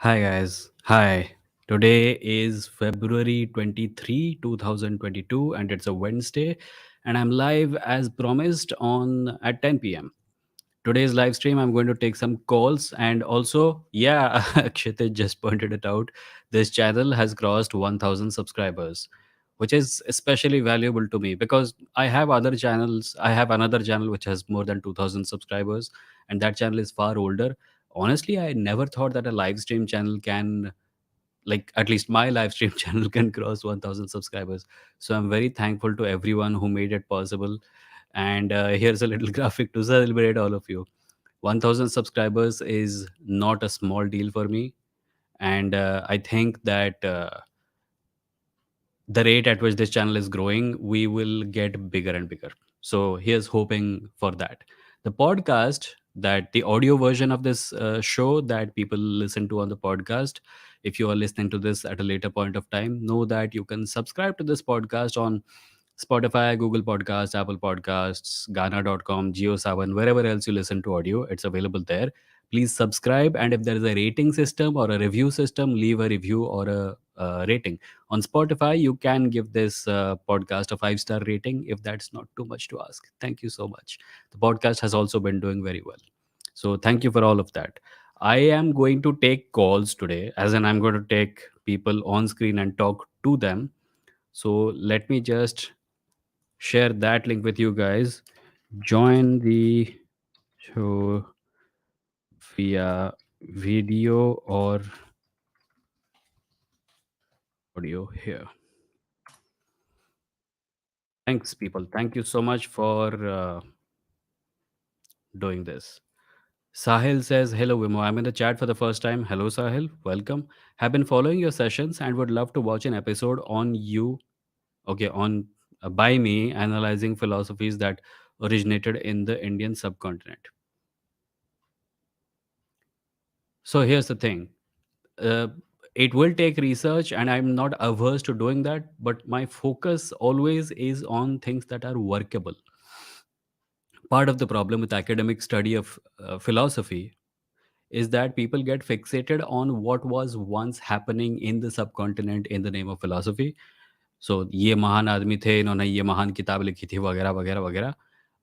Hi guys. Hi. Today is February 23, 2022 and it's a Wednesday and I'm live as promised on at 10 p.m. Today's live stream I'm going to take some calls and also Kshitij just pointed it out. This channel has crossed 1000 subscribers, which is especially valuable to me because I have other channels. I have another channel which has more than 2000 subscribers and that channel is far older. Honestly, I never thought that a live stream channel can, like, at least my live stream channel can cross 1000 subscribers. So I'm very thankful to everyone who made it possible. And here's a little graphic to celebrate all of you. 1000 subscribers is not a small deal for me. And I think that the rate at which this channel is growing, we will get bigger and bigger. So here's hoping for that. The podcast, that the audio version of this show that people listen to on the podcast, if you are listening to this at a later point of time, know that you can subscribe to this podcast on Spotify, Google Podcasts, Apple Podcasts, Ghana.com, Geo7, wherever else you listen to audio, it's available there. Please subscribe. And if there is a rating system or a review system, leave a review or a rating. On Spotify, you can give this podcast a 5-star rating if that's not too much to ask. Thank you so much. The podcast has also been doing very well. So thank you for all of that. I am going to take calls today, as in I'm going to take people on screen and talk to them. So let me just share that link with you guys. Join the show via video or audio here. Thanks, people. Thank you so much for doing this. Sahil says, "Hello, Wimo. I'm in the chat for the first time. Hello, Sahil. Welcome. Have been following your sessions and would love to watch an episode on you, okay, on by me analyzing philosophies that originated in the Indian subcontinent." So here's the thing. Uh, it will take research, and I'm not averse to doing that, but my focus always is on things that are workable. Part of the problem with academic study of philosophy is that people get fixated on what was once happening in the subcontinent in the name of philosophy. So ये महान आदमी थे, इन्होंने ये महान किताब लिखी थी, वगैरह वगैरह वगैरह.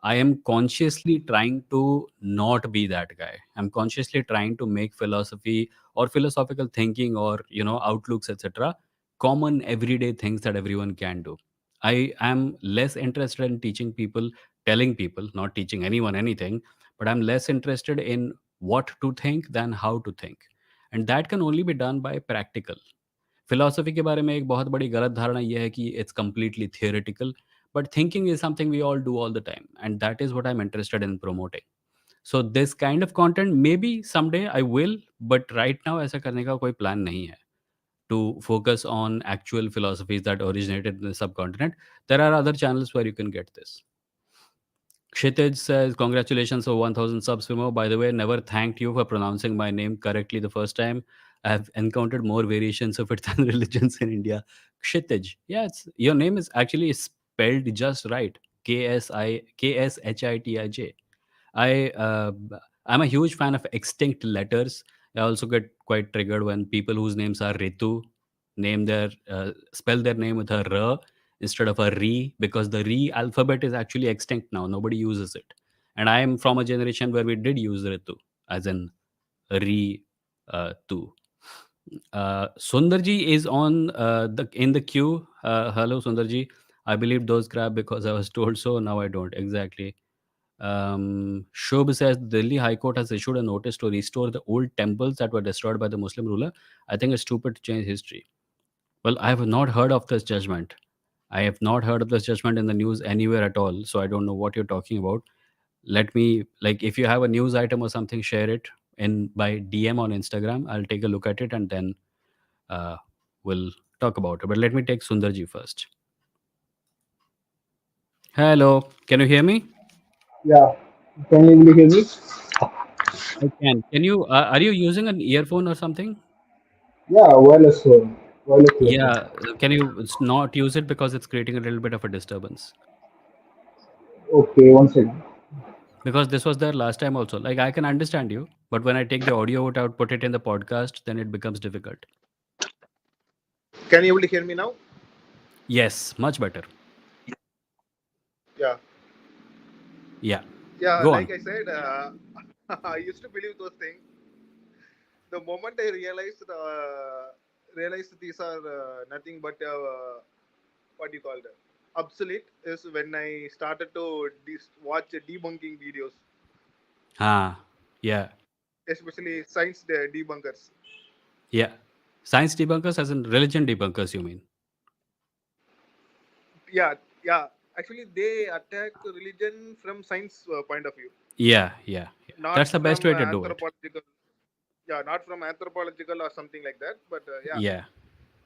I am consciously trying to not be that guy. I'm consciously trying to make philosophy or philosophical thinking or outlooks, etc., common everyday things that everyone can do. I am less interested in teaching people, telling people, not teaching anyone anything, but I'm less interested in what to think than how to think. And that can only be done by practical. Philosophy के बारे में एक बहुत बड़ी गलत धारणा ये है कि it's completely theoretical, but thinking is something we all do all the time and that is what I am interested in promoting. So this kind of content may be someday I will, but right now ऐसा करने का कोई plan नहीं है to focus on actual philosophies that originated in the subcontinent. There are other channels where you can get this. Kshitij says, "Congratulations for 1000 subs, Vimo. By the way, never thanked you for pronouncing my name correctly the first time. I have encountered more variations of it than religions in India." Kshitij. Yeah, your name is actually spelled just right. KSHITIJ. I I'm a huge fan of extinct letters. I also get quite triggered when people whose names are Ritu name their spell their name with a R instead of a Re, because the Re alphabet is actually extinct now. Nobody uses it. And I am from a generation where we did use Ritu as in Re tu. Sundarji is on the in the queue. Hello, Sundarji. I believe those crap because I was told so. Now I don't exactly. Shobh says Delhi High Court has issued a notice to restore the old temples that were destroyed by the Muslim ruler. I think it's stupid to change history. Well, I have not heard of this judgment. I have not heard of this judgment in the news anywhere at all. So I don't know what you're talking about. Let me, like, if you have a news item or something, share it in by DM on Instagram. I'll take a look at it and then uh, we'll talk about it. But let me take Sundarji first. Hello, can you hear me? Yeah, can you able to hear me? I can. Can you? Are you using an earphone or something? Yeah, wireless earphone. Yeah. Can you not use it because it's creating a little bit of a disturbance? Okay, one second. Because this was there last time also. Like, I can understand you. But when I take the audio out, put it in the podcast, then it becomes difficult. Can you able to hear me now? Yes, much better. Yeah. Yeah. Yeah, Go like on. I said, I used to believe those things. The moment I realized these are nothing but what you call it obsolete is when I started to watch debunking videos, Ah, yeah, especially science debunkers. yeah. Science debunkers, as in religion debunkers, you mean? Yeah, yeah. Actually, they attack religion from science point of view, Yeah, yeah, yeah. not That's the best from way to do it. anthropological. Yeah, not from anthropological or something like that. But yeah. Yeah.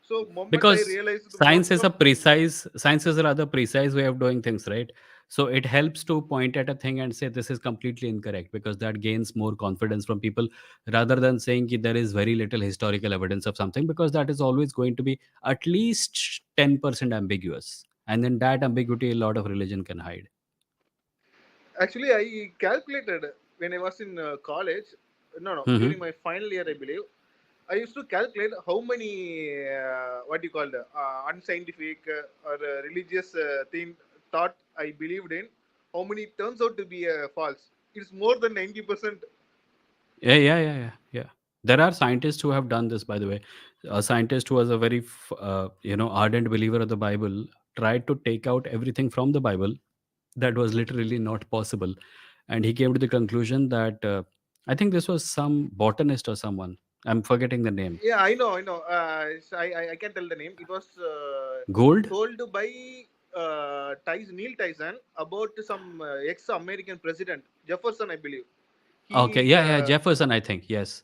So moment I Because realized science most is of a precise, science is a rather precise way of doing things, right? So it helps to point at a thing and say this is completely incorrect, because that gains more confidence from people, rather than saying ki there is very little historical evidence of something, because that is always going to be at least 10% ambiguous, and then that ambiguity a lot of religion can hide. actually I calculated when I was in college. No, no, Hmm. during my final year, I believe. I used to calculate how many what you call unscientific or religious thing thought I believed in. How many turns out to be false? It's more than 90%. Yeah, yeah, yeah, yeah, yeah. There are scientists who have done this, by the way. A scientist who was a very, ardent believer of the Bible tried to take out everything from the Bible that was literally not possible, and he came to the conclusion that I think this was some botanist or someone. I'm forgetting the name. Yeah, I know, I know. I can't tell the name. It was Gould. told by Neil Tyson about some ex-American president Jefferson, I believe. Okay, He yeah, yeah, Jefferson, I think, yes.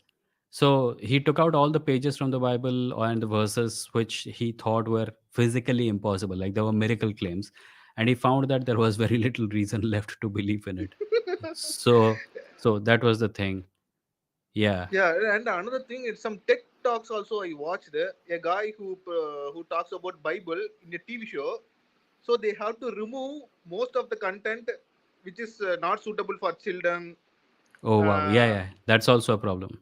So he took out all the pages from the Bible and the verses which he thought were physically impossible, like there were miracle claims, and he found that there was very little reason left to believe in it. So, so that was the thing. Yeah. Yeah, and another thing is some tech talks also I watched. A guy who talks about Bible in a TV show. So they have to remove most of the content which is not suitable for children. Oh wow. Yeah, Uh, yeah. That's also a problem.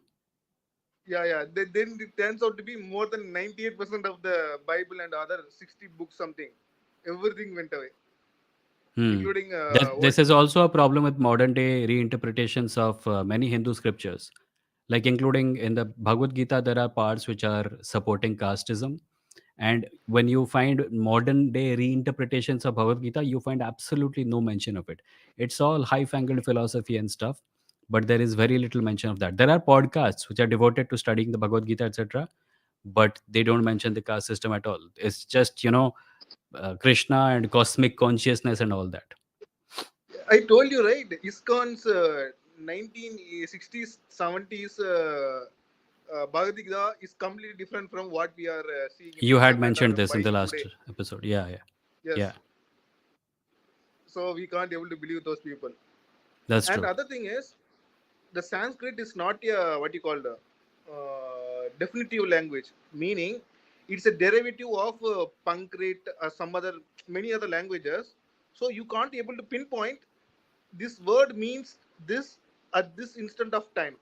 yeah, yeah. Then it turns out to be more than 98% of the Bible and other 60 books something. Everything went away, Hmm. including what? This is also a problem with modern day reinterpretations of many Hindu scriptures, like including in the Bhagavad Gita, there are parts which are supporting casteism. And when you find modern day reinterpretations of Bhagavad Gita, you find absolutely no mention of it. It's all high fangled philosophy and stuff, but there is very little mention of that. There are podcasts which are devoted to studying the Bhagavad Gita, etc., but they don't mention the caste system at all. It's just, Krishna and cosmic consciousness and all that. I told you right. ISKCON's 1960s, 70s Bhagavad Gita is completely different from what we are seeing in You had internet or mentioned this in the buying last today. episode. Yeah, yeah, yeah. Yes, so we can't able to believe those people. That's And true. other thing is, the Sanskrit is not a what you call the definitive language, meaning it's a derivative of Pankrit or some other many other languages. So you can't able to pinpoint this word means this at this instant of time.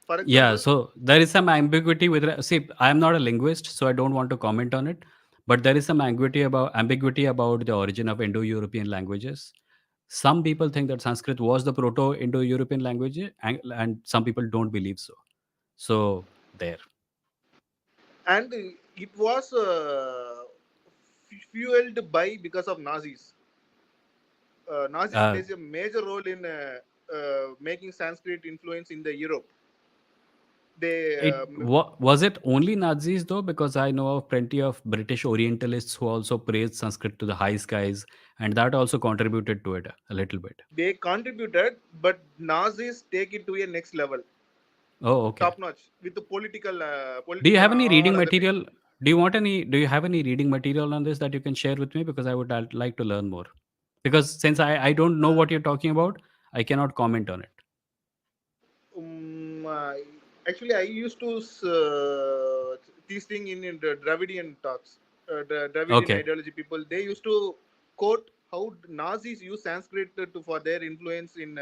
For Yeah, example, so there is some ambiguity with. See, I am not a linguist, so I don't want to comment on it. But there is some ambiguity about the origin of Indo-European languages. Some people think that Sanskrit was the Proto-Indo-European language, and some people don't believe so. So there. and it was fueled by because of Nazis. Nazis Uh, plays a major role in making Sanskrit influence in the Europe. They was it only Nazis though? Because I know of plenty of British Orientalists who also praised Sanskrit to the high skies, and that also contributed to it a little bit. they contributed, but Nazis take it to a next level, Oh, okay. top notch with the Do you political have and any all reading other things. material? Do you have any reading material on this that you can share with me? Because I'd like to learn more. Because since I don't know Uh, what you're talking about, I cannot comment on it. um, uh, Actually, I used to this thing in the Dravidian talks. The Dravidian Okay. ideology people they used to quote how Nazis use Sanskrit for their influence in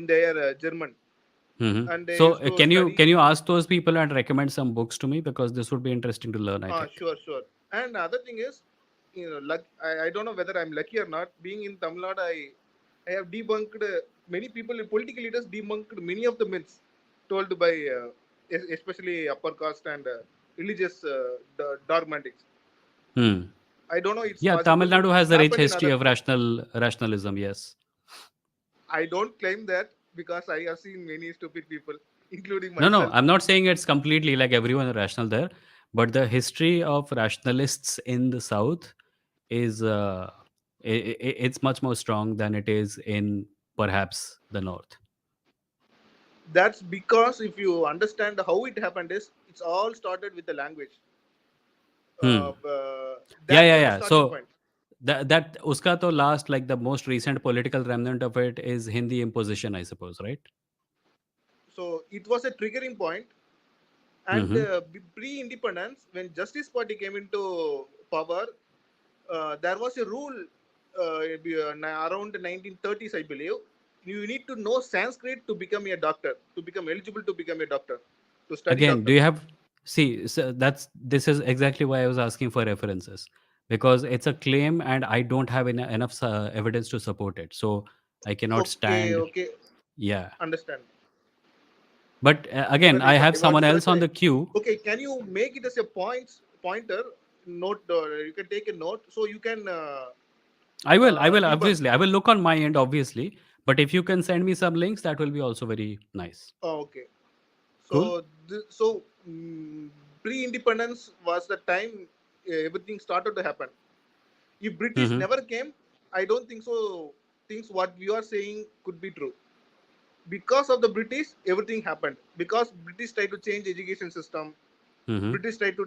their German. and they So used to can study. you ask those people and recommend some books to me, because this would be interesting to learn, I think. Sure, sure. And other thing is, I don't know whether I'm lucky or not. Being in Tamil Nadu, I have debunked many people, political leaders debunked many of the myths told by especially upper caste and religious dogmatics. Hmm. I don't know it's Yeah, Tamil possible. Nadu has It's a rich happened in history other of states. rationalism. Yes. I don't claim that because I have seen many stupid people, including No, no, myself. I'm not saying it's completely like everyone is rational there, but the history of rationalists in the South is it's much more strong than it is in perhaps the North. That's because if you understand how it happened, is it's all started with the language. Hmm. Yeah, That yeah, was the yeah. starting So point. that uska to last, like the most recent political remnant of it is Hindi imposition, I suppose, right? So it was a triggering point, and Mm-hmm. pre-independence, when Justice Party came into power, there was a rule around the 1930s, I believe. You need to know Sanskrit to become a doctor, to become eligible to become a doctor, to study Again, do doctor. you have, see, so this is exactly why I was asking for references, because it's a claim and I don't have enough evidence to support it. So I cannot Okay, stand. okay, Yeah. understand. But again, Even I have if I someone was else searching, on the queue. okay, can you make it as a pointer note? You can take a note so you can I will, debunk. obviously, I will look on my end, obviously. But if you can send me some links, that will be also very nice. Okay. Cool. So pre-independence was the time everything started to happen. If British Mm-hmm. never came, I don't think so. Things what we are saying could be true. Because of the British, everything happened. Because British tried to change education system, Mm-hmm. British tried to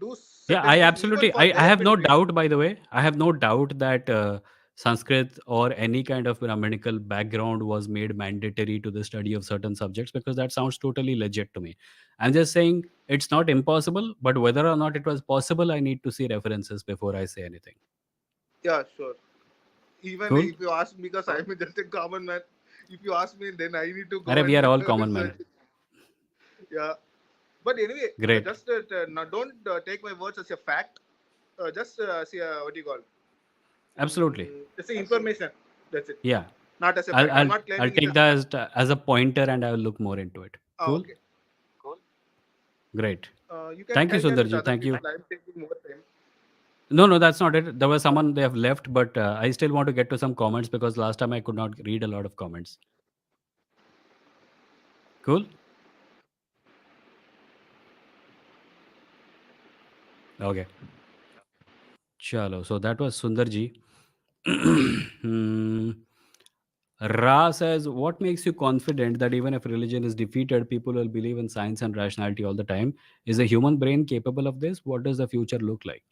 do Yeah, certain I things even absolutely. for I their have no benefit. doubt. By the way, I have no doubt that Sanskrit or any kind of Brahminical background was made mandatory to the study of certain subjects, because that sounds totally legit to me. I'm just saying it's not impossible, but whether or not it was possible, I need to see references before I say anything. Yeah, sure. Even Cool. if you ask me, because I'm just a common man, if you ask me, then I need to go Arre, we and are all common research. men. Yeah. But anyway, Great. just no, don't take my words as a fact. Just see what do you call? Absolutely. Just the information. That's it. Yeah. Not as a I'll fact. I'm I'll not I'll claiming it take as a that fact. as a pointer and I will look more into it. Cool. Okay. Great. You can Thank you, carry on with Sundarji. other Thank people. you. I'm taking more time. No, no, that's not it. There was someone they have left, but I still want to get to some comments because last time I could not read a lot of comments. Cool. Okay. Chalo. So that was Sundarji. Hmm. Ra says, what makes you confident that even if religion is defeated, people will believe in science and rationality all the time? Is the human brain capable of this? What does the future look like?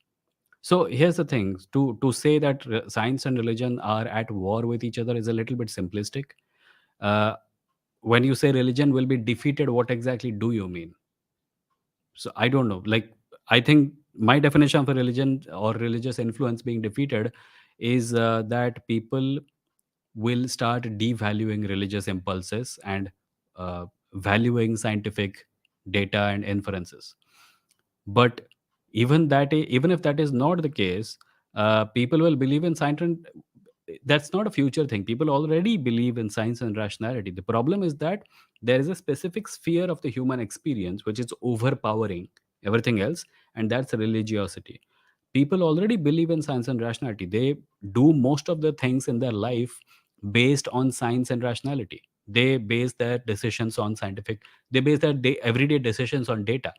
So here's the thing: to say that science and religion are at war with each other is a little bit simplistic. Uh, when you say religion will be defeated, what exactly do you mean? So I don't know. Like, I think my definition for religion or religious influence being defeated is that people will start devaluing religious impulses and valuing scientific data and inferences. But even if that is not the case, people will believe in science, and that's not a future thing. People already believe in science and rationality. The problem is that there is a specific sphere of the human experience which is overpowering everything else, and that's religiosity. People already believe in science and rationality. They do most of the things in their life based on science and rationality. They base their decisions on scientific, they base their everyday decisions on data.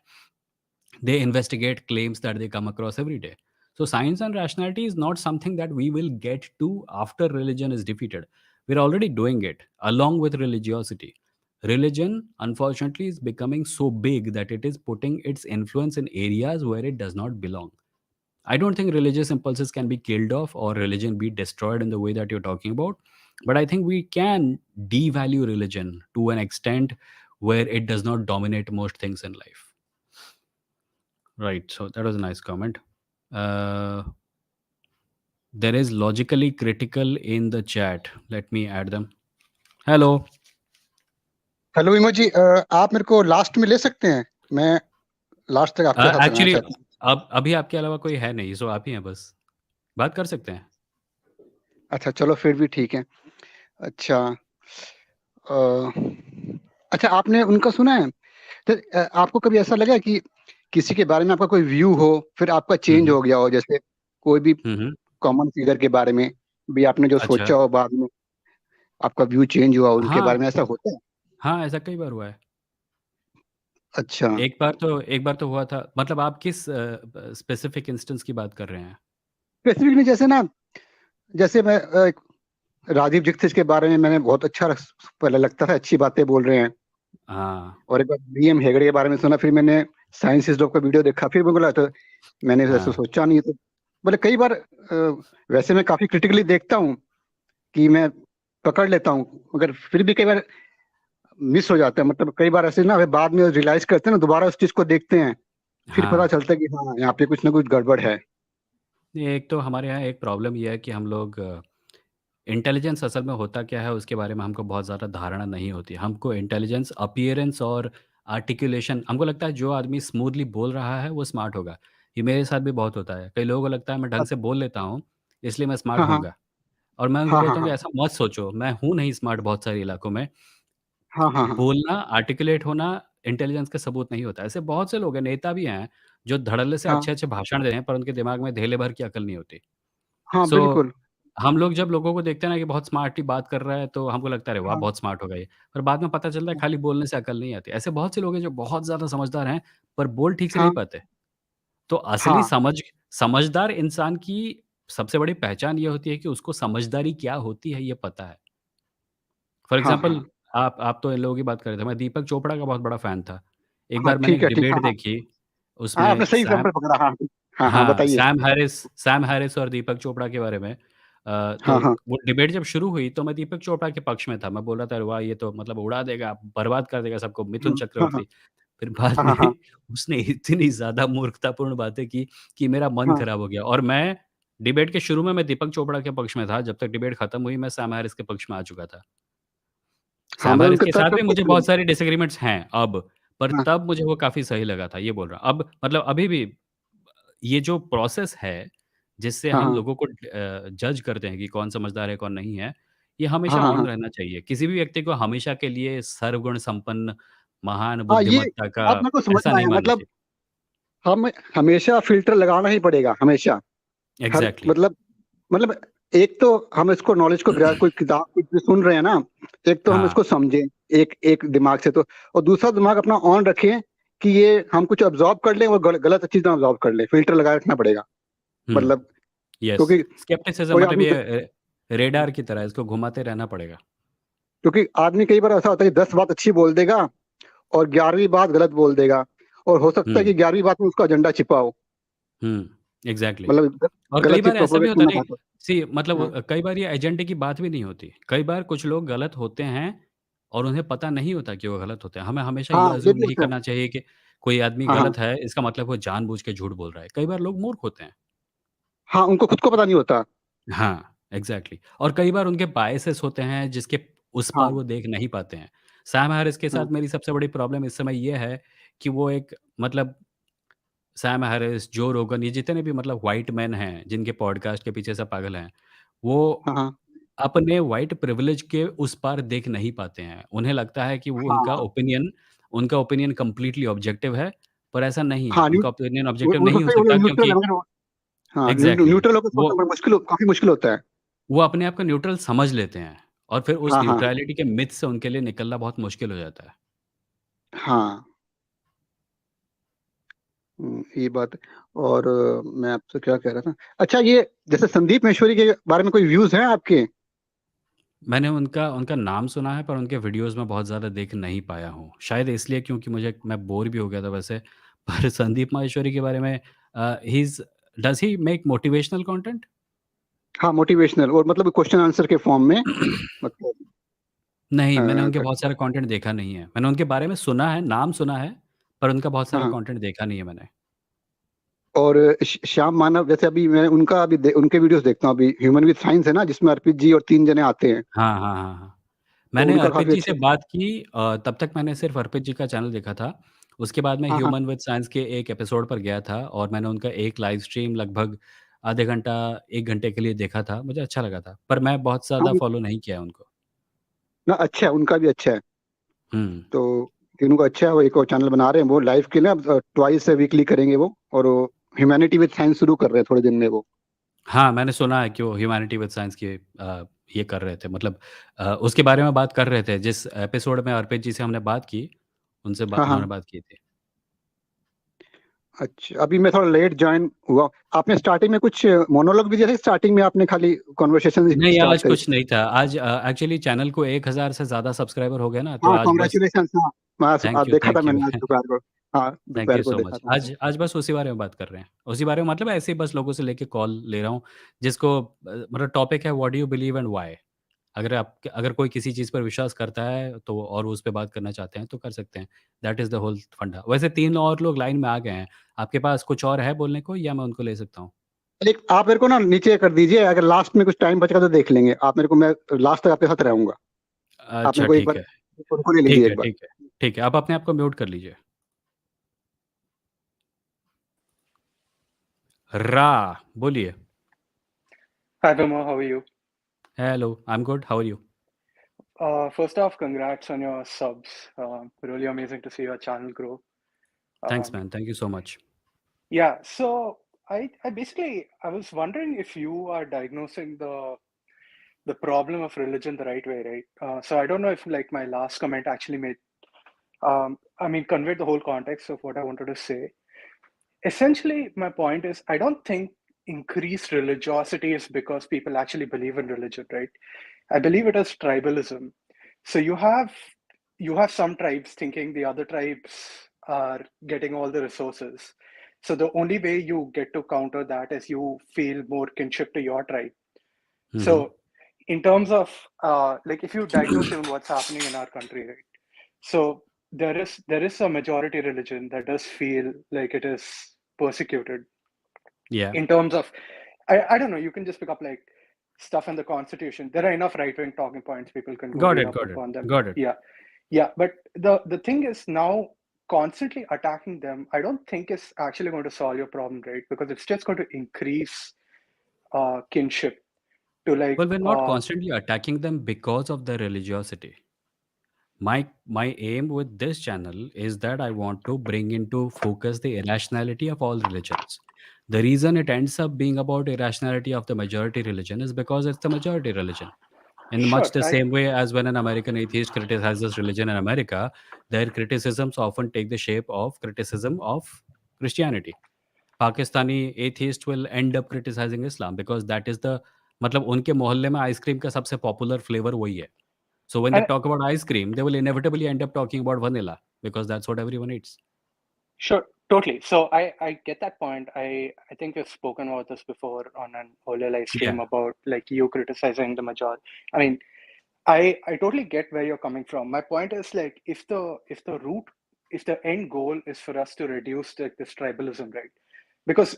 They investigate claims that they come across every day. So science and rationality is not something that we will get to after religion is defeated. We're already doing it along with religiosity. Religion, unfortunately, is becoming so big that it is putting its influence in areas where it does not belong. I don't think religious impulses can be killed off or religion be destroyed in the way that you're talking about. But I think we can devalue religion to an extent where it does not dominate most things in life. Right. So that was a nice comment. Uh, there is logically critical in the chat. Let me add them. Hello. Hello विमो जी, आप मेरे को last में ले सकते हैं? मैं last तक आपके साथ रहना एक्चुअली चाहता हूँ। अब अभी आपके अलावा कोई है नहीं, सो आप ही हैं बस, बात कर सकते हैं। अच्छा चलो फिर भी ठीक है। अच्छा, अ, अच्छा आपने उनका सुना है? तो, आपको कभी ऐसा लगा कि किसी के बारे में आपका कोई व्यू हो फिर आपका हुँ, चेंज हुँ। हो गया हो, जैसे कोई भी हुँ, हुँ। कॉमन फिगर के बारे में भी आपने जो अच्छा। सोचा हो, बाद में आपका व्यू चेंज हुआ उनके हाँ, बारे में, ऐसा होता है? हाँ, ऐसा कई बार हुआ है। अच्छा, एक बार तो हुआ था, मतलब आप किस स्पेसिफिक इंस्टेंस की बात कर रहे हैं? स्पेसिफिक नहीं, जैसे ना, जैसे मैं राजीव दीक्षित के बारे में मैंने बहुत अच्छा पहले लगता था, अच्छी बातें बोल रहे हैं। हाँ, और एक बार बीएम हेगड़े के बारे में सुना, फिर मैंने साइंस इज का वीडियो देखा, फिर मुझे लगा तो मैंने ऐसा हाँ, सोचा नहीं। तो बोले कई बार वैसे मैं काफी क्रिटिकली देखता हूँ कि मैं पकड़ लेता हूँ, मगर फिर भी कई बार मिस हो जाता है। मतलब कई बार ऐसे ना, बाद में रियलाइज करते हैं ना, दोबारा उस चीज को देखते हैं, फिर पता हाँ। चलता है कि हाँ, यहाँ पे कुछ ना कुछ गड़बड़ है। ये एक तो हमारे यहाँ एक प्रॉब्लम ये है कि हम लोग इंटेलिजेंस असल में होता क्या है उसके बारे में हमको बहुत ज़्यादा धारणा नहीं होती। हमको इंटेलिजेंस अपीयरेंस और आर्टिकुलेशन, हमको लगता है जो आदमी स्मूथली बोल रहा है वो स्मार्ट होगा। ये मेरे साथ भी बहुत होता है। कई लोगों को लगता है मैं ढंग से बोल लेता हूँ, इसलिए मैं स्मार्ट हाँ हाँ होऊँगा। और मैं उनको हाँ हाँ बोलता हूँ कि हाँ ऐसा मत सोचो, मैं हूँ नहीं स्मार्ट बहुत सारे इलाकों में। हाँ हाँ हाँ बोलना, आर्टिकुलेट होना इंटेलिजेंस का सबूत नहीं होता। ऐसे बहुत से लोग हैं, नेता भी हैं, जो धड़ल्ले से हाँ अच्छे-अच्छे भाषण दे रहे हैं पर उनके दिमाग में धेले भर की अकल नहीं होती। हाँ, सो बिल्कुल। हम लोग जब लोगों को देखते हैं ना कि बहुत स्मार्टली बात कर रहा है, तो हमको लगता है अरे वाह! हाँ बहुत स्मार्ट होगा ये। पर बाद में पता चलता है खाली बोलने से अकल नहीं आती। ऐसे बहुत से लोग हैं जो बहुत ज़्यादा समझदार हैं, पर बोल ठीक से नहीं हाँ पाते। तो असली हाँ समझदार इंसान की सबसे बड़ी पहचान ये होती है कि उसको समझदारी क्या होती है, ये पता है। फॉर हाँ एग्ज़ाम्पल हाँ आप तो इन लोगों की बात कर रहे थे, मैं दीपक चोपड़ा का बहुत बड़ा फ़ैन था। एक हाँ, बार मैंने ठीक एक है, ठीक। डिबेट हाँ हाँ देखी, हाँ, आपने उसमें सही एग्जाम्पल पकड़ा। हाँ हाँ हाँ, हाँ, बताइए। सैम हैरिस और दीपक चोपड़ा के बारे में। हाँ तो हाँ वो डिबेट जब शुरू हुई तो मैं दीपक चोपड़ा के पक्ष में था। मैं बोल रहा था, "अरे वाह! ये तो मतलब उड़ा देगा, बर्बाद कर देगा सबको, मिथुन हाँ हाँ चक्रवर्ती।" फिर बाद हाँ में हाँ हाँ उसने इतनी ज़्यादा मूर्खतापूर्ण बातें की कि मेरा मन हाँ खराब हो गया। और मैं डिबेट के शुरू में मैं दीपक चोपड़ा के पक्ष में था, जब तक डिबेट खत्म हुई मैं सैम हैरिस के पक्ष में आ चुका था। हाँ, सैम मतलब हैरिस उनके के तर्क साथ भी आपको मुझे अच्छे बहुत लगे। सारे डिसएग्रीमेंट्स हैं अब, पर हाँ तब मुझे वो काफ़ी सही लगा था, ये बोल रहा हूँ। अब मतलब अभी भी ये जो प्रोसेस है, जिससे हाँ हम हाँ लोगों को जज करते हैं कि कौन समझदार है, कौन नहीं है, ये हाँ हमेशा हाँ ऑन हाँ रहना चाहिए। किसी भी व्यक्ति को हमेशा के लिए सर्वगुण संपन्न, महान हाँ, ये बुद्धिमत्ता का बात मेरे को समझ ऐसा में नहीं आया। मानना मतलब चाहिए। हम हमेशा फिल्टर लगाना ही पड़ेगा, हमेशा। हर एग्ज़ैक्टली। मतलब एक तो हम इसको नॉलेज को ग्रैब, कोई किताब कुछ भी सुन रहे हैं ना, एक तो हम हाँ। इसको समझें एक एक दिमाग से, तो और दूसरा दिमाग अपना ऑन रखें कि ये हम कुछ ऑब्जॉर्व कर लें और गलत चीज ना ऑब्जॉर्व कर लें, फिल्टर लगाए रखना पड़ेगा। हुँ। मतलब येस। क्योंकि स्केप्टिसिज़्म कोई मतलब आदमी ये रेडार की तरह है, इसको घुमाते रहना पड़ेगा। क्योंकि आदमी कई बार ऐसा होता है कि 10 बात अच्छी बोल देगा और 11वीं बात गलत बोल देगा, और हो सकता है हुँ, कि 11वीं बात में उसका एजेंडा छिपा हो। हुँ। एग्ज़ैक्टली। मतलब और कई गलत चीज बार ऐसा भी प्रोपोगेट होता है करना नहीं, चाहता हो। सी मतलब हाँ कई बार ये एजेंडे की बात भी नहीं होती। कई बार कुछ लोग गलत होते हैं और उन्हें पता नहीं होता कि वो गलत होते हैं। हमें हमेशा ये हाँ, ये अज़्यूम भी नहीं होता है। करना चाहिए कि कोई आदमी हाँ हाँ गलत है, इसका मतलब वो जानबूझ के झूठ बोल रहा है। कई बार लोग मूर्ख होते हैं। हाँ, उनको खुद को पता नहीं होता। हाँ, एग्ज़ैक्टली। और कई बार उनके बायसेस होते हैं जिसके उस पार हाँ वो देख नहीं पाते हैं। सैम हैरिस के साथ हाँ मेरी सबसे बड़ी प्रॉब्लम इस समय ये है कि वो एक मतलब सैम हैरिस, जो रोगन, ये जितने भी मतलब व्हाइट मैन हैं, जिनके पॉडकास्ट के पीछे सब पागल हैं, वो हाँ हाँ अपने व्हाइट प्रिविलेज के उस पार देख नहीं पाते हैं। उन्हें लगता है कि वो हाँ उनका ओपिनियन कंप्लीटली ऑब्जेक्टिव है, पर ऐसा नहीं है। हाँ, उनका ओपिनियन ऑब्जेक्टिव वो नहीं हो सोचते हैं वो सकता न्यूट्रल है, क्योंकि मगर हाँ, एग्ज़ैक्टली न्यूट्रल होकर वो सोचना बड़ा मुश्किल काफी मुश्किल होता है। वो अपने आप को न्यूट्रल समझ लेते हैं और फिर उस हाँ हाँ न्यूट्रैलिटी के मिथ से उनके लिए निकलना बहुत मुश्किल हो जाता है। हाँ, ये बात है। और मैं आपसे क्या कह रहा था? अच्छा, ये जैसे संदीप महेश्वरी के बारे में कोई व्यूज हैं आपके? मैंने उनका उनका नाम सुना है पर उनके वीडियोज़ में बहुत ज़्यादा देख नहीं पाया हूँ। शायद इसलिए क्योंकि मैं बोर भी हो गया था वैसे। पर संदीप माहेश्वरी के बारे में he is does he make motivational content? हाँ, मोटिवेशनल और मतलब क्वेश्चन आंसर के फॉर्म में, मतलब नहीं, मैंने उनके बहुत करते हैं। सारा कंटेंट देखा नहीं है। मैंने उनके बारे में सुना है, नाम सुना है, पर उनका बहुत हाँ सारा हाँ। कंटेंट देखा नहीं है मैंने। और श्याम मानव, जैसे अभी मैं उनका उनके वीडियोस देखता हूँ। अभी ह्यूमन विद साइंस है ना, जिसमें अर्पित जी और 3 जने आते हैं। हाँ, हाँ, हाँ, हाँ। तो मैंने उनका अर्पित काफी जी से अच्छा। बात की, तब तक मैंने सिर्फ़ अर्पित जी का चैनल देखा था। उसके बाद मैं हाँ हाँ ह्यूमन विद साइंस के एक एपिसोड पर गया था और मैंने उनका एक लाइव स्ट्रीम लगभग आधे घंटा, 1 घंटे के लिए देखा था। मुझे अच्छा लगा था, पर मैं बहुत हाँ। ज़्यादा फ़ॉलो नहीं किया उनको। ना अच्छा है, उनका भी अच्छा है। हुँ। तो तीनों का अच्छा है। वो एक और चैनल बना रहे हैं वो लाइव के ना, ट्वाइस वीकली करेंगे वो। और वो ह्यूमैनिटी विद साइंस शुरू कर रहे हैं थोड़े दिन में वो। हाँ, मैंने सुना है कि वो ह्यूमैनिटी विद साइंस की ये कर रहे थे, मतलब उसके बारे में बात कर रहे थे। जिस एपिसोड में अर्पित जी से हमने बात की, उनसे बा हाँ हाँ। उन्होंने बात की थी। अच्छा, अभी मैं थोड़ा लेट ज्वाइन हुआ। आपने स्टार्टिंग में कुछ मोनोलॉग भी दिया था, स्टार्टिंग में आपने खाली कॉन्वर्सेशन नहीं, स्टार्ट आज करी कुछ थी? नहीं था। आज एक्चुअली चैनल को 1000 से ज़्यादा सब्सक्राइबर हो गए ना, तो हाँ, आज बस कॉन्ग्रेचुलेशन। हाँ, आज देखा था थैंक यू। मैंने, आज दोपहर को। हाँ, थैंक दोपहर यू को सो देखा मच। था। आज आज बस उसी बारे में बात कर रहे हैं। उसी बारे में, मतलब ऐसे ही बस लोगों से लेके कॉल ले रहा हूँ, जिसको मतलब टॉपिक है what do you believe and why? अगर कोई किसी चीज़ पर विश्वास करता है तो और उस पे बात करना चाहते हैं तो कर सकते हैं। दैट इज़ द होल फंडा। वैसे 3 और लोग लाइन में आ गए हैं। आपके पास कुछ और है बोलने को या मैं उनको ले सकता हूँ? एक आप मेरे को ना नीचे कर दीजिए, अगर लास्ट में कुछ टाइम बचेगा तो देख लेंगे। आप मेरे को, मैं लास्ट तक आपके साथ रहूंगा। आप मेरे अच्छा को एक ठीक बार है। उनको ले ठीक लीजिए है, एक बार। ठीक है। ठीक है, आप अपने आप को म्यूट कर लीजिए। रा बोलिए। Hi, Vimo, how are you? Hello, I am good, how are you? First off, congrats on your subs. Really amazing to see your channel grow. Thanks Um, man, thank you so much. yeah, so I basically I was wondering if you are diagnosing the problem of religion the right way, right? So I don't know if like my last comment actually made I mean conveyed the whole context of what I wanted to say. Essentially, my point is I don't think increased religiosity is because people actually believe in religion, right? I believe it is tribalism. So you have some tribes thinking the other tribes are getting all the resources. So the only way you get to counter that is you feel more kinship to your tribe. Hmm, So in terms of like if you diagnose even what's happening in our country, right? So there is a majority religion that does feel like it is persecuted या in terms of I don't know, you can just pick up like stuff in the constitution. There are enough right-wing talking points, people can go read up got it, upon them. Got it. Yeah. Yeah. But the thing is now constantly attacking them, I don't think is actually going to solve your problem, right? Because it's just going to increase kinship to like Well, we're not constantly attacking them because of their religiosity. My aim with this channel is that I want to bring into focus the irrationality of all religions. The reason it ends up being about irrationality of the majority religion is because it's the majority religion. In much sure, the I same way as when an American atheist criticizes religion in America, their criticisms often take the shape of criticism of Christianity. Pakistani atheist will end up criticizing Islam because that is the, मतलब उनके मोहल्ले में ice cream का सबसे popular flavour वही है. So when they and talk about ice cream, they will inevitably end up talking about vanilla because that's what everyone eats. sure, totally. So I get that point. I think we've spoken about this before on an earlier live stream Yeah. about like you criticizing the majority. I mean, I totally get where you're coming from. My point is like if the end goal is for us to reduce like this tribalism, right? Because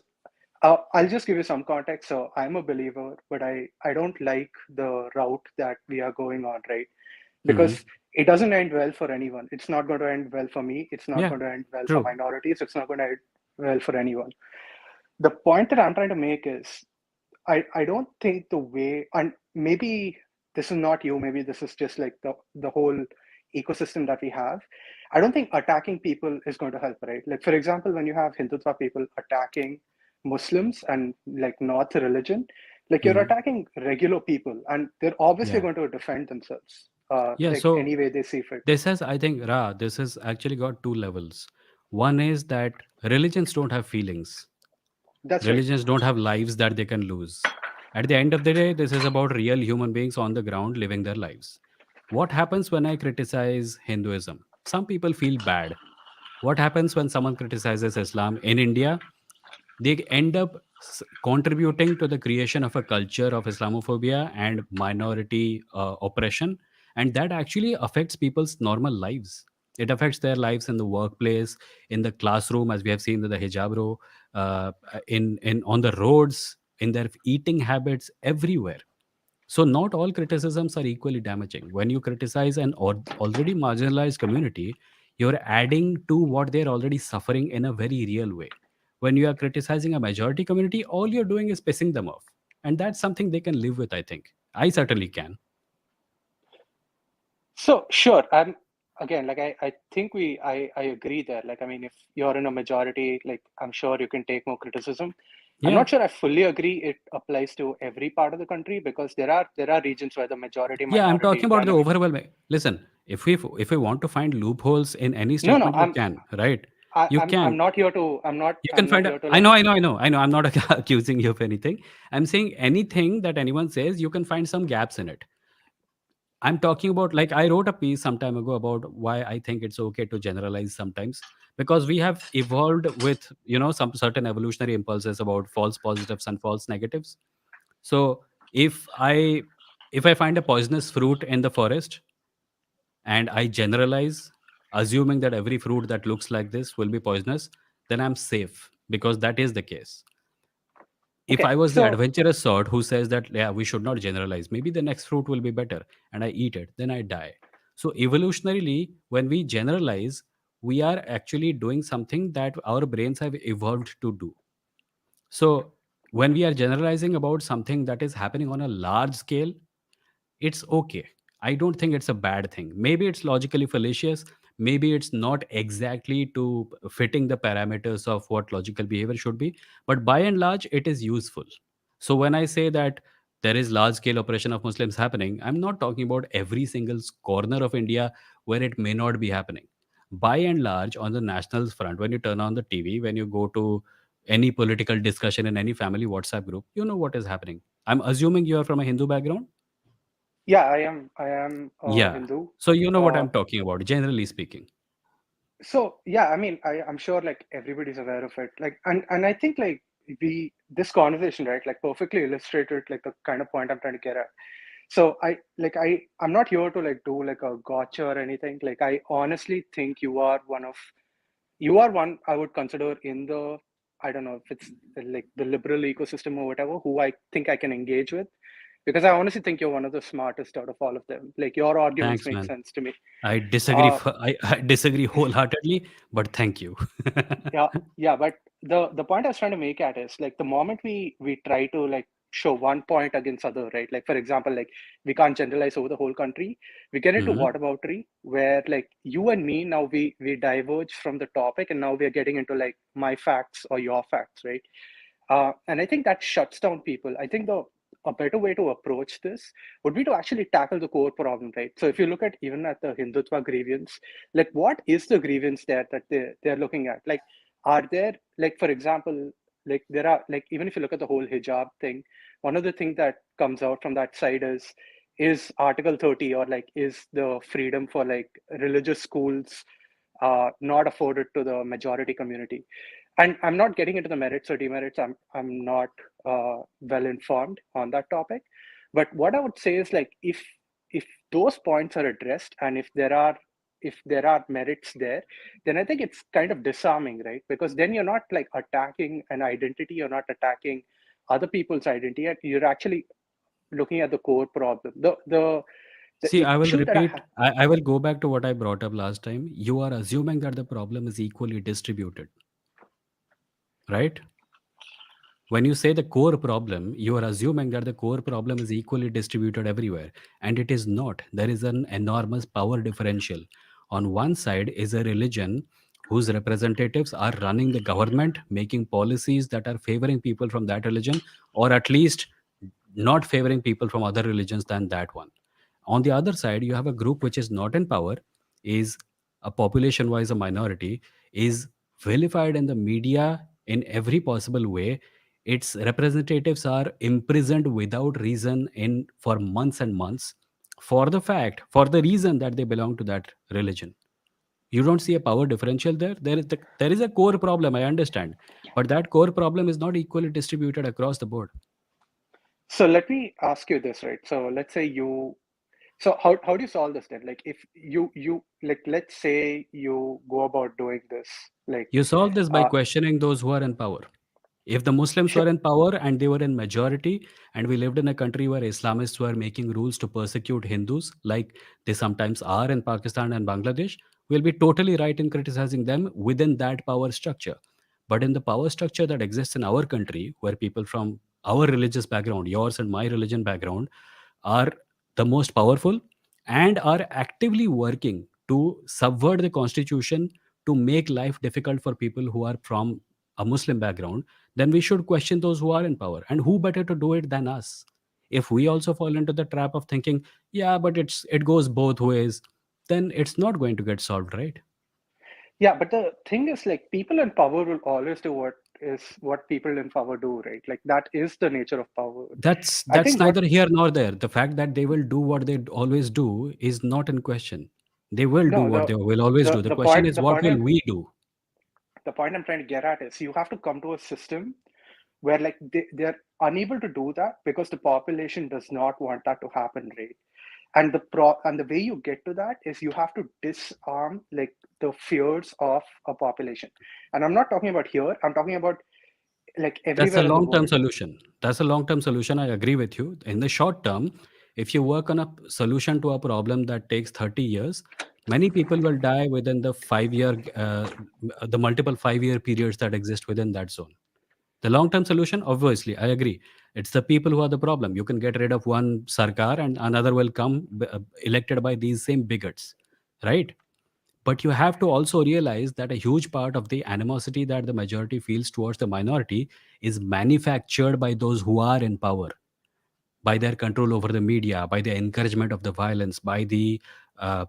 I'll just give you some context. So I'm a believer, but I don't like the route that we are going on, right? Hmm. Because it doesn't end well for anyone. It's not going to end well for me. It's not Yeah. going to end well for True. minorities. It's not going to end well for anyone. The point that I'm trying to make is I don't think the way, and maybe this is not you, maybe this is just like the whole ecosystem that we have. I don't think attacking people is going to help, right? Like for example, when you have Hindutva people attacking Muslims and like not the religion, like you're Hmm. attacking regular people, and they're obviously Yeah. going to defend themselves, Yeah. like So any way they see fit. this has, I think, Ra, this has actually got two levels. One is that religions don't have feelings. That's right. Religions don't have lives that they can lose. At the end of the day, this is about real human beings on the ground living their lives. What happens when I criticize Hinduism? Some people feel bad. What happens when someone criticizes Islam in India? They end up contributing to the creation of a culture of Islamophobia and minority oppression, and that actually affects people's normal lives. It affects their lives in the workplace, in the classroom, as we have seen with the hijab row, in on the roads, in their eating habits, everywhere. So not all criticisms are equally damaging. When you criticize an already marginalized community, you're adding to what they're already suffering in a very real way. When you are criticizing a majority community, all you're doing is pissing them off. And that's something they can live with, I think. I certainly can. So sure, I'm again like I think I agree there. Like I mean, if you're in a majority, like I'm sure you can take more criticism. I'm Yeah. not sure I fully agree it applies to every part of the country because there are regions where the majority Yeah, I'm minority talking about the dynamic. overwhelming. Listen, if we want to find loopholes in any No, no, statement, you can, right? You I'm can. not here to I'm not You can I'm not find. here to I like know, I know, I know, I know. I'm not accusing you of anything. I'm saying anything that anyone says, you can find some gaps in it. I'm talking about, like, I wrote a piece some time ago about why I think it's okay to generalize sometimes, because we have evolved with, some certain evolutionary impulses about false positives and false negatives. So if I if I find a poisonous fruit in the forest and I generalize, assuming that every fruit that looks like this will be poisonous, then I'm safe because that is the case. If okay. I was the So adventurous sort who says that, yeah, we should not generalize, maybe the next fruit will be better, and I eat it, then I die. So evolutionarily, when we generalize, we are actually doing something that our brains have evolved to do. So when we are generalizing about something that is happening on a large scale, it's okay. I don't think it's a bad thing. Maybe it's logically fallacious. Maybe it's not exactly to fitting the parameters of what logical behavior should be. But by and large, it is useful. So when I say that there is large scale oppression of Muslims happening, I'm not talking about every single corner of India where it may not be happening. By and large, on the national front, when you turn on the TV, when you go to any political discussion in any family WhatsApp group, you know what is happening. I'm assuming you are from a Hindu background. yeah, I am Yeah. Hindu. So you know what Uh, I'm talking about, generally speaking. so yeah, I mean I'm sure like everybody's aware of it. Like and I think like we this conversation, right, like perfectly illustrated like the kind of point I'm trying to get at. So I'm not here to like do like a gotcha or anything. Like I honestly think you are one I would consider in the I don't know if it's like the liberal ecosystem or whatever who I think I can engage with because I honestly think you're one of the smartest out of all of them. Like your arguments Thanks, make man. sense to me. I disagree. Uh, I disagree wholeheartedly, but thank you. yeah, yeah, but the point I was trying to make at is like the moment we try to like show one point against other, right? Like for example, like we can't generalize over the whole country. We get into Mhm. whataboutery where like you and me now we diverge from the topic and now we are getting into like my facts or your facts, right? And I think that shuts down people. I think the a better way to approach this would be to actually tackle the core problem, right? So if you look at even at the Hindutva grievance, like what is the grievance there that they're looking at? Like, are there like for example, like there are like even if you look at the whole hijab thing, one of the things that comes out from that side is Article 30 or like is the freedom for like religious schools not afforded to the majority community. And I'm not getting into the merits or demerits. I'm not well informed on that topic. But what I would say is like if those points are addressed and if there are merits there, then I think it's kind of disarming, right? Because then you're not like attacking an identity, you're not attacking other people's identity, you're actually looking at the core problem. The See, I will issue that I repeat. have. I will go back to what I brought up last time. You are assuming that the problem is equally distributed, right? When you say the core problem, you are assuming that the core problem is equally distributed everywhere, and it is not. There is an enormous power differential. On one side is a religion whose representatives are running the government, making policies that are favoring people from that religion, or at least not favoring people from other religions than that one. On the other side, you have a group which is not in power, is a population wise a minority, is vilified in the media in every possible way. Its representatives are imprisoned without reason in for months and months for the reason that they belong to that religion. You don't see a power differential there. There is a core problem, I understand, but that core problem is not equally distributed across the board. So let me ask you this, right? So let's say you so how do you solve this then? Like if you like let's say you go about doing this, like You solve this by uh questioning those who are in power. If the Muslims Sure. were in power and they were in majority, and we lived in a country where Islamists were making rules to persecute Hindus, like they sometimes are in Pakistan and Bangladesh, we'll be totally right in criticizing them within that power structure. But in the power structure that exists in our country, where people from our religious background, yours and my religion background, are the most powerful and are actively working to subvert the constitution to make life difficult for people who are from a Muslim background, then we should question those who are in power. And who better to do it than us? If we also fall into the trap of thinking, yeah, but it goes both ways, then it's not going to get solved, right? Yeah, but the thing is, like, people in power will always do what people in power do, right? Like, that is the nature of power. I That's think what neither here nor there. The fact that they will do what they always do is not in question. They will do no what the they will always the do. The the question point is, the what point will I'm we do? the point I'm trying to get at is you have to come to a system where, like, they're unable to do that because the population does not want that to happen, right? And the way you get to that is you have to disarm, like, the fears of a population. And I'm not talking about here, I'm talking about, like, That's a everywhere in the long-term world. solution. That's a long-term solution. I agree with you. In the short term, if you work on a solution to a problem that takes 30 years, many people will die within the 5-year, the multiple 5-year periods that exist within that zone. The long-term solution, obviously, I agree. It's the people who are the problem. You can get rid of one sarkar and another will come elected by these same bigots, right? But you have to also realize that a huge part of the animosity that the majority feels towards the minority is manufactured by those who are in power, by their control over the media, by the encouragement of the violence, by the uh,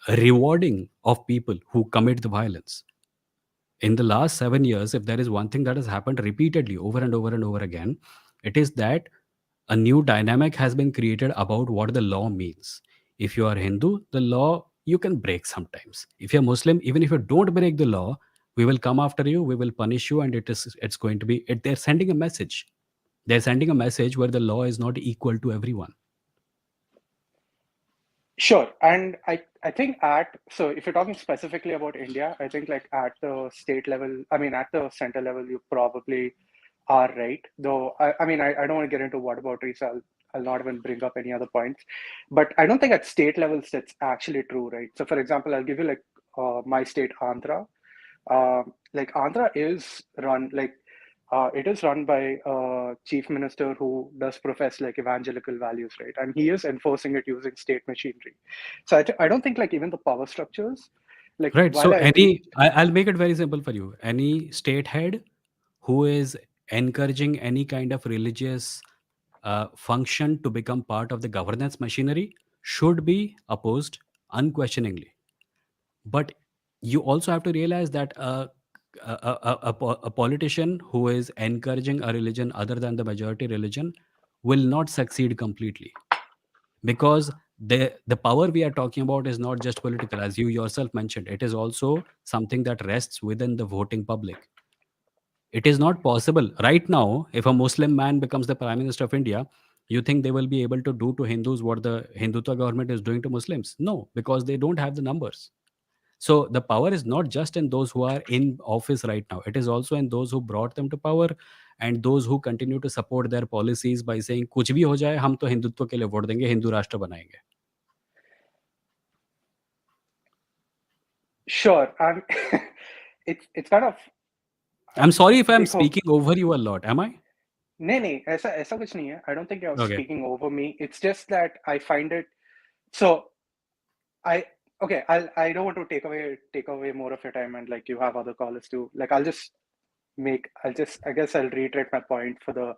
rewarding of people who commit the violence. In the last 7 years, if there is one thing that has happened repeatedly over and over and over again, it is that a new dynamic has been created about what the law means. If you are Hindu, the law you can break sometimes. If you're Muslim, even if you don't break the law, we will come after you, we will punish you, and it's going to be they're sending a message. They're sending a message where the law is not equal to everyone. Sure. And I think so if you're talking specifically about India, I think, like, at the state level, I mean, at the center level, you probably are right. Though, I mean, I don't want to get into what about so I'll not even bring up any other points. But I don't think at state levels that's actually true, right? So, for example, I'll give you, like, my state, Andhra. Like, Andhra is run, like, it is run by a chief minister who does profess, like, evangelical values, right? And he is enforcing it using state machinery. So I don't think, like, even the power structures, like, Right. while So I agree, I'll make it very simple for you. Any state head who is encouraging any kind of religious function to become part of the governance machinery should be opposed unquestioningly. But you also have to realize that a politician who is encouraging a religion other than the majority religion will not succeed completely, because the power we are talking about is not just political, as you yourself mentioned. It is also something that rests within the voting public. It is not possible right now. If a Muslim man becomes the prime minister of India, you think they will be able to do to Hindus what the Hindutva government is doing to Muslims? No, because they don't have the numbers. So the power is not just in those who are in office right now. It is also in those who brought them to power, and those who continue to support their policies by saying कुछ भी हो जाए हम तो हिंदुत्व के लिए vote देंगे, हिंदू राष्ट्र बनाएंगे. sure, I'm it's kind of I'm sorry if I'm देखो, speaking over you a lot. Am I? नहीं, ऐसा ऐसा कुछ नहीं है. I don't think you're Okay. speaking over me. It's just that I find it so. I Okay, I don't want to take away more of your time, and, like, you have other callers too. Like, I guess I'll reiterate my point for the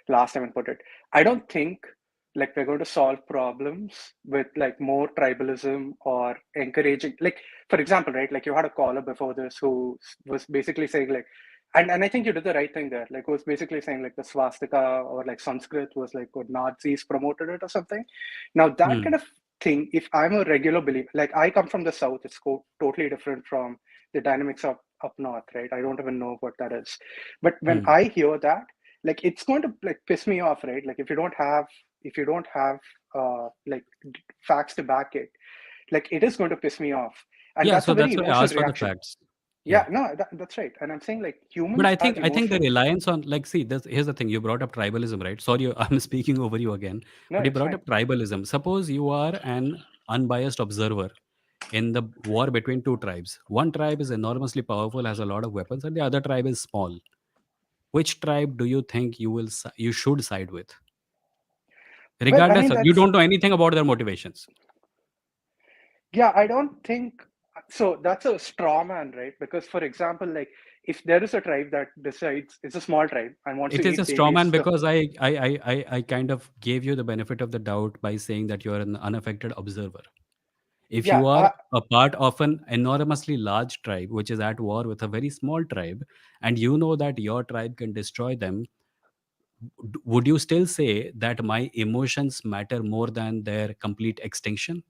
last time and put it. I don't think, like, we're going to solve problems with, like, more tribalism or encouraging, like, for example, right, like, you had a caller before this who was basically saying, like, and I think you did the right thing there, like, was basically saying, like, the swastika or, like, Sanskrit was, like, what Nazis promoted it or something. Now that kind Hmm. of thing, if I'm a regular believer, like, I come from the south, it's totally different from the dynamics of up north, right? I don't even know what that is. But when Hmm. I hear that, like, it's going to, like, piss me off, right? Like, if you don't have like, facts to back it, like, it is going to piss me off. And Yeah, that's a so very that's why I emotional asked for the reaction. facts. Yeah. no, that's right. And I'm saying like But humans I are think the emotional. reliance on, like, see, this, here's the thing. You brought up tribalism, right? Sorry, I'm speaking over you again, No, but you it's brought fine. up tribalism. Suppose you are an unbiased observer in the war between two tribes. One tribe is enormously powerful, has a lot of weapons, and the other tribe is small. Which tribe do you think you should side with? Well, I Regardless mean, of, you that's, don't know anything about their motivations. yeah, I don't think so. That's a straw man, right? Because, for example, like if there is a tribe that decides it's a small tribe and wants to It is a eat straw daily man stuff, because I kind of gave you the benefit of the doubt by saying that you are an unaffected observer. If yeah, you are a part of an enormously large tribe which is at war with a very small tribe, and you know that your tribe can destroy them, would you still say that my emotions matter more than their complete extinction?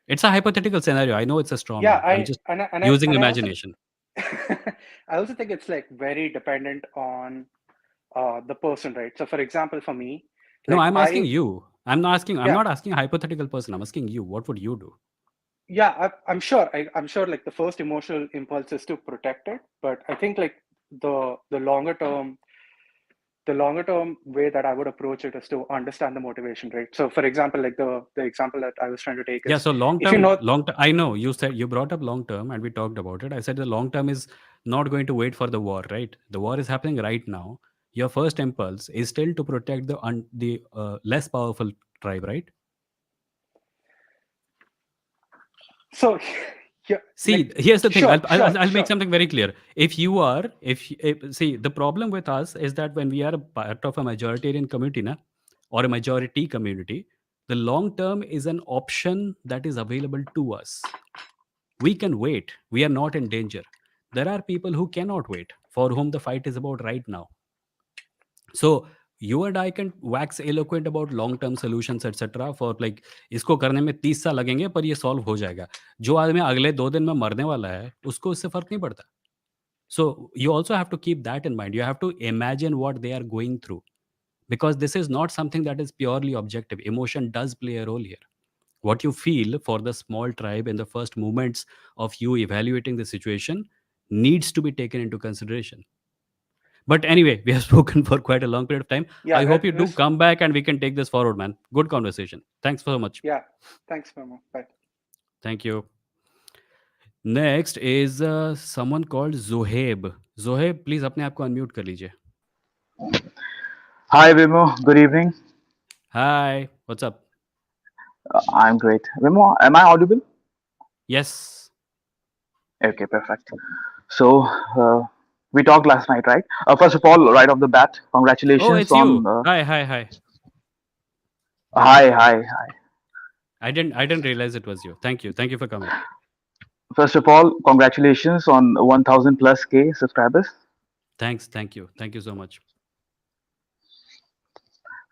It's a hypothetical scenario. I know it's a straw yeah, man. I'm just using and I also, imagination. I also think it's like very dependent on the person, right? So, for example, for me, No, like I'm asking you. I'm yeah, not asking a hypothetical person. I'm asking you. What would you do? yeah, I'm sure, I'm sure, like the first emotional impulse is to protect it, but I think like the longer term the longer term way that I would approach it is to understand the motivation, right? So, for example, like the example that I was trying to take Yeah, is so if you know, long term. I know you said you brought up long term, and we talked about it. I said the long term is not going to wait for the war, right? The war is happening right now. Your first impulse is still to protect the less powerful tribe, right? so yeah, like See, here's the thing. sure, I'll make sure. something very clear. If you are, if see, the problem with us is that when we are a part of a majoritarian community, na, or a majority community, the long term is an option that is available to us. We can wait. We are not in danger. There are people who cannot wait, for whom the fight is about right now. So you and I can wax eloquent about long term solutions etc. for like इसको करने में 30 साल लगेंगे पर ये solve हो जाएगा. जो आदमी अगले 2 दिन में मरने वाला है उसको इससे फर्क नहीं पड़ता. So you also have to keep that in mind. You have to imagine what they are going through, because this is not something that is purely objective. Emotion does play a role here. What you feel for the small tribe in the first moments of you evaluating the situation needs to be taken into consideration. But anyway, we have spoken for quite a long period of time. Yeah, I hope you it do was, come back and we can take this forward, man. Good conversation. Thanks so much. yeah. Thanks, Memo. Bye. Thank you. Next is someone called Zohaib. Zohaib, please अपने आप को unmute कर लीजिए. Hi, Vimo. Good evening. Hi, what's up? I'm great. Vimo, am I audible? Yes. Okay, perfect. So, we talked last night, right? First of all, right off the bat, Oh, congratulations it's you. on. Hi. Hi. I didn't realize it was you. Thank you for coming. First of all, congratulations on 1000 plus K subscribers. Thanks. Thank you so much.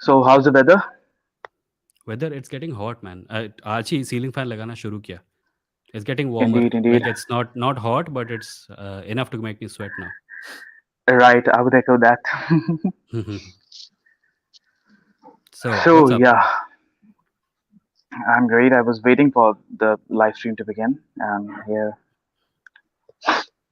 So, how's the weather? Weather, it's getting hot, man. आज ही ceiling fan लगाना शुरू किया. It's getting warmer. Indeed. Like it's not hot, but it's enough to make me sweat now. Right, I would echo that. So what's So, up? yeah, I'm great. I was waiting for the live stream to begin, and here.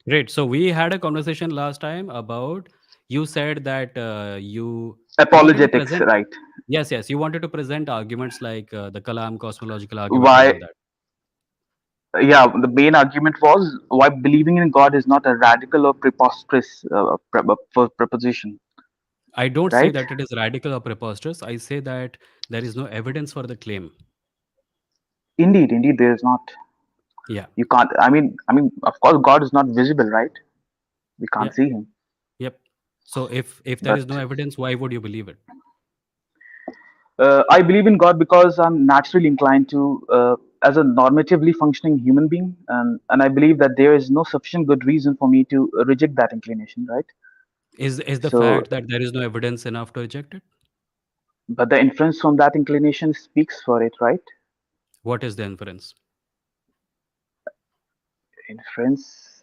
Great. So we had a conversation last time about, you said that you wanted to Apologetics, present. right? Yes. You wanted to present arguments like the Kalam cosmological argument and all Why that. Yeah, the main argument was why believing in God is not a radical or preposterous proposition, I don't say right? that it is radical or preposterous. I say that there is no evidence for the claim. Indeed, there is not. Yeah. You can't. Of course, God is not visible, right? We Yeah. can't see Him. Yep. So if there is no But evidence, why would you believe it? I believe in God because I'm naturally inclined to, as a normatively functioning human being, and I believe that there is no sufficient good reason for me to reject that inclination, right? Is the So, fact that there is no evidence enough to reject it? but the inference from that inclination speaks for it, right? What is the inference? Inference.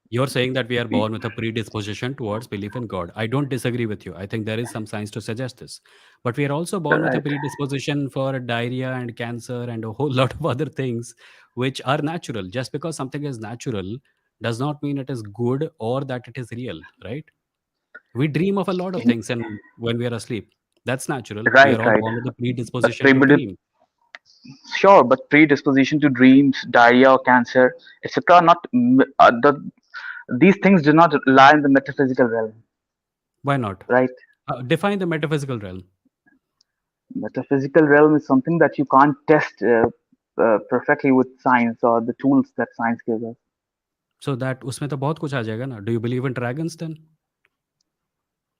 You're saying that we are born with a predisposition towards belief in God. I don't disagree with you. I think there is some science to suggest this. But we are also born with a Right. predisposition for diarrhea and cancer and a whole lot of other things which are natural. Just because something is natural does not mean it is good or that it is real, right? We dream of a lot of In, things, and when we are asleep, that's natural. We right, are all right. born with a But predisposition to dream. sure, but predisposition to dreams, diarrhea, or cancer, etc. Not these things do not lie in the metaphysical realm, Why not? right? Define the metaphysical realm. Metaphysical realm is something that you can't test perfectly with science or the tools that science gives us. So that उसमें तो बहुत कुछ आ जाएगा ना. Do you believe in dragons then?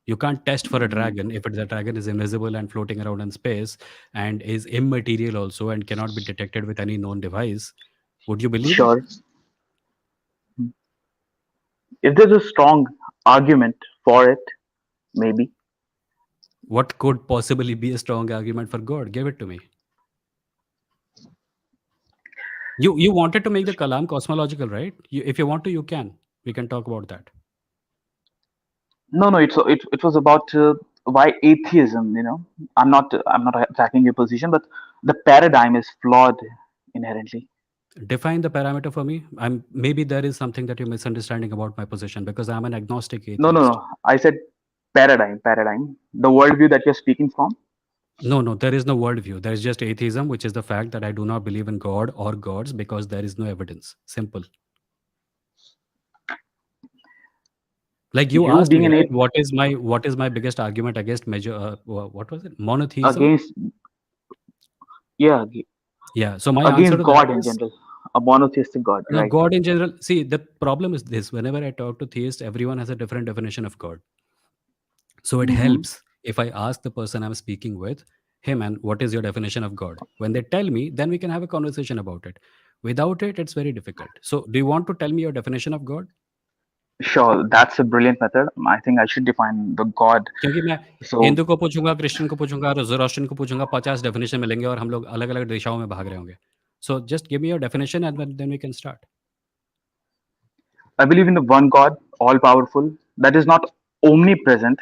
You can't test for a dragon if the dragon is invisible and floating around in space and is immaterial also and cannot be detected with any known device. Would you believe it? Sure, if there's a strong argument for it, maybe. What could possibly be a strong argument for God? Give it to me. You wanted to make the Kalam cosmological, right? If you want to, you can. We can talk about that. No, no, it was about why atheism. I'm not attacking your position, but the paradigm is flawed inherently. Define the parameter for me. Maybe there is something that you're misunderstanding about my position because I'm an agnostic No, no, atheist. no. I said paradigm. The worldview that you're speaking from. No, there is no worldview. There is just atheism, which is the fact that I do not believe in God or gods because there is no evidence. Simple. Like you You asked being me, an right? atheist What is my biggest argument against major? What was it? Monotheism. against, yeah, Yeah. So my answer against to that God in is general, a monotheistic God, right? God in general. See, the problem is this: whenever I talk to theists, everyone has a different definition of God. So it Hmm. helps if I ask the person I'm speaking with, "Hey man, what is your definition of God?" When they tell me, then we can have a conversation about it. Without it, it's very difficult. So, do you want to tell me your definition of God? Sure, that's a brilliant method. I think I should define the God. क्योंकि मैं So Hindu को पूछूंगा, Christian को पूछूंगा और ज़ोरास्ट्रियन को पूछूंगा, 50 definition मिलेंगे और हम लोग अलग अलग दिशाओं में भाग रहे होंगे. So just give me your definition and then we can start. I believe in the one God, all powerful, that is not omnipresent.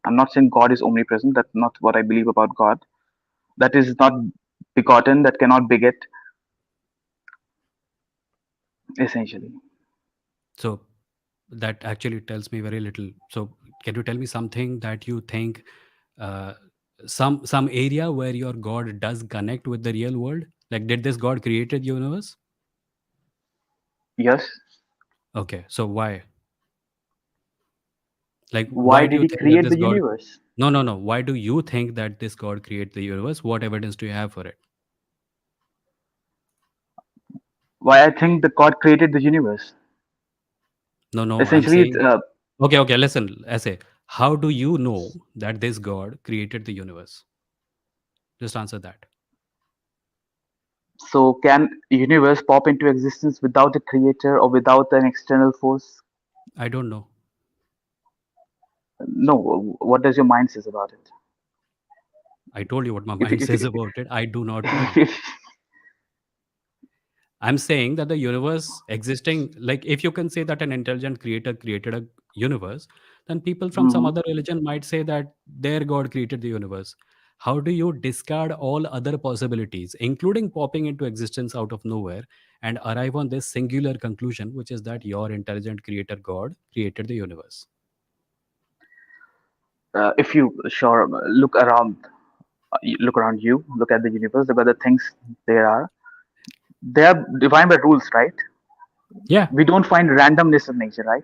I'm not saying God is omnipresent. That's not what I believe about God. That is not begotten, that cannot beget, essentially. So that actually tells me very little. So can you tell me something that you think, uh, some area where your God does connect with the real world? Like, did this God created the universe? Yes. Okay, so why? Like, Why why do did you he think that create this the God? universe? No, no, no. Why do you think that this God created the universe? What evidence do you have for it? Why I think that God created the universe? No, no. I'm Essentially, saying, okay, okay. Listen, I say, how do you know that this God created the universe? Just answer that. so can universe pop into existence without a creator or without an external force? I don't know. No. What does your mind says about it? I told you what my If mind if, says about it. I do not know. if I'm saying that the universe existing, like if you can say that an intelligent creator created a universe, then people from some Mhm. other religion might say that their God created the universe. How do you discard all other possibilities, including popping into existence out of nowhere, and arrive on this singular conclusion, which is that your intelligent creator God created the universe? If you sure look around, look around you, look at the universe, look at the things there are. They are defined by rules, right? Yeah, We don't find randomness in nature, right?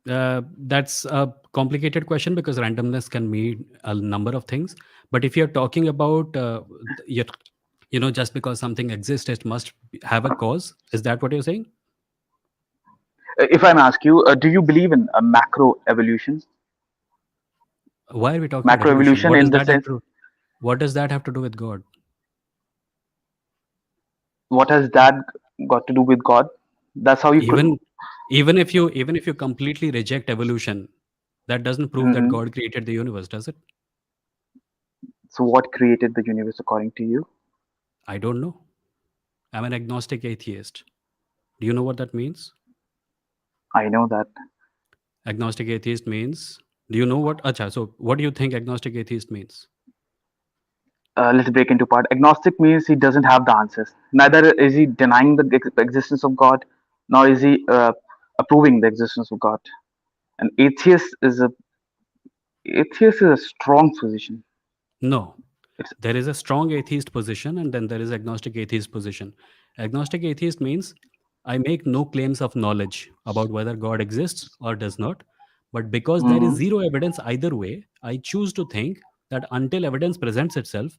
that's a complicated question because randomness can mean a number of things. But if you're talking about, just because something exists, it must have a cause. Is that what you're saying? If I'm ask you, do you believe in a macro evolution? Why are we talking about Macro evolution? evolution in the sense, What does that have to do with God? what has that got to do with God? That's how you. Even even if you completely reject evolution, that doesn't prove that Mhm. God created the universe, does it? So, what created the universe according to you? I don't know. I'm an agnostic atheist. Do you know what that means? I know that. Agnostic atheist means. Do you know what? Acha, so what do you think agnostic atheist means? Let's break into part. Agnostic means he doesn't have the answers. Neither is he denying the existence of God, nor is he approving the existence of God. And atheist is a strong position. No, It's there is a strong atheist position and then there is agnostic atheist position. Agnostic atheist means I make no claims of knowledge about whether God exists or does not. But because there is Mhm. zero evidence either way, I choose to think that until evidence presents itself,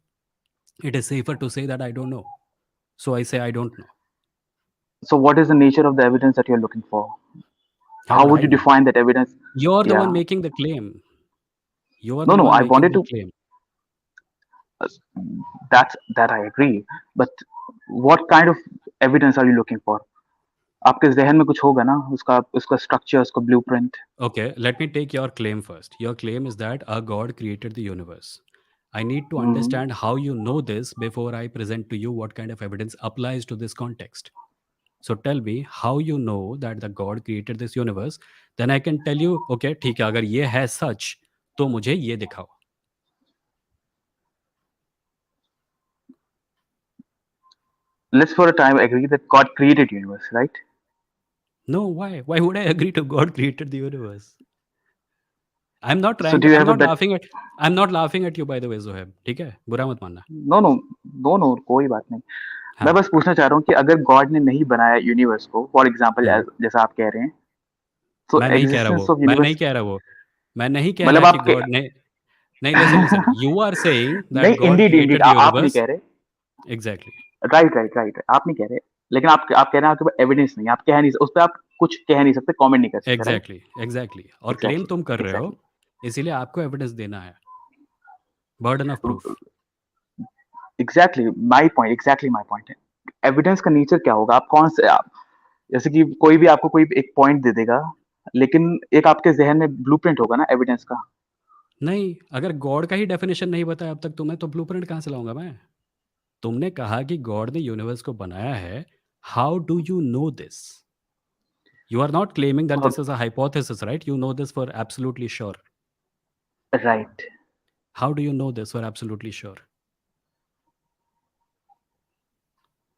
it is safer to say that I don't know. So I say I don't know. So what is the nature of the evidence that you're looking for? How How would would I you know? define that evidence? You're the one Yeah. making the claim. You are No, the no, one I making wanted the to. claim. uh, that I agree. But what kind of evidence are you looking for? आपके जहन में कुछ होगा ना, उसका उसका structure, उसका blueprint. Okay, let me take your claim first. Your claim is that a God created the universe. I need to hmm. understand how you know this before I present to you what kind of evidence applies to this context. So tell me how you know that the God created this universe. Then I can tell you, okay, ठीक है, अगर ये है सच, तो मुझे ये दिखाओ. Let's for a time agree that God created universe, right? No, why? Why would I agree to God created the universe? I'm not So trying do to. you I'm have a not bet? laughing at. I'm not laughing at you by the way, Zoheb. ठीक है, बुरा मत मानना. No no, no no, कोई बात नहीं. मैं हाँ. बस पूछना चाह रहा हूँ कि अगर गॉड ने नहीं बनाया यूनिवर्स को, फॉर एग्जाम्पल हम्म. जैसा आप कह रहे हैं, तो मैं नहीं कह रहा एग्जिस्टेंस वो. ऑफ मैं नहीं यूनिवर्स, कह रहा वो. मैं नहीं कह मतलब रहा कि आपके. गॉड ने. नहीं, listen listen, you are saying that नहीं, God indeed indeed, created the आप नहीं यूनिवर्स. कह रहे. एग्जैक्टली. राइट राइट राइट, आप नहीं कह रहे. लेकिन आप कह रहे हैं आपके पास एविडेंस नहीं, आप कह नहीं, उस पर आप कुछ कह नहीं सकते, कमेंट नहीं कर सकते, राइट? एग्जैक्टली एग्जैक्टली, और क्लेम एग्जैक्टली तुम कर रहे हो, एग्जैक्टली. इसीलिए आपको एविडेंस देना है. Burden of proof. Exactly my point है. एविडेंस का नेचर क्या होगा? आप कौन से आप, जैसे कि कोई भी आपको कोई एक पॉइंट दे देगा, लेकिन एक आपके जहन में ब्लूप्रिंट होगा ना एविडेंस का. नहीं, अगर गॉड का ही डेफिनेशन नहीं बताया अब तक तुम्हें, तो ब्लूप्रिंट कहाँ से लाऊंगा मैं? तुमने कहा कि गॉड ने यूनिवर्स को बनाया है. How do you know this? You are not claiming that this is a hypothesis, right? You know this for absolutely sure. राइट. How do you know this for absolutely sure?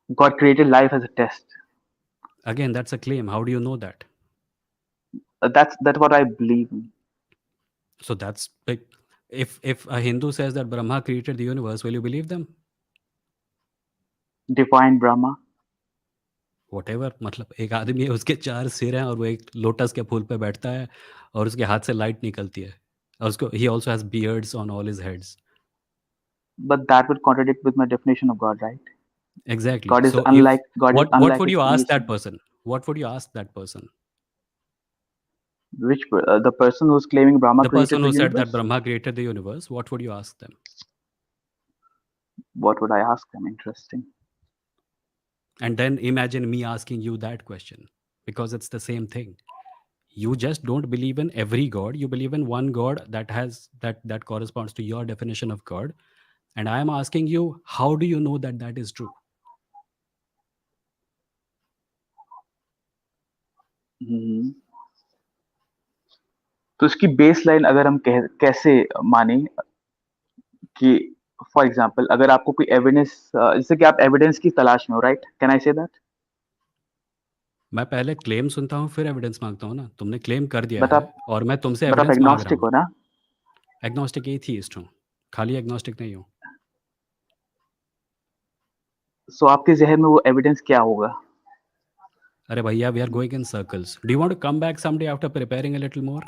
God created life as a test. Again, that's a claim. How do you know that? That's what I believe in. So that's big. If a Hindu says that Brahma created the universe, will you believe them? Divine Brahma. Whatever. मतलब एक आदमी है, उसके 4 सिर हैं और वो एक लोटस के फूल पे बैठता है और उसके हाथ से लाइट निकलती है. और उसको he also has beards on all his heads. But that would contradict with my definition of God, right? Exactly. God is So if unlike God is what unlike would his you ask that creation. person? What would you ask that person? The person who's claiming Brahma The person created the who said that universe? Brahma created the universe, what would you ask them? What would I ask them? Interesting. And then imagine me asking you that question, because it's the same thing. You just don't believe in every god. You believe in one god that has that corresponds to your definition of God. And I am asking you, how do you know that that is true? हम्म. तो इसकी base line अगर हम कैसे माने कि, for example, अगर आपको कोई एविडेंस, जैसे कि आप एविडेंस की तलाश में हो, right? Can I say that? मैं पहले क्लेम सुनता हूँ, फिर एविडेंस मांगता हूँ ना. तुमने क्लेम कर दिया बट है आप और मैं तुमसे बट आप एविडेंस मांग रहा एग्नोस्टिक हूँ. हो ना. एग्नोस्टिक एथियस्ट हूँ, खाली एग्नोस्टिक नहीं हूँ. सो आपके जहन में वो एविडेंस क्या होगा? अरे भैया, we are going in circles. Do you want to come back someday after preparing a little more?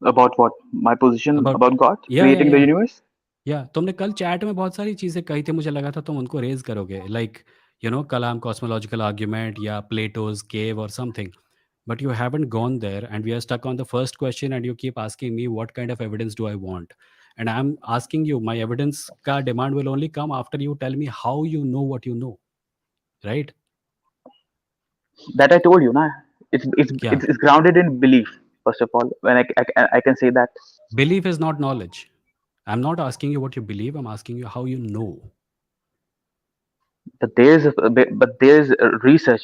About what? My position about. About God या या क्रिएटिंग द या यूनिवर्स? या तुमने कल चैट में बहुत सारी चीज़ें कही थी, मुझे लगा था तुम उनको रेज करोगे, लाइक कलाम कॉस्मोलॉजिकल आर्ग्यूमेंट या प्लेटोज केव और something. But you haven't gone there and we are stuck on the first question and you keep asking me what kind of evidence do I want. And I am asking you, my evidence का demand will only come after you tell me how you know what you know, right? That I told you, na. It's it's क्या? it's, it's grounded in belief. First of all, when I can say that. Believe is not knowledge. I am not asking you what you believe, I am asking you how you no. But there's research,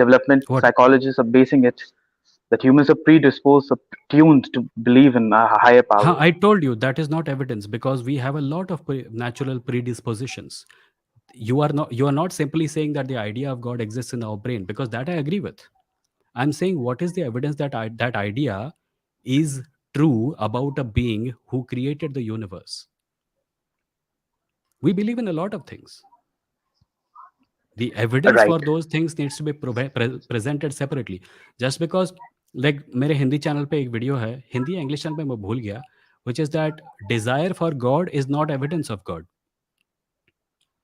development What? psychologists are basing it that humans are predisposed, are tuned to believe in higher Huh, powers. I told you that is not evidence because we have a lot of natural predispositions. you are not simply saying that the idea of God exists in our brain, because that I agree with. I'm saying, what is the evidence that that idea is true about a being who created the universe? We believe in a lot of things. The evidence Right. for those things needs to be presented separately. Just because, like, मेरे Hindi channel पे एक video है, हिंदी या English channel पे मैं भूल गया, which is that desire for God is not evidence of God.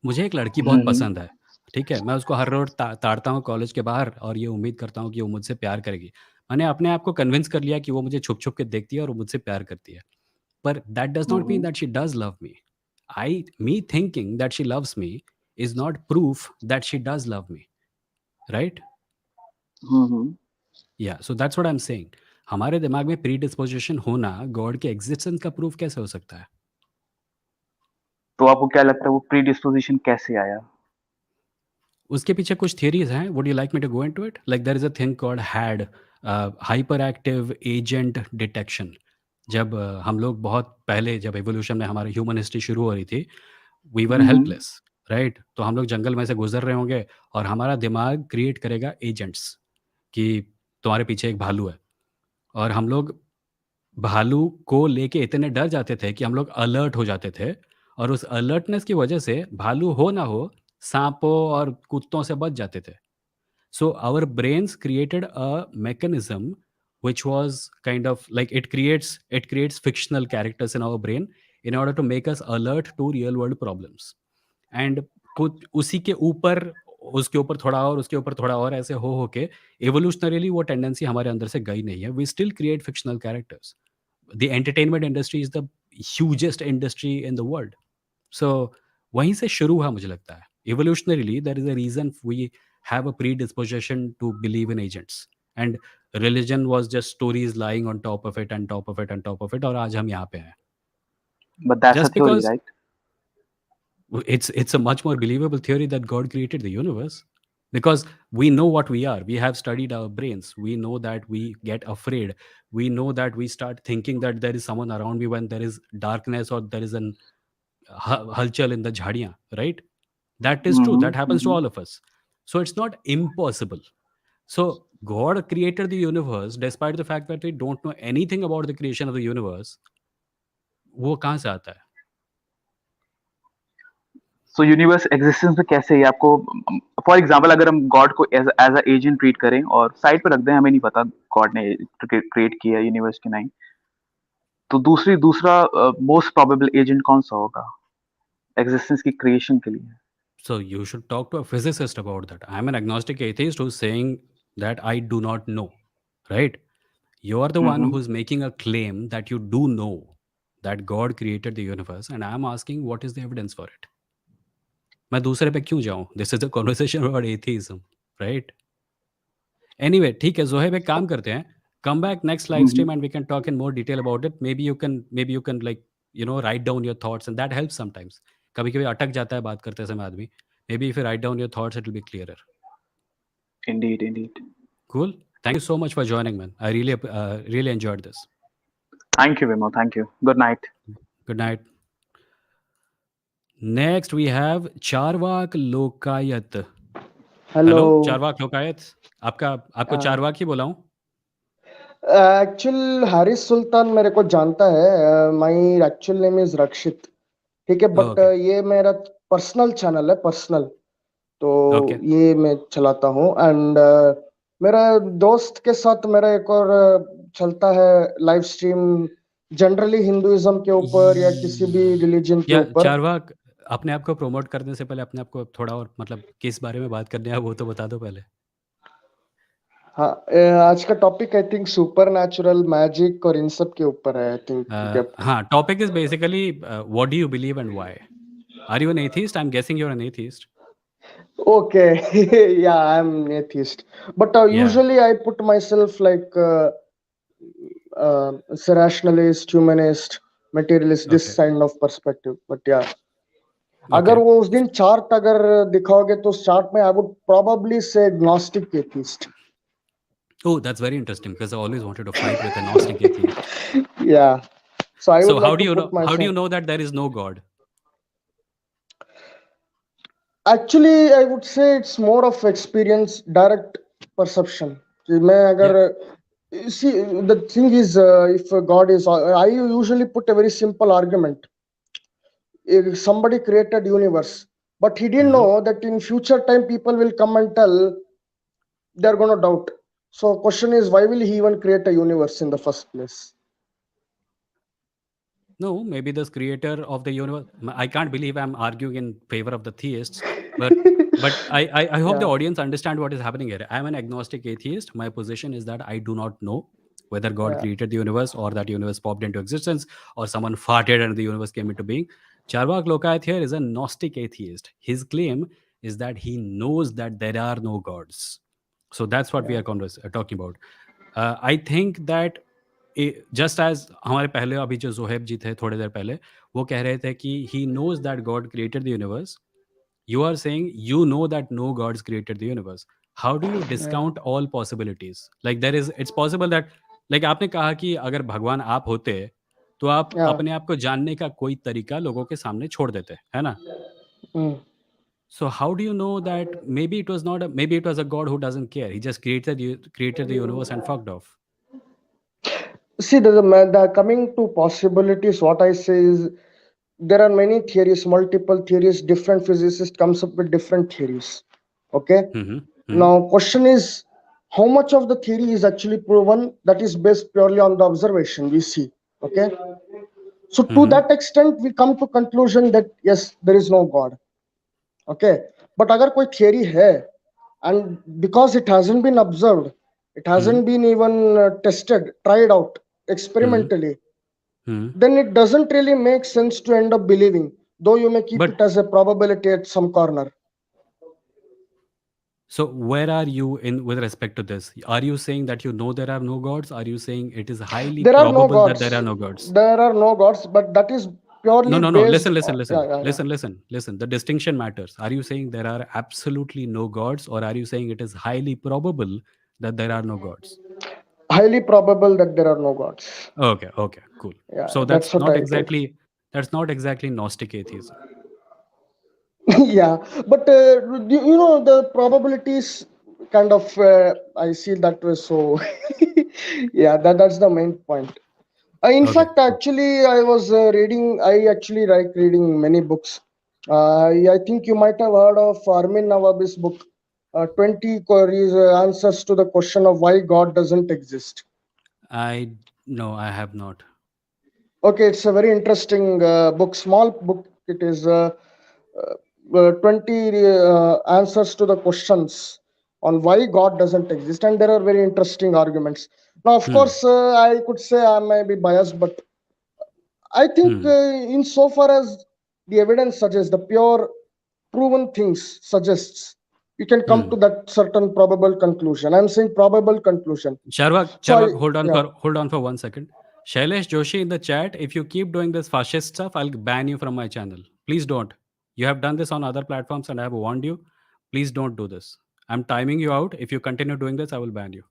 मुझे एक लड़की बहुत Mm-hmm. पसंद है, ठीक है? मैं उसको हर रोज़ ताड़ता हूँ कॉलेज के बाहर, और ये उम्मीद करता हूँ कि वो मुझसे प्यार करेगी। मैंने अपने आप को कन्विंस कर लिया कि वो मुझे छुप-छुप के देखती है और वो मुझसे प्यार करती है। But that does not mean Mm-hmm. that she does love me. Me thinking that she loves me is not proof that she does love me, right? Mm-hmm. Yeah, so that's what I'm saying. हमारे दिमाग में predisposition होना God के existence का proof कैसे हो सकता है? तो आपको क्या लगता है वो प्री डिस्पोजिशन कैसे आया? उसके पीछे कुछ थियरीज हैं. Would you like me to go into it? Like there is a thing called HADD, hyper active agent detection. जब हम लोग बहुत पहले, जब एवोल्यूशन में हमारी ह्यूमन हिस्ट्री शुरू हो रही थी, we were Mm-hmm. Helpless, right? तो हम लोग जंगल में से गुजर रहे होंगे और हमारा दिमाग क्रिएट करेगा एजेंट्स कि तुम्हारे पीछे एक भालू है, और हम लोग भालू को लेके इतने डर जाते थे कि हम लोग अलर्ट हो जाते थे, और उस अलर्टनेस की वजह से भालू हो ना हो, सांपों और कुत्तों से बच जाते थे. So our brains created a mechanism which was kind of like, it creates fictional characters in our brain in order to make us alert to real world problems. And कुछ उसी के ऊपर, उसके ऊपर थोड़ा और, उसके ऊपर थोड़ा और, ऐसे हो के evolutionarily वो टेंडेंसी हमारे अंदर से गई नहीं है. We still create fictional characters. The entertainment industry is the hugest industry in the world. So वहीं से शुरू हुआ मुझे लगता है. Evolutionarily, there is a reason we have a predisposition to believe in agents. And religion was just stories lying on top of it and top of it and top of it, और आज हम यहाँ पे हैं. But that's a Just theory, because right? it's a much more believable theory that God created the universe, because we know what we are. We have studied our brains. We know that we get afraid. We know that we start thinking that there is someone around me when there is darkness, or there is an halchal in the jhadiyan, right? That is true. Mm-hmm. That happens to Mm-hmm. all of us. So it's not impossible. So God created the universe despite the fact that we don't know anything about the creation of the universe. वो कहाँ से आता है? सो universe existence में कैसे है ये आपको? फॉर एग्जांपल अगर हम गॉड को एज अ एजेंट ट्रीट करें और साइड पे रख दें, हमें नहीं पता गॉड ने क्रिएट किया यूनिवर्स के नहीं, तो दूसरा मोस्ट प्रोबेबल एजेंट कौन सा होगा एग्जिस्टेंस की क्रिएशन के लिए? So you should talk to a physicist about that. I'm an agnostic atheist who's saying that I do not know, right? You are the one hmm. who's making a claim that you do know that God created the universe, and I'm asking what is the evidence for it. मैं दूसरे पे क्यों जाऊं? This is a conversation about atheism, right? Anyway, ठीक है, ज़ोहेब, एक काम करते हैं. Come back next live hmm. stream and we can talk in more detail about it. Maybe you can like, write down your thoughts, and that helps sometimes. कभी-कभी अटक जाता है बात करते समय आदमी. Maybe if you write down your thoughts, it will be clearer. Indeed. Cool. Thank you so much for joining, man. I really enjoyed this. Thank you, Vimo. Thank you. Good night. Good night. Next we have Charvak Lokayat. Hello. Hello Charvak Lokayat. आपको चारवाक ही बोला हूँ. Actual Haris सुल्तान मेरे को जानता है. My actual name is रक्षित. ठीक है, but okay ये मेरा पर्सनल चैनल है, पर्सनल. तो ओके. ये मैं चलाता हूँ. एंड मेरा दोस्त के साथ मेरा एक और चलता है लाइव स्ट्रीम, जनरली हिंदुइज्म के ऊपर या किसी भी रिलीजन के या ऊपर. चारवाक, अपने आप को प्रमोट करने से पहले अपने आप को थोड़ा और, मतलब किस बारे में बात करने है वो तो बता दो पहले. हाँ, आज का topic I think super natural magic और इन सब के ऊपर है, आई थिंक. हाँ, topic is basically what do you believe and why. Are you an atheist? I am guessing you are an atheist. Okay, yeah, I'm an atheist, but या usually I put myself like as a rationalist, humanist, materialist, this okay kind of perspective. But yeah, okay. अगर वो उस दिन chart अगर दिखाओगे तो chart में I would probably say agnostic atheist. Oh, that's very interesting because I always wanted to fight with a Gnostic atheist. Yeah, so I So would how like do to you know? put How do you myself. know that there is no God? Actually, I would say it's more of experience, direct perception. कि मैं Yeah. अगर see the thing is if God is, I usually put a very simple argument. If somebody created universe, but he didn't Hmm. know that in future time people will come and tell they're going to doubt. So question is, why will he even create a universe in the first place? No, maybe this creator of the universe. I can't believe I'm arguing in favor of the theists, but I hope the Yeah, audience understand what is happening here. I'm an agnostic atheist. My position is that I do not know whether God yeah, created the universe or that universe popped into existence or someone farted and the universe came into being. Charvak Lokayat here is a Gnostic atheist. His claim is that he knows that there are no gods. So that's what we yeah, are talking about. I think that just as हमारे पहले अभी जो जोहेब जी थे थोड़ी देर पहले वो कह रहे थे कि he knows that God created the universe you are saying you know that no gods created the universe how do you yeah, discount all possibilities like there is it's possible that like आपने कहा कि अगर भगवान आप होते तो आप yeah. अपने आप को जानने का कोई तरीका लोगों के सामने छोड़ देते है ना Mm. so how do you know that maybe it was not maybe it was a god who doesn't care he just created the universe and fucked off See, the coming to possibilities, what I say is there are many theories, multiple theories, different physicists comes up with different theories. Okay. mm-hmm. Mm-hmm. Now, question is how much of the theory is actually proven that is based purely on the observation we see. Okay. So to Mm-hmm. that extent, we come to conclusion that yes, there is no God. Okay. But अगर कोई theory है and because it hasn't been observed, it Mm-hmm. hasn't been even tested, tried out Mm-hmm. experimentally, Mm-hmm. then it doesn't really make sense to end up believing, though you may keep it But as a probability at some corner. so where are you in with respect to this? Are you saying that you know there are no gods? Are you saying it is highly There are no probable that there gods. are no gods? There are no gods, but that is No, purely no, no. based Listen, listen, on, yeah, listen, yeah, yeah. listen, listen, listen. The distinction matters. Are you saying there are absolutely no gods, or are you saying it is highly probable that there are no gods? Highly probable that there are no gods. Okay, okay, cool. Yeah, So that's what I told. that's not exactly Gnostic atheism. Yeah, but the probabilities kind of I see that way. So yeah, that's the main point. In Okay, fact, cool. actually, I was reading. I actually like reading many books. I think you might have heard of Armin Nawab's book, 20 queries, answers to the question of why God doesn't exist. I no, I have not. Okay, it's a very interesting book, small book. It is 20 answers to the questions on why God doesn't exist, and there are very interesting arguments. Now, of Hmm. course, I could say I may be biased, but I think, Hmm. insofar as the evidence suggests, the pure proven things suggests, you can come to Hmm. that certain probable conclusion. I'm saying probable conclusion. So I, Charvak, yeah, hold on for 1 second. Shailesh Joshi in the chat, if you keep doing this fascist stuff, I'll ban you from my channel. Please don't. You have done this on other platforms and I have warned you. Please don't do this. I'm timing you out. If you continue doing this, I will ban you.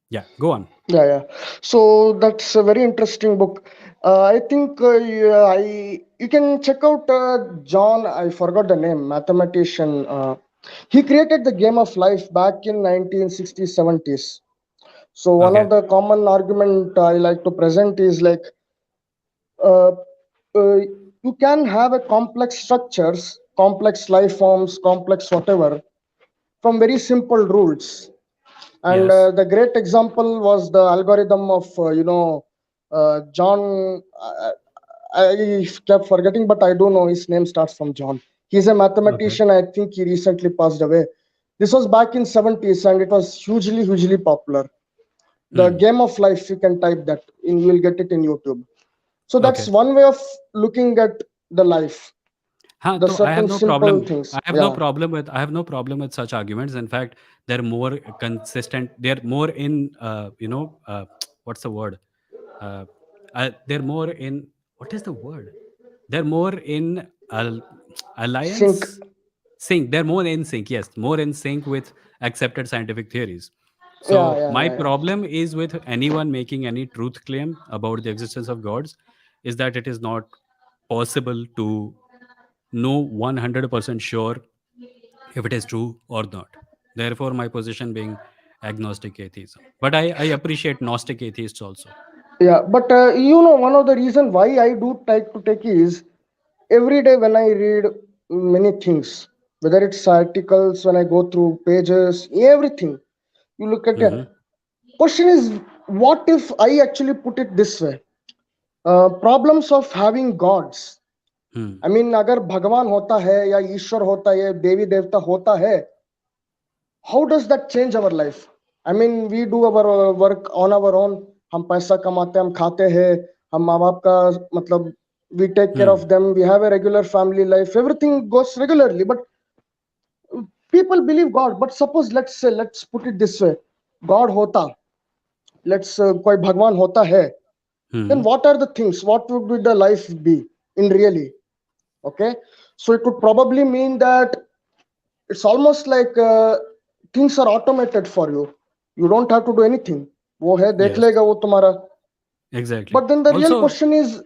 Yeah, go on. yeah. So that's a very interesting book. I think yeah, you can check out John. I forgot the name. Mathematician. He created the game of life back in 1960s, 70s. So one of Okay. the common argument I like to present is like uh, you can have a complex structures, complex life forms, complex whatever from very simple rules. And Yes. the great example was the algorithm of John. I kept forgetting, but I do know his name starts from John. He's a Okay. mathematician. I think he recently passed away. This was back in 70s, and it was hugely popular. The Hmm. game of life, you can type that in, you will get it in YouTube. So that's Okay. one way of looking at the life, Huh, the so I have certain no simple problem. things. Yeah, I have no problem with such arguments. In fact, they're more consistent. They're more in what's the word? Uh, they're more in what is the word? They're more in sync. alliance sync. They're more in sync. Yes, more in sync with accepted scientific theories. Yeah, So yeah, my yeah, yeah. problem is with anyone making any truth claim about the existence of gods is that it is not possible to know 100% sure if it is true or not. Therefore, my position being agnostic atheism. But I appreciate Gnostic atheists also. Yeah, but one of the reason why I do like to take is every day when I read many things, whether it's articles, when I go through pages, everything. You look at Mm-hmm. it. Question is, what if I actually put it this way? Problems of having gods. Hmm. I mean, अगर भगवान होता है या ईश्वर होता है, देवी देवता होता है, how does that change our life? I mean, we do our work on our own. हम पैसा कमाते हैं, हम खाते हैं, हम माँ बाप का मतलब we take care Hmm. of them, we have a regular family life, everything goes regularly. But people believe God. But suppose let's put it this way, God होता, let's कोई भगवान होता है, then Hmm. what are the things? What would be the life be in really? Okay, so it would probably mean that it's almost like things are automated for you. You don't have to do anything. वो है देख Yes, लेगा वो तुम्हारा. exactly. But then the real Also, question is,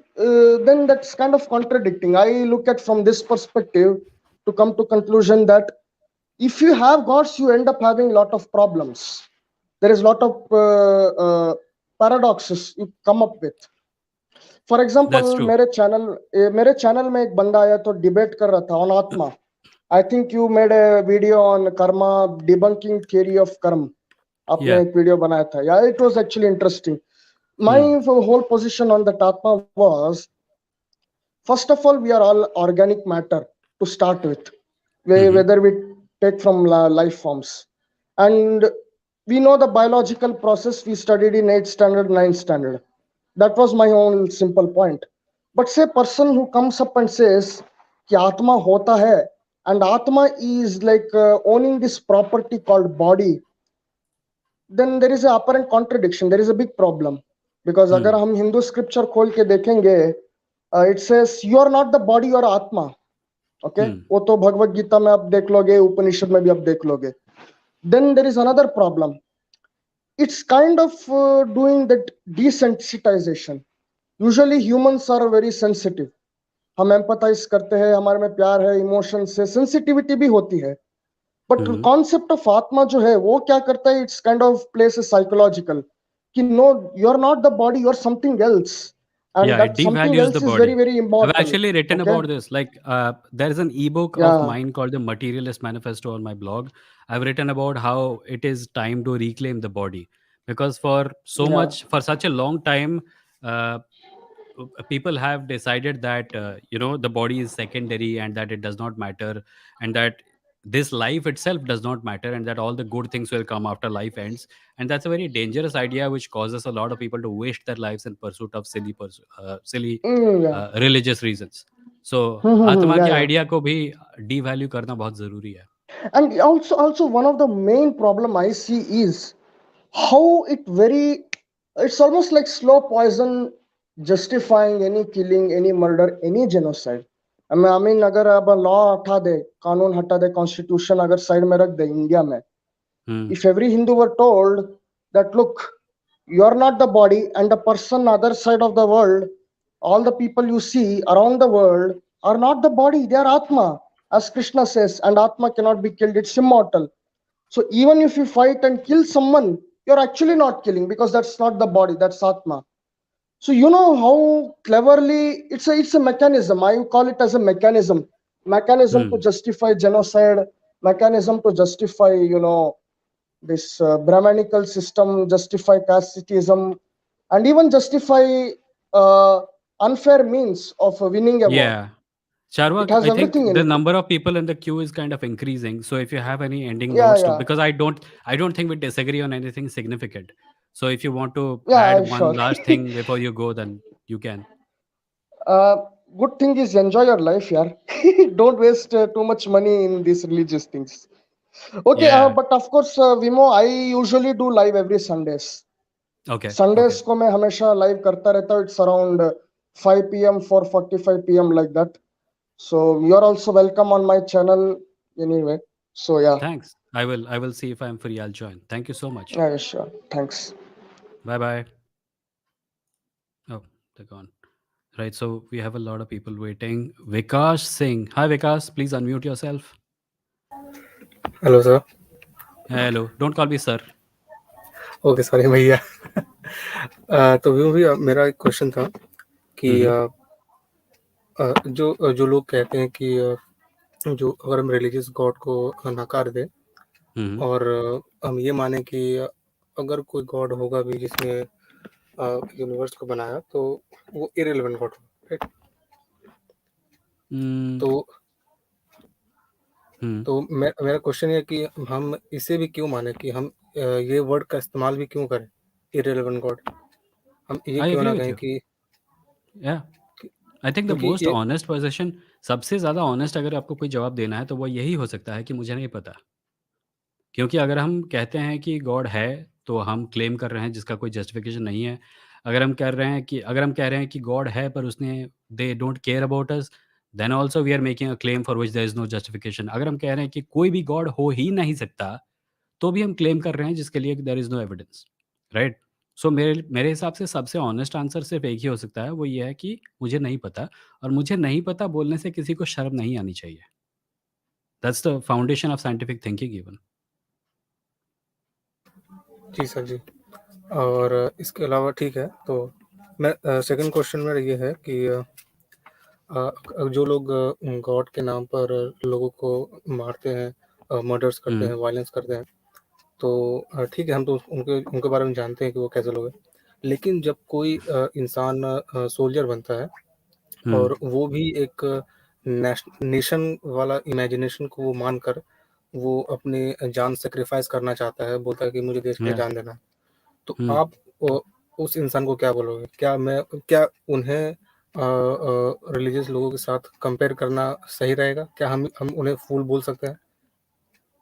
then that's kind of contradicting. I look at from this perspective to come to conclusion that if you have gods, you end up having a lot of problems. There is a lot of paradoxes you come up with. For example that's true. मेरे channel में एक बंदा आया तो debate कर रहा था on atma. I think you made a video on karma, debunking theory of karma. आपने Yeah. एक वीडियो बनाया था, या it was actually interesting. My Hmm. Whole position on that atma was, first of all, we are all organic matter to start with, Mm-hmm. whether we take from life forms. And we know the biological process we studied in 8th standard, 9th standard. That was my own simple point. But say person who comes up and says कि आत्मा होता है, and atma is like owning this property called body, then there is an apparent contradiction. There is a big problem. Because अगर Hmm. हम Hindu scripture खोल के देखेंगे, it says you are not the body, you are atma. Okay, Hmm. वो तो भगवत गीता में आप देख लोगे, उपनिषद में भी आप देख लोगे. Then there is another problem. It's kind of doing that desensitization. Usually humans are very sensitive. हम एम्पथाइज करते हैं, हमारे में प्यार है, इमोशन से सेंसिटिविटी भी होती है. But Hmm. कॉन्सेप्ट ऑफ आत्मा जो है वो क्या करता है, it's kind of place psychological कि no, you are not the body, you are something else, and Yeah, that it something devalues the else is very body. Very I've immortal. actually written okay, about this. Like, there is an ebook या of mine called The Materialist Manifesto on my blog. I've written about how it is time to reclaim the body, because या for such a long time, uh, people have decided that the body is secondary and that it does not matter, and that this life itself does not matter, and that all the good things will come after life ends. And that's a very dangerous idea, which causes a lot of people to waste their lives in pursuit of silly या religious reasons. So आत्मा या के या. Idea को भी devalue करना बहुत जरूरी है. And also one of the main problem I see is how it's almost like slow poison justifying any killing, any murder, any genocide. I mean अगर अब लॉ हटा दे, कानून हटा दे, कॉन्स्टिट्यूशन अगर साइड में रख दे इंडिया में, Hmm. if every Hindu were told that look, you are not the body, and the person other side of the world, all the people you see around the world are not the body, they are atma, as Krishna says, and atma cannot be killed, it's immortal. So even if you fight and kill someone, you're actually not killing, because that's not the body, that's atma. So you know how cleverly it's a mechanism. I call it as a mechanism to Hmm. justify genocide, mechanism to justify this Brahmanical system, justify casteism, and even justify uh, unfair means of winning a war. Yeah. It Charvak, has I think everything in the it. number of people in the queue is kind of increasing. So if you have any ending Yeah, notes to, yeah, because I don't think we disagree on anything significant. So if you want to yeah, add one sure. last thing before you go, then you can. uh, Good thing is enjoy your life, yeah. Don't waste too much money in these religious things. Okay, Yeah. but of course, Vimo, I usually do live every Sundays. Okay. Okay. Sundays को मैं हमेशा live करता रहता हूँ. It's around 5 p.m., 4:45 p.m. like that. So you're also welcome on my channel anyway. So yeah, Thanks. I will see if I'm free. I'll join. Thank you so much. yeah, sure. Thanks. Bye bye. Oh, they're gone. Right. So we have a lot of people waiting. Vikas Singh. Hi, Vikas. Please unmute yourself. Hello sir. Hello. Don't call me sir. Okay sorry भैया. तो वो भी मेरा एक question था कि Mm-hmm. जो जो लोग कहते हैं कि जो अगर हम रिलीजियस गॉड को नकार दें Mm-hmm. और हम ये माने कि अगर कोई गॉड होगा भी जिसने यूनिवर्स को बनाया तो वो इरेलेवेंट गॉड होगा, राइट? Mm, तो hmm. तो मेरा क्वेश्चन है कि हम इसे भी क्यों माने कि हम ये वर्ड का इस्तेमाल भी क्यों करें, इरेलेवेंट गॉड? हम ये I क्यों agree ना with कहें you. कि Yeah. आई थिंक द क्योंकि मोस्ट ये ऑनेस्ट पोजीशन, सबसे ज़्यादा ऑनेस्ट अगर आपको कोई जवाब देना है तो वो यही हो सकता है कि मुझे नहीं पता। क्योंकि अगर हम कहते हैं कि गॉड है, तो हम क्लेम कर रहे हैं जिसका कोई जस्टिफिकेशन नहीं है। अगर हम कह रहे हैं कि गॉड है पर उसने they don't care about us, then also we are making a claim for which there is no justification. अगर हम कह रहे हैं कि कोई भी गॉड हो ही नहीं सकता, तो भी हम क्लेम कर रहे हैं जिसके लिए there is no evidence, right? So मेरे मेरे हिसाब से सबसे ऑनेस्ट आंसर सिर्फ़ एक ही हो सकता है, वो ये है कि मुझे नहीं पता, और मुझे नहीं पता बोलने से किसी को शर्म नहीं आनी चाहिए। That's the foundation of scientific thinking even. जी सर जी. और इसके अलावा ठीक है, तो मैं सेकंड क्वेश्चन मेरा ये है कि जो लोग गॉड के नाम पर लोगों को मारते हैं, मर्डर्स करते हुँ, हैं, वायलेंस करते हैं, तो ठीक है, हम तो उनके उनके बारे में जानते हैं कि वो कैसे लोग हैं. लेकिन जब कोई इंसान सोल्जर बनता है हुँ, और वो भी एक नेशन वाला इमेजिनेशन को वो मानकर वो अपनी जान सेक्रीफाइस करना चाहता है, बोलता है कि मुझे देश के लिए या जान देना है. तो हुँ। आप उस इंसान को क्या बोलोगे? क्या उन्हें रिलीजियस लोगों के साथ कंपेयर करना सही रहेगा? क्या हम उन्हें फूल बोल सकते हैं?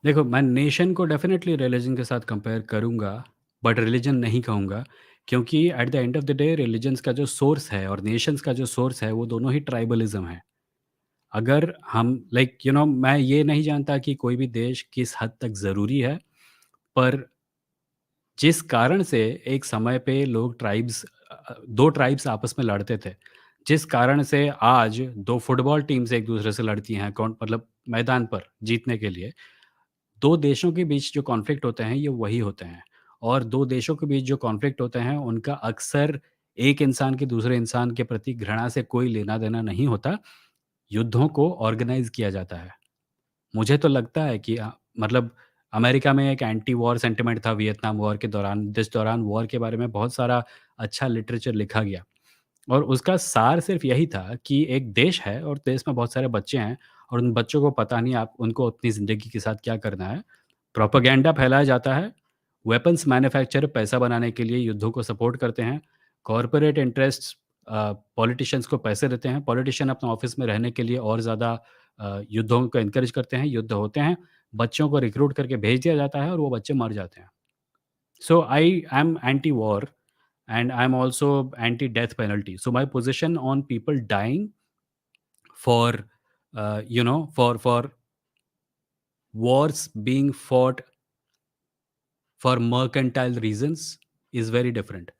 देखो, मैं नेशन को डेफ़िनेटली रिलिजन के साथ कंपेयर करूँगा, बट रिलिजन नहीं कहूँगा, क्योंकि at the end of the day religions का जो सोर्स है और नेशंस का जो सोर्स है, वो दोनों ही ट्राइबलिज़्म है। अगर हम मैं ये नहीं जानता कि कोई भी देश किस हद तक ज़रूरी है, पर जिस कारण से एक समय पे लोग 2 ट्राइब्स आपस में लड़ते थे, जिस कारण से आज 2 फुटबॉल टीम्स एक-दूसरे से लड़ती हैं, कौन मतलब मैदान पर जीतने के लिए, 2 देशों के बीच जो कॉन्फ्लिक्ट होते हैं, ये वही होते हैं। और 2 देशों के बीच जो कॉन्फ्लिक्ट होते हैं, उनका अक्सर एक इंसान के दूसरे इंसान के प्रति घृणा से कोई लेना-देना नहीं होता, युद्धों को ऑर्गेनाइज़ किया जाता है। मुझे तो लगता है कि मतलब अमेरिका में एक एंटी वॉर सेंटिमेंट था वियतनाम वॉर के दौरान, जिस दौरान वॉर के बारे में बहुत सारा अच्छा लिटरेचर लिखा गया। और उसका सार सिर्फ़ यही था कि एक देश है और देश में बहुत सारे बच्चे हैं, और उन बच्चों को पता नहीं आप उनको अपनी ज़िंदगी के साथ क्या करना है। प्रोपेगेंडा फैलाया जाता है, वेपन्स मैन्युफैक्चर पैसा बनाने के लिए युद्धों को सपोर्ट करते हैं, कॉर्पोरेट इंटरेस्ट्स पॉलिटिशियंस को पैसे देते हैं, पॉलिटिशियन अपने ऑफ़िस में रहने के लिए और ज़्यादा युद्धों को एनकरेज करते हैं, युद्ध होते हैं, बच्चों को रिक्रूट करके भेज दिया जाता है और वो बच्चे मर जाते हैं। So I am anti war and I'm also anti death penalty. So my position on people dying for for wars being fought for mercantile reasons is very different.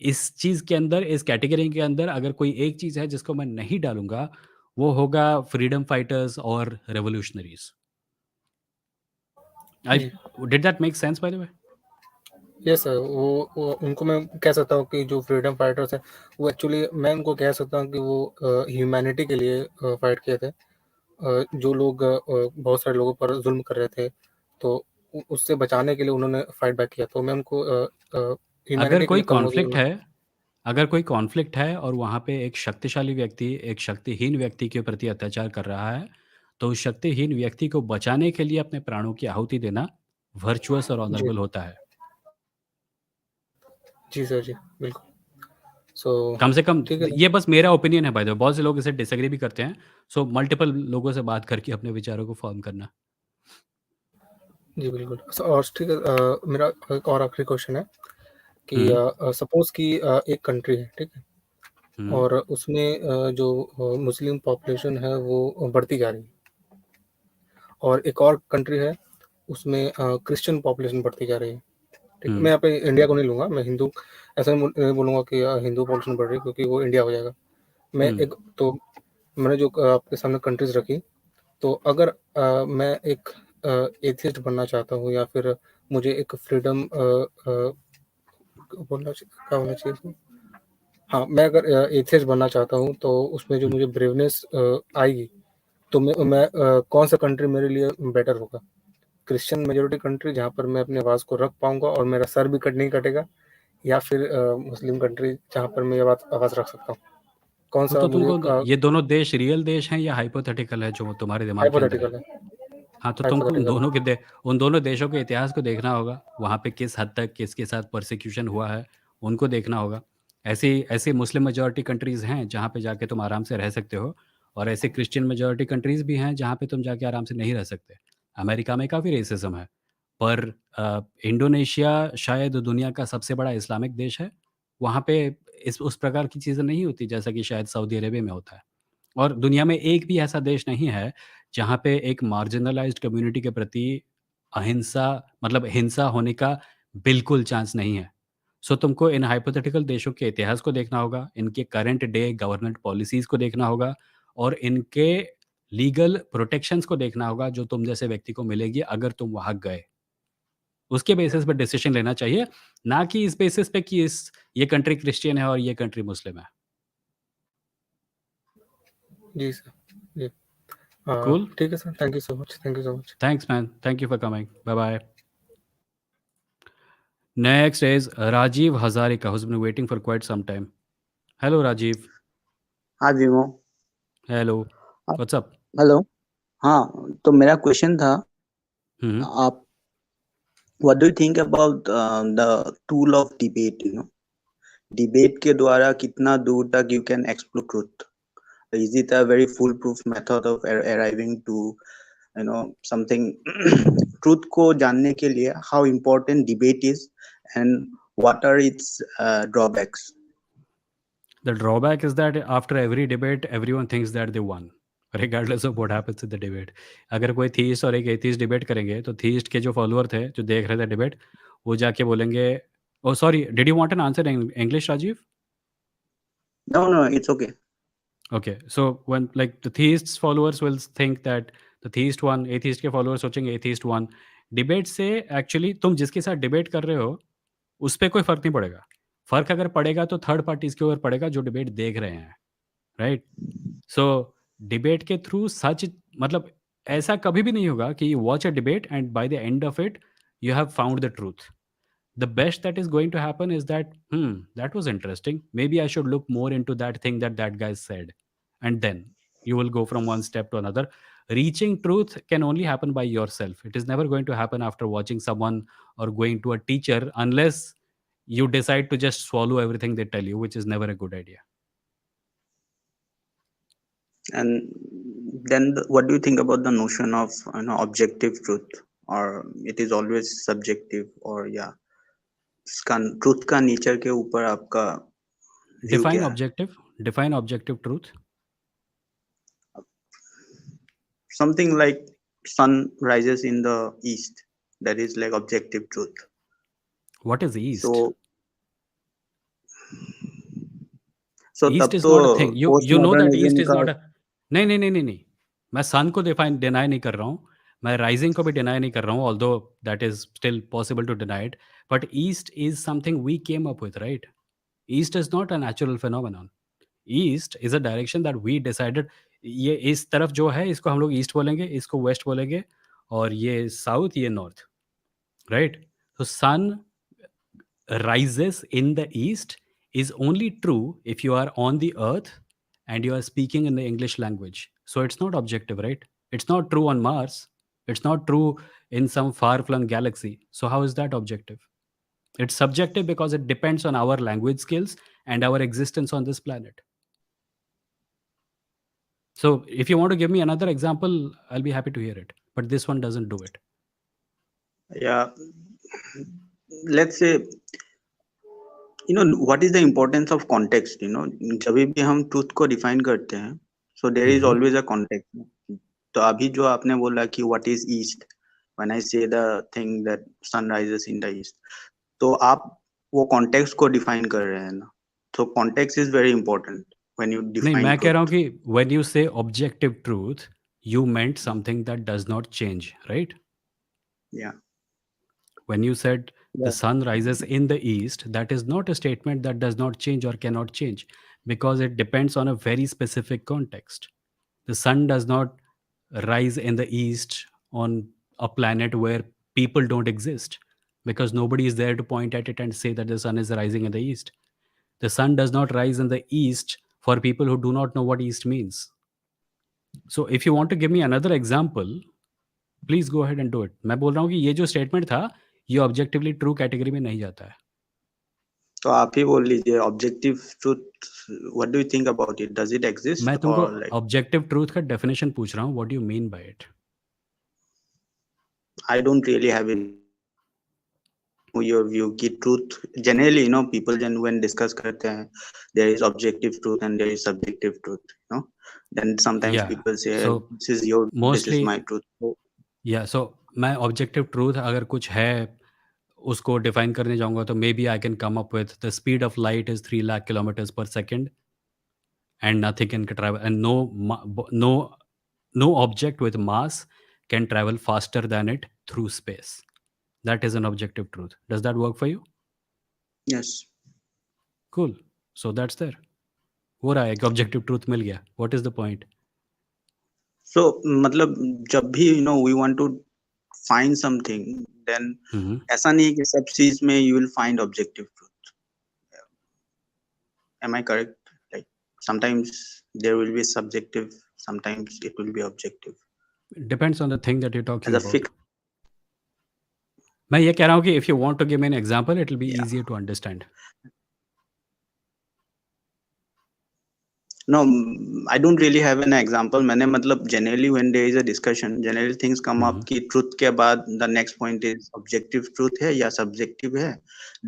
इस चीज़ के अंदर, इस कैटेगरी के अंदर अगर कोई एक चीज़ है जिसको मैं नहीं डालूँगा, वो होगा फ्रीडम फाइटर्स और रेवोल्यूशनरीज़। आई जी. Did that make sense by the way? Yes sir, वो उनको मैं कह सकता हूँ कि जो फ्रीडम फाइटर्स हैं, वो एक्चुअली मैं उनको कह सकता हूँ कि वो ह्यूमैनिटी के लिए फाइट किए थे. जो लोग बहुत सारे लोगों पर ज़ुल्म कर रहे थे, तो उससे बचाने के लिए उन्होंने फाइट बैक किया. तो मैं उनको अगर ह्यूमैनिटी के कोई लिए कहूँगा कि कॉन्फ्लिक्ट है अगर कोई कॉन्फ्लिक्ट है और वहाँ पे एक शक्तिशाली व्यक्ति एक शक्तिहीन व्यक्ति के प्रति अत्याचार कर रहा है, तो उस शक्तिहीन व्यक्ति को बचाने के लिए अपने प्राणों की आहुति देना वर्चुअस और जी. ऑनरेबल होता है। जी सर जी, बिल्कुल. सो कम से कम ठीक है ना. ये बस मेरा ओपिनियन है बाय द वे, बहुत से लोग इसे डिसएग्री भी करते हैं। सो मल्टीपल लोगों से बात करके अपने विचारों को फॉर्म करना। जी बिल्कुल. और ठीक है, मेरा एक और आखिरी क्वेश्चन है कि हुँ, सपोज़ कि एक कंट्री है, ठीक है? हुँ, और उसमें जो मुस्लिम पॉपुलेशन है वो बढ़ती जा रही है, और एक और कंट्री है उसमें क्रिश्चियन पॉपुलेशन बढ़ती जा रही है, ठीक है? मैं हुँ, यहाँ पे इंडिया को नहीं लूँगा, मैं हिंदू ऐसा नहीं बोलूँगा कि हिंदू पॉपुलेशन बढ़ रही है क्योंकि वो इंडिया हो जाएगा. मैं एक तो मैंने जो आपके सामने कंट्रीज रखी, तो अगर मैं एक एथिस्ट बनना चाहता हूँ या फिर मुझे एक फ्रीडम बोलना क्या होना चाहिए इसमें? हाँ, मैं अगर एथिस्ट बनना चाहता हूँ तो उसमें जो मुझे ब्रेवनेस आएगी, तो मैं कौन सा कंट्री मेरे लिए बेटर होगा? क्रिश्चियन मेजोरिटी कंट्री जहाँ पर मैं अपनी आवाज़ को रख पाऊंगा और मेरा सर भी नहीं कटेगा, या फिर मुस्लिम कंट्री जहाँ पर मैं आवाज़ रख सकता हूँ? कौन सा तो मुझे तुमको ये दोनों देश रियल देश हैं या हाइपोथेटिकल है जो तुम्हारे दिमाग के अंदर है? हाइपोथेटिकल है, हाँ, तो तुमको हाइपोथेटिकल है। उन दोनों देशों के इतिहास को देखना होगा, वहाँ पे किस हद तक किसके साथ परसिक्यूशन हुआ है, उनको देखना होगा। ऐसी ऐसी मुस्लिम मेजॉरिटी कंट्रीज़ हैं, जहाँ पे जाके तुम आराम से रह सकते हो और ऐसे क्रिश्चियन मेजॉरिटी कंट्रीज़ भी हैं, जहाँ पे तुम जाके आराम से नहीं रह सकते। अमेरिका में काफ़ी रेसिज़्म है, पर इंडोनेशिया शायद दुनिया का सबसे बड़ा इस्लामिक देश है। वहाँ पे इस उस प्रकार की चीज़ें नहीं होती, जैसा कि शायद सऊदी अरेबिया में होता है। और दुनिया में एक भी ऐसा देश नहीं है जहाँ पे एक मार्जिनलाइज्ड कम्युनिटी के प्रति अहिंसा मतलब हिंसा होने का बिल्कुल चांस नहीं है। सो तुमको इन हाइपोथेटिकल देशों के इतिहास को देखना होगा, इनके करंट डे गवर्नमेंट पॉलिसीज़ को देखना होगा और इनके लीगल प्रोटेक्शंस को देखना होगा जो तुम जैसे व्यक्ति को मिलेगी अगर तुम वहाँ गए। उसके बेसिस पे डिसीजन लेना चाहिए, ना कि इस बेसिस पे कि इस ये कंट्री क्रिश्चियन है और ये कंट्री मुस्लिम है। जी सर, जी। कूल? ठीक है sir, thank you so much, thank you so much. Thanks, man. Thank you for coming. Bye bye. Next is Rajiv Hazarika, who's been waiting for quite some time. Hello, Rajiv. हाँ विमो। Hello. What's up? Hello. हाँ, तो मेरा question था, Hmm. आप what do you think about the tool of debate? Debate के द्वारा कितना दूर तक you can explore truth? Is it a very foolproof method of arriving to something? Truth को जानने के लिए how important debate is and what are its drawbacks? The drawback is that after every debate, everyone thinks that they won, regardless of what happens in the debate. अगर कोई theist और एक atheist debate करेंगे, तो theist के जो follower थे, जो देख रहे थे डिबेट, वो जाके बोलेंगे, "Oh, sorry, did you want an answer in English, Rajiv?" No, it's okay. Okay, so when like the theists followers will think that the theist won, atheist के followers सोचेंगे atheist won. Debate से actually तुम जिसके साथ debate कर रहे हो, उस पे कोई फर्क नहीं पड़ेगा। फर्क अगर पड़ेगा तो थर्ड पार्टीज के ऊपर पड़ेगा जो डिबेट देख रहे हैं, राइट? सो डिबेट के थ्रू सच मतलब ऐसा कभी भी नहीं होगा कि you watch a debate and by the end of it you have found the truth. The best that is going to happen is that that was interesting, maybe I should look more into that thing that guy said, and then you will go from one step to another. Reaching truth can only happen by yourself. It is never going to happen after watching someone or going to a teacher, unless you decide to just swallow everything they tell you, which is never a good idea. And then what do you think about the notion of objective truth, or it is always subjective? or yeah, इसका truth का nature के ऊपर आपका view define क्या है? objective define objective truth. Something like sun rises in the east, that is like objective truth. What is east? so so East तब is तो not a thing. You know that east postmodernism is का not a नहीं नहीं नहीं नहीं नहीं. मैं सन को डिनाई नहीं कर रहा हूँ. मैं राइजिंग को भी डिनाई नहीं कर रहा हूँ, although that is still possible to deny it. But east is something we came up with, right? East is not a natural phenomenon. East is a direction that we decided. ये इस तरफ जो है इसको हम लोग ईस्ट बोलेंगे, इसको वेस्ट बोलेंगे, और ये साउथ, ये नॉर्थ, राइट? तो सन rises in the east is only true if you are on the earth and you are speaking in the English language. So it's not objective, right? It's not true on Mars. It's not true in some far flung galaxy. So how is that objective? It's subjective because it depends on our language skills and our existence on this planet. So if you want to give me another example, I'll be happy to hear it. But this one doesn't do it. yeah, let's say what is the importance of context? जब भी हम truth को define करते हैं, so there is always a context. तो अभी जो आपने बोला कि what is east, when I say the thing that sun rises in the east, तो आप वो context को डिफाइन कर रहे हैं ना, so context is very important. when you नहीं, define मैं कह रहा हूँ truth. कि when you say objective truth, you meant something that does not change, right? Yeah. When you said the Yeah. sun rises in the east, that is not a statement that does not change or cannot change, because it depends on a very specific context. The sun does not rise in the east on a planet where people don't exist, because nobody is there to point at it and say that the sun is rising in the east. The sun does not rise in the east for people who do not know what east means. So if you want to give me another example, please go ahead and do it. मैं बोल रहा हूँ कि ये जो statement था, ये objectively true category में नहीं जाता है। तो आप ही बोल लीजिए objective truth, what do you think about it, does it exist मैं तुमको और लाइक? ऑब्जेक्टिव ट्रूथ का डेफिनेशन पूछ रहा हूँ, what do you mean by it? I don't really have in your view ki truth generally, you know, people when discuss karte hain, there is objective truth and there is subjective truth, you know, then sometimes Yeah. people say So this is your this is mostly my truth. सो मैं objective truth अगर कुछ है उसको define करने जाऊंगा तो maybe I can come up with the speed of light is 3 lakh kilometres per second and nothing can travel and no no object with mass can travel faster than it through space. That is an objective truth. Does that work for you? Yes. Cool. So that's there. हो रहा है एक objective truth मिल गया. What is the point? So मतलब जब भी you know we want to find something, then ऐसा नहीं कि सब चीज में you will find objective truth. Am I correct? Like sometimes there will be subjective, sometimes it will be objective. Depends on the thing that you're talking As a about. fixed. मैं ये कह रहा हूँ कि if you want to give me an example, it will be Yeah. easier to understand. No, I don't really have an example. मैंने मतलब generally when there is a discussion, generally things come up कि truth के बाद the next point is objective truth है या subjective है.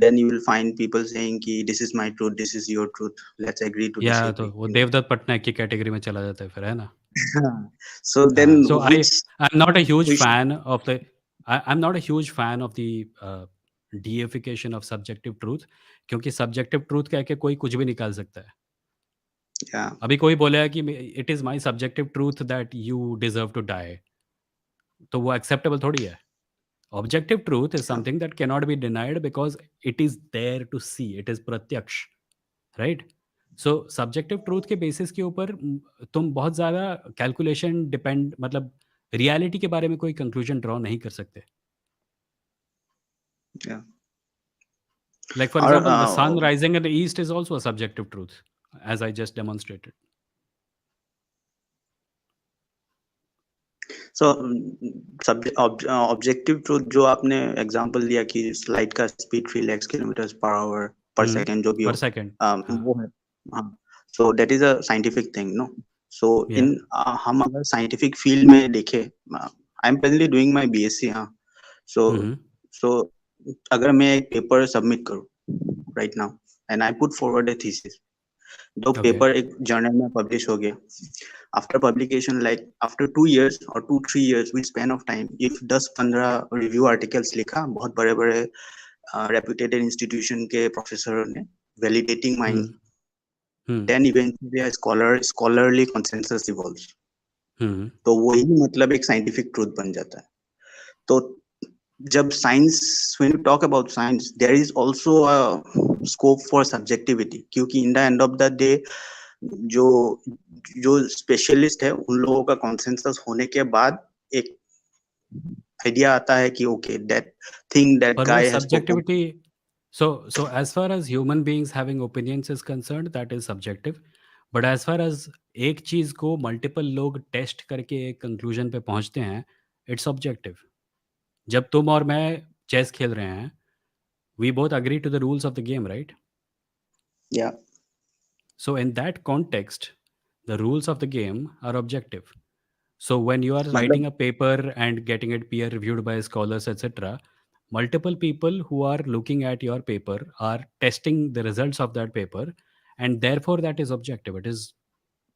Then you will find people saying कि this is my truth, this is your truth. Let's agree to या तो disagree. वो देवदत्त पटनायक की कैटेगरी में चला जाता है फिर, है ना? So then So which I'm not a huge which fan of the I'm not a huge fan of the deification of subjective truth, क्योंकि subjective truth कह के कोई कुछ भी निकाल सकता है. yeah. अभी कोई बोलेगा कि it is my subjective truth that you deserve to die, तो वो acceptable थोड़ी है. Objective truth is something that cannot be denied because it is there to see. It is प्रत्यक्ष, right? So subjective truth के basis के ऊपर तुम बहुत ज़्यादा calculation depend मतलब reality के बारे में कोई conclusion draw नहीं कर सकते. Yeah. Like for example, the sun rising in the east is also a subjective truth, as I just demonstrated. So objective truth जो आपने example दिया कि light का speed 3 lakhs kilometers per hour per second जो भी Per हो, second. वो है. So that is a scientific thing, no? So Yeah. in हम अगर scientific field में देखें, I'm presently doing my BSc, हाँ. So अगर मैं एक paper submit करूँ right now and I put forward a thesis, तो पेपर एक जर्नल में पब्लिश हो गया. After publication, like after 2 years और 2-3 years with span of time, if 10-15 review articles लिखा बहुत बड़े बड़े रेप्यूटेड इंस्टीट्यूशन के प्रोफेसर ने वैलिडेटिंग माइंड, देन इवेंचुअली अ स्कॉलरली कंसेंसस इवॉल्व्स. तो वही मतलब एक साइंटिफिक ट्रूथ बन जाता है. तो जब science, when you talk about science, there is also a scope for subjectivity, क्योंकि in the end of the day जो स्पेशलिस्ट है उन लोगों का consensus होने के बाद एक आइडिया आता है कि okay, that thing that guy has spoken. So as far as human beings having opinions is concerned, that is subjective. But as far as एक चीज को multiple लोग टेस्ट करके एक कंक्लूजन पे पहुंचते हैं, इट्स ऑब्जेक्टिव. जब तुम और मैं चेस खेल रहे हैं, we both agree to the rules of the game, right? Yeah. So in that context, the rules of the game are objective. So when you are writing a paper and getting it peer reviewed by scholars, etc., multiple people who are looking at your paper are testing the results of that paper, and therefore that is objective. It is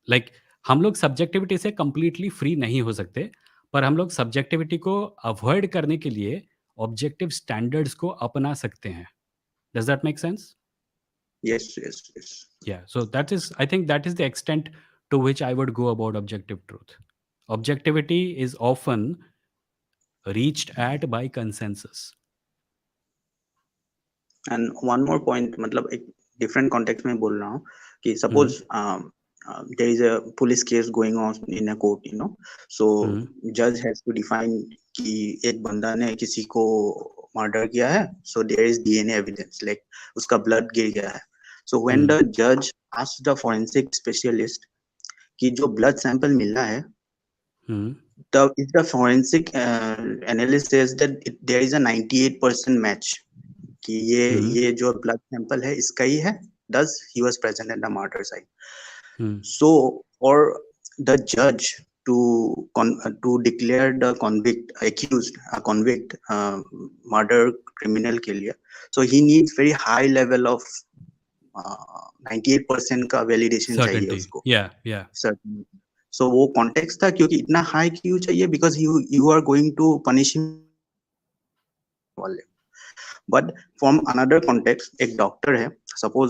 like हम लोग subjectivity से completely free नहीं हो सकते, पर हम लोग subjectivity को अवॉइड करने के लिए ऑब्जेक्टिव स्टैंडर्ड्स को अपना सकते हैं. Does that make sense? Yes, yes, yes. Yeah. So I think that is the extent to which I would go about objective truth. Objectivity is often reached at by consensus. And one more point, मतलब एक different context में बोल रहा हूँ कि Hmm. suppose there is a police case going on in a court, so Hmm. judge has to define कि एक बंदा ने किसी को murder किया है, so there is DNA evidence, like उसका blood गिर गया है. So when the judge asks the forensic specialist कि जो blood sample मिला है, Hmm. if the forensic analyst says that there is a 98% match कि ये जो blood sample है इसका ही है, thus he was present at the murder site. Hmm. So for the judge to declare the accused a convict murder criminal के लिए, so he needs very high level of 98% का validation चाहिए Certainty. उसको. Yeah. Yeah. Certainly. So वो context था क्योंकि इतना high क्यों चाहिए, because you are going to punish him वाले. But from another context, एक डॉक्टर है, सपोज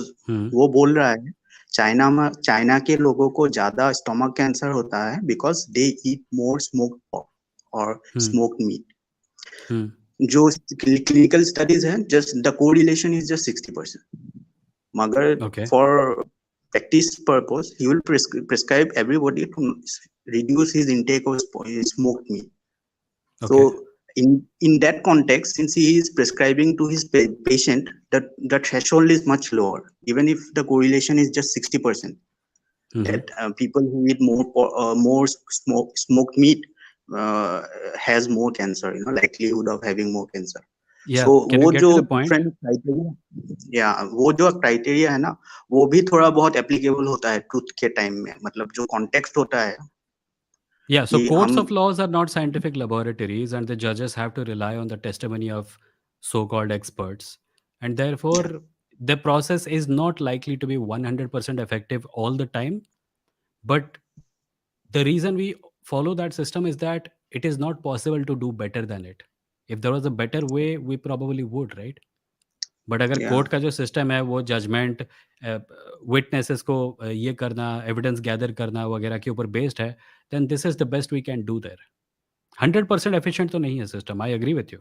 वो बोल रहा है चाइना के लोगों को ज्यादा स्टमक कैंसर होता है because they eat more smoked pork और स्मोक्ड मीट. जो क्लिनिकल स्टडीज है, just the correlation is just 60%. मगर for practice purpose he will prescribe everybody to reduce his intake of smoked meat. So in that context, since he is prescribing to his patient, the threshold is much lower, even if the correlation is just 60%. That people who eat more smoked meat has more cancer, likelihood of having more cancer. Yeah, so can वो you get जो to the point? different criteria, वो जो criteria है ना, वो भी थोड़ा बहुत applicable होता है truth के time में. मतलब जो context होता है. Yeah, so courts of laws are not scientific laboratories, and the judges have to rely on the testimony of so-called experts. And therefore, the process is not likely to be 100% effective all the time. But the reason we follow that system is that it is not possible to do better than it. If there was a better way, we probably would, right? But अगर court का जो system है वो judgement witnesses को ये करना, evidence gather करना वगैरह के ऊपर बेस्ड है, then this is the best we can do there. 100% efficient तो नहीं है system. I agree with you.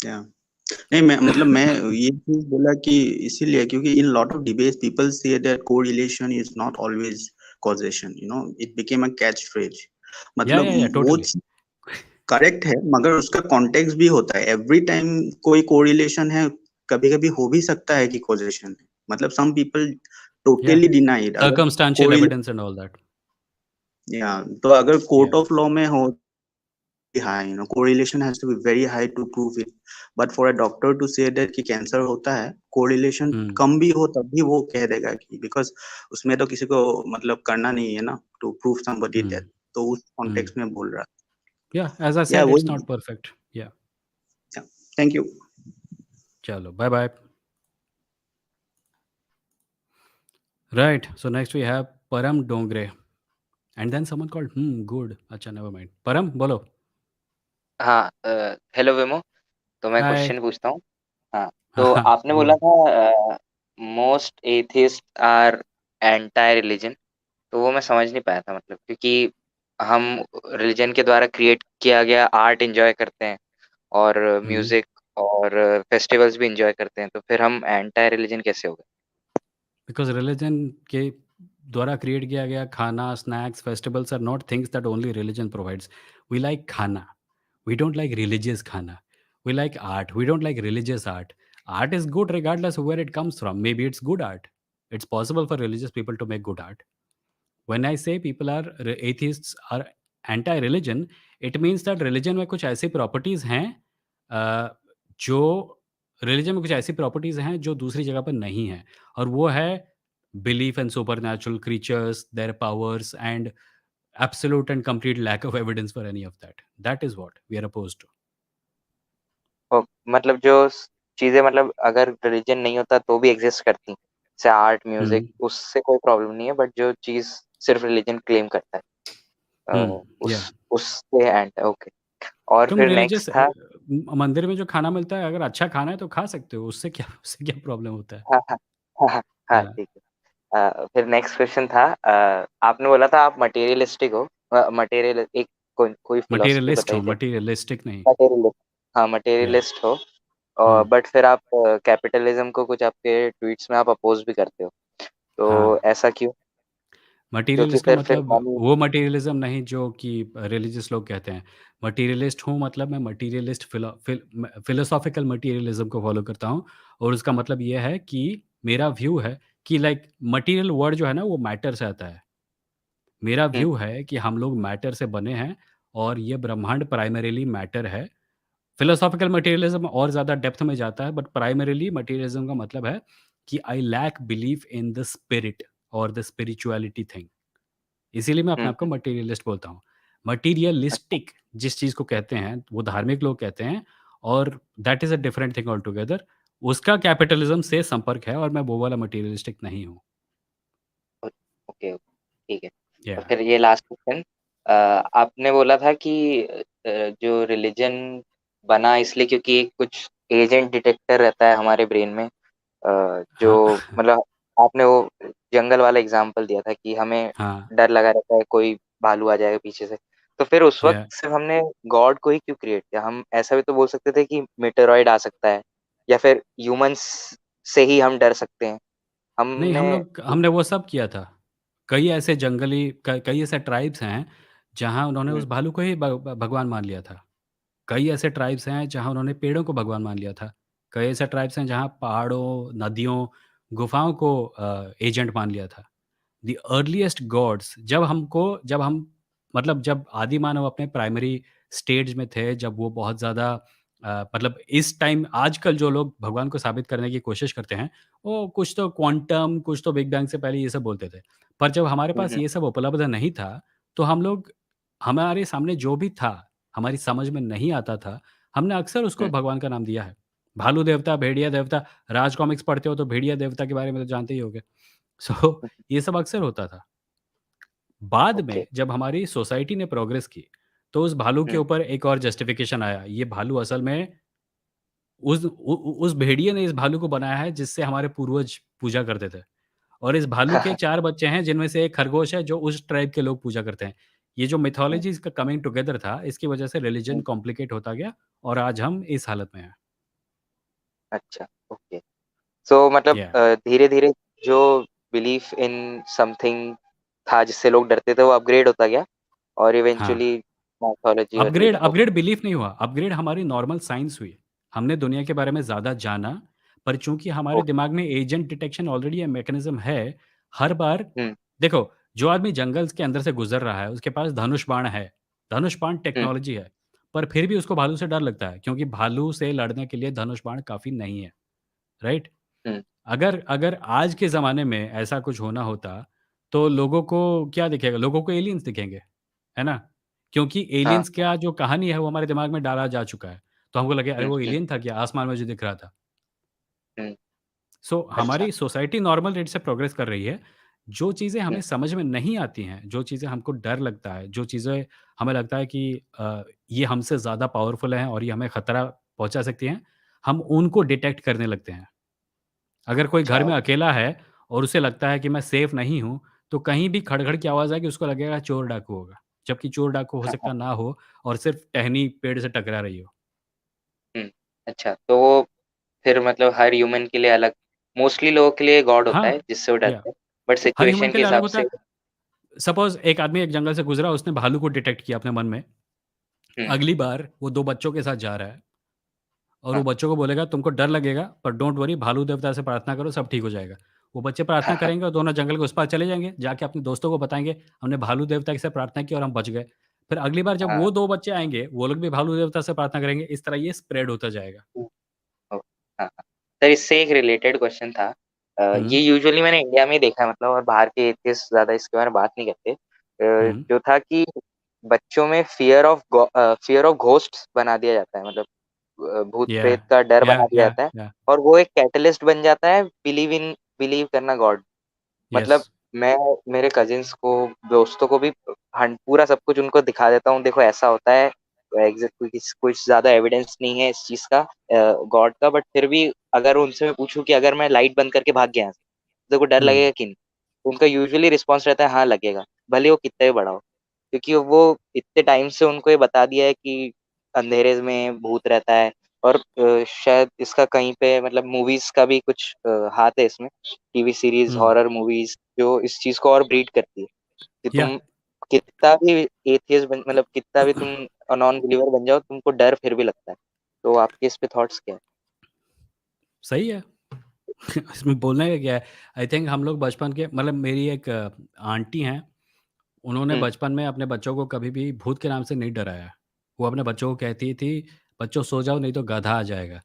नहीं, मैं ये चीज बोला कि इसीलिए क्योंकि in lot of debates people say that correlation is not always causation, it became a catch phrase. मतलब वो करेक्ट है मगर उसका कॉन्टेक्स्ट भी होता है. एवरी टाइम कोई कोरिलेशन है, कभी कभी हो भी सकता है कि कॉजेशन है. मतलब some people totally deny it. Circumstantial evidence and all that. या तो अगर कोर्ट ऑफ लॉ में हो high, correlation has to be very high to prove it. But for a doctor to say that कि cancer होता है, correlation कम भी हो तब भी वो कह देगा कि because उसमें तो किसी को मतलब करना नहीं है ना to prove somebody death. तो उस context में बोल रहा. Yeah, as I said, it's not perfect. Yeah. Thank you. चलो, bye bye. Right. So next we have Param Dongre, and then someone called good. अच्छा, never mind. Param, बोलो. हाँ, hello विमो. तो मैं क्वेश्चन पूछता हूँ. हाँ, तो आपने बोला था most atheist are anti religion. तो वो मैं समझ नहीं पाया था, मतलब क्योंकि हम रिलीजन के द्वारा क्रिएट किया गया आर्ट एंजॉय करते हैं और म्यूजिक और फेस्टिवल्स भी एंजॉय करते हैं, तो फिर हम एंटी रिलीजन कैसे हो गए? बिकॉज रिलीजन के द्वारा क्रिएट किया गया खाना, snacks, festivals are not things that only religion provides. We like खाना, we don't like religious khana. We like art, we don't like religious art. Art is good regardless of where it comes from. Maybe it's good art. It's possible for religious people to make good art. When I say people are atheists are anti-religion, it means that religion में कुछ ऐसी properties हैं जो religion में कुछ ऐसी properties हैं जो दूसरी जगह पर नहीं हैं, और वो है belief in supernatural creatures, their powers, and absolute and complete lack of evidence for any of that. That is what we are opposed to. मतलब जो चीजें मतलब अगर रिलीजन नहीं होता तो भी एग्जिस्ट करती, जैसे आर्ट, म्यूजिक, उससे कोई प्रॉब्लम नहीं है. बट जो चीज सिर्फ रिलीजन क्लेम करता है उससे एंड ओके. और तुम फिर रिलीजियस नेक्स्ट था मंदिर में जो खाना मिलता है, अगर अच्छा खाना है तो खा सकते हो, उससे क्या प्रॉब्लम होता है? हाँ, हाँ. हाँ हाँ हाँ, हाँ, ठीक है। फिर नेक्स्ट क्वेश्चन था, आपने बोला था आप मटेरियलिस्टिक हो, मटेरियल एक कोई फिलोसफी मटेरियलिस्ट बताई हूँ, थी। मटेरियलिस्टिक नहीं। मटेरियलिस्ट, हाँ या मटेरियलिस्ट हो, और हम्म बट फिर आप कैपिटलिज्म को कुछ आपके ट्वीट्स में आप अपोज भी करते हो, तो हाँ, ऐसा क्यों? क्योंकि मटीरियलिस्ट का फिर मतलब मनी। वो मटीरियलिज्म नहीं जो कि रिलीजियस लोग कहते हैं। मटीरियलिस्ट हूँ मतलब मैं मटीरियलिस्ट फिलोसॉफिकल मटीरियलिज्म को फॉलो करता हूँ, और उसका मतलब ये है कि मेरा व्यू है कि लाइक मटीरियल वर्ड जो है ना वो मैटर से आता है। मेरा हुँ, व्यू है कि हम लोग मैटर से बने हैं, और ये ब्रह्मांड प्राइमरीली मैटर है। फिलोसॉफिकल मटेरियलिज्म और ज़्यादा डेप्थ में जाता है, बट प्राइमरीली मटेरियलिज्म का मतलब है कि I lack belief in the spirit और द स्पिरिचुअलिटी थिंग। इसीलिए मैं अपने हुँ, आप को हुँ, मटेरियलिस्ट बोलता हूँ। अच्छा, मटीरियलिस्टिक जिस चीज़ को कहते हैं, वो धार्मिक लोग कहते हैं, और that is a different thing all together. उसका कैपिटलिज़्म से संपर्क है, और मैं वो वाला मटीरियलिस्टिक नहीं हूँ। ओ ओके, ओके, ठीक है। या और फिर ये लास्ट क्वेश्चन, आपने बोला था कि जो रिलिजन बना इसलिए क्योंकि एक कुछ एजेंट डिटेक्टर रहता है हमारे ब्रेन में, जो हाँ, मतलब आपने वो जंगल वाला एग्ज़ाम्पल दिया था कि हमें हाँ, डर लगा रहता है कोई भालू आ जाएगा पीछे से। तो फिर उस वक़्त या सिर्फ़ हमने गॉड को ही क्यों क्रिएट किया? हम ऐसा भी तो बोल सकते थे कि मेटेरॉइड आ सकता है, या फिर ह्यूमन्स से ही हम डर सकते हैं। नहीं, हमने हमने वो सब किया था। कई ऐसे जंगली कई ऐसे ट्राइब्स हैं, जहाँ उन्होंने हुँ, उस भालू को ही भगवान मान लिया था। कई ऐसे ट्राइब्स हैं जहाँ उन्होंने पेड़ों को भगवान मान लिया था। कई ऐसे ट्राइब्स हैं जहाँ पहाड़ों, नदियों, गुफाओं को एजेंट मान लिया था। द अर्लीएस्ट गॉड्स, जब हम मतलब जब आदि मानव अपने प्राइमरी स्टेज में थे, जब वो बहुत ज़्यादा मतलब इस टाइम आजकल जो लोग भगवान को साबित करने की कोशिश करते हैं, वो कुछ तो क्वांटम, कुछ तो बिग बैंग से पहले ये सब बोलते थे। पर जब हमारे हुँ, पास हुँ, ये सब उपलब्ध नहीं था, तो हम लोग हमारे सामने जो भी था, हमारी समझ में नहीं आता था, हमने अक्सर उसको हुँ, भगवान का नाम दिया है। भालू देवता, भेड़िया देवता, राज कॉमिक्स पढ़ते हो तो भेड़िया देवता के बारे में तो जानते ही होंगे। सो हुँ, ये सब अक्सर होता था। बाद ओके, में जब हमारी सोसाइटी ने प्रोग्रेस की, तो उस भालू के हुँ, ऊपर एक और जस्टिफिकेशन आया। ये भालू असल में उस भेड़िए ने इस भालू को बनाया है जिससे हमारे पूर्वज पूजा करते थे। और इस भालू के 4 बच्चे हैं जिनमें से एक खरगोश है जो उस ट्राइब के लोग पूजा करते हैं। ये जो हुँ, मिथोलॉजीज़ का कमिंग टुगेदर था, इसकी वजह से रिलिजन हुँ, कॉम्प्लिकेट होता गया, और आज हम इस हालत में हैं। अच्छा, ओके। सो मतलब या धीरे-धीरे जो बिलीफ इन समथिंग था जिससे लोग डरते थे वो अपग्रेड होता गया, और हाँ। इवेंचुअली माइथोलॉजी और अपग्रेड रिलीजन हो अपग्रेड बिलीफ नहीं हुआ, अपग्रेड हमारी नॉर्मल साइंस हुई। हमने दुनिया के बारे में ज़्यादा जाना, पर चूँकि हमारे गया। दिमाग में एजेंट डिटेक्शन ऑलरेडी ये मैकेनिज़्म है, हर बार हुँ, देखो, जो आदमी जंगल के अंदर से गुज़र रहा है, उसके पास धनुष बाण है। धनुष बाण हुँ, टेक्नोलॉजी है, पर फिर भी उसको भालू से डर लगता है, क्योंकि भालू से लड़ने के लिए धनुष बाण काफ़ी नहीं है, राइट? हुँ, अगर अगर आज के ज़माने में ऐसा कुछ होना होता, तो लोगों को क्या दिखेगा? लोगों को एलियंस दिखेंगे, है ना? क्योंकि हाँ, एलियंस का जो कहानी है वो हमारे दिमाग में डाला जा चुका है। तो हमको लगे अरे हुँ, वो हुँ, एलियन था क्या? आसमान में जो दिख रहा था। हुँ, सो अच्छा, हमारी सोसाइटी नॉर्मल रेट से प्रोग्रेस कर रही है। जो चीज़ें हुँ, हमें समझ में नहीं आती हैं, जो चीज़ें हमको डर लगता है, जो चीज़ें हमें लगता है कि ये हमसे ज़्यादा पावरफुल हैं और ये हमें खतरा पहुँचा सकती हैं, हम उनको डिटेक्ट करने लगते हैं। अगर कोई घर अच्छा, में अकेला है और उसे लगता है कि मैं सेफ नहीं हूँ, तो कहीं भी खड़-खड़ की आवाज़ आएगी, उसको लगेगा चोर डाकू होगा। जबकि चोर डाकू हो हाँ, हाँ, सकता ना हो, और सिर्फ़ टहनी पेड़ से टकरा रही हो। हुँ, अच्छा, तो वो फिर मतलब हर ह्यूमन के लिए अलग, मोस्टली लोगों के लिए गॉड होता है हाँ, जिससे वो या डरते हैं, बट हर ह्यूमन सिचुएशन के के लिए अलग हिसाब होता से। है। सपोज़ एक आदमी एक जंगल से गुज़रा, उसने भालू को डिटेक्ट किया अपने मन में। हुँ, अगली बार वो 2 बच्चों के साथ जा रहा है, और वो हाँ, बच्चों को बोलेगा तुमको डर लगेगा, पर डोंट वरी, भालू देवता से प्रार्थना करो, सब ठीक हो जाएगा। वो बच्चे हाँ, प्रार्थना हाँ, करेंगे और दोनों जंगल के उस पार चले जाएँगे, जाके अपने दोस्तों को बताएँगे, हमने भालू देवता से प्रार्थना की और हम बच गए। फिर अगली बार जब हाँ, वो 2 बच्चे आएँगे, वो लोग भी भालू देवता से प्रार्थना करेंगे, इस तरह ये स्प्रेड होता जाएगा। हुँ, ओ हाँ, हाँ। सर इससे एक रिलेटेड क्वेश्चन था, हुँ, ये यूजुअली मैंने इंडिया में ही देखा है, मतलब और बाहर के एथियस्ट ज़्यादा इसके बारे में बात नहीं करते। हुँ। जो था कि बच्चों में फ़ियर ऑफ घोस्ट्स बना दिया जाता है, मतलब या, भूत-प्रेत का डर या, बना दिया या, जाता है, या, और वो एक कैटलिस्ट बन जाता है बिलीव करना गॉड। यस। मतलब मैं मेरे कज़िन्स को, दोस्तों को भी पूरा सब कुछ उनको दिखा देता हूँ, देखो ऐसा होता है। कुछ कुछ ज़्यादा एविडेंस नहीं है इस चीज़ का गॉड का, बट फिर भी अगर उनसे मैं पूछूँ कि अगर मैं लाइट बंद करके भाग गया यहाँ से, तेरे को डर हम्म लगेगा कि नहीं? तो उनका यूजुअली रिस्पॉन्स रहता है हाँ लगेगा, भले वो कितना भी बड़ा हो, क्योंकि वो इतने टाइम से उनको ये बता दिया है कि अंधेरे में भूत रहता है। और शायद इसका कहीं पे मतलब मूवीज का भी कुछ हाथ है इसमें, टीवी सीरीज, हम्म हॉरर मूवीज जो इस चीज को और ब्रीड करती है कि या तुम कितना भी एथियस्ट बन, मतलब कितना भी तुम नॉन बिलीवर बन जाओ, तुमको डर फिर भी लगता है। तो आपके इस पे थॉट्स क्या है? सही है। इसमें बोलने का क्या है? आई थिंक हम लोग बचपन के मतलब मेरी एक आंटी हैं, उन्होंने हम्म। बचपन में अपने बच्चों को कभी भी भूत के नाम से नहीं डराया। वो अपने बच्चों को कहती थी, "बच्चों सो जाओ नहीं तो गधा आ जाएगा।"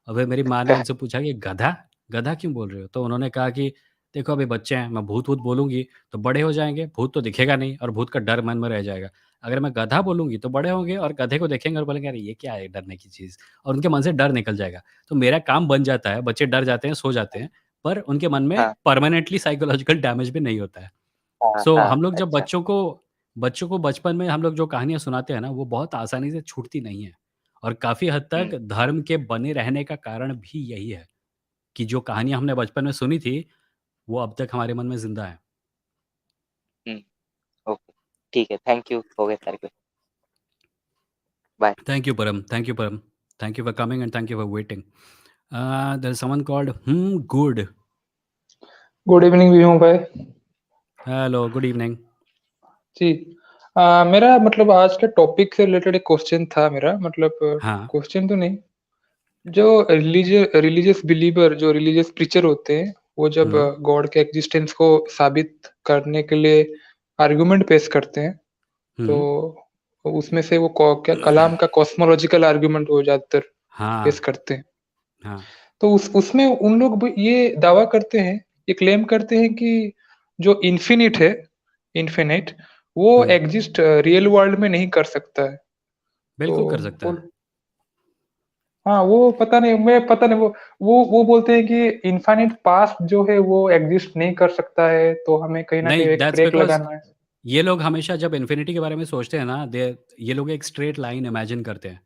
और फिर मेरी माँ ने उनसे पूछा कि गधा? गधा क्यों बोल रहे हो? तो उन्होंने कहा कि देखो अभी बच्चे हैं, मैं भूत-वूत बोलूँगी तो बड़े हो जाएँगे, भूत तो दिखेगा नहीं और भूत का डर मन में रह जाएगा। अगर मैं गधा बोलूँगी तो बड़े होंगे और गधे को देखेंगे और बोलेंगे अरे ये क्या है डरने की चीज़? और उनके मन से डर निकल जाएगा। तो मेरा काम बन जाता है, बच्चे डर जाते हैं, सो जाते हैं, पर उनके मन में हाँ परमानेंटली साइकोलॉजिकल डैमेज भी नहीं होता है। हाँ सो हाँ। हम लोग जब अच्छा। बच्चों को बचपन में हम लोग जो कहानियाँ सुनाते हैं ना, वो बहुत आसानी से छूटती नहीं हैं और काफ़ी हद तक हम्म धर्म के बने रहने का कारण भी यही है कि जो कहानियाँ हमने बचपन में सुनी थी, वो अब तक हमारे मन में ज़िंदा है। हम्म। ओके, ठीक है, थैंक यू, हो गए सारे question. Bye. Thank you Param, thank you Param. Thank you for coming and thank you for waiting. There is someone called good. Good evening भी हूँ भाई। Hello, good evening. जी। मेरा मतलब आज के टॉपिक से रिलेटेड एक क्वेश्चन था मेरा, मतलब हाँ। क्वेश्चन तो नहीं। जो रिलीजियस बिलीवर, जो रिलीजियस प्रीचर होते हैं, वो जब हुँ, गॉड के एग्जिस्टेंस को साबित करने के लिए आर्गुमेंट पेश करते हैं, हुँ। तो उसमें से वो क्या कलाम का कॉस्मोलॉजिकल आर्गुमेंट वो ज़्यादातर पेश हाँ, करते हैं। हाँ। तो उसमें उन लोग भी ये दावा करते हैं, ये क्लेम करते हैं कि जो इन्फिनिट है, इन्फिनिट, वो हुँ, एग्जिस्ट रियल वर्ल्ड में नहीं कर सकता है। तो बिल्कुल कर सकता है। बोल हाँ, वो पता नहीं वो बोलते हैं कि इनफाइनाइट पास्ट जो है वो एग्जिस्ट नहीं कर सकता है, तो हमें कहीं न कहीं नहीं, एक दैट्स ब्रेक बिकॉज़ लगाना है। ये लोग हमेशा जब इन्फिनिटी के बारे में सोचते हैं ना, ये लोग एक स्ट्रेट लाइन इमेजिन करते हैं।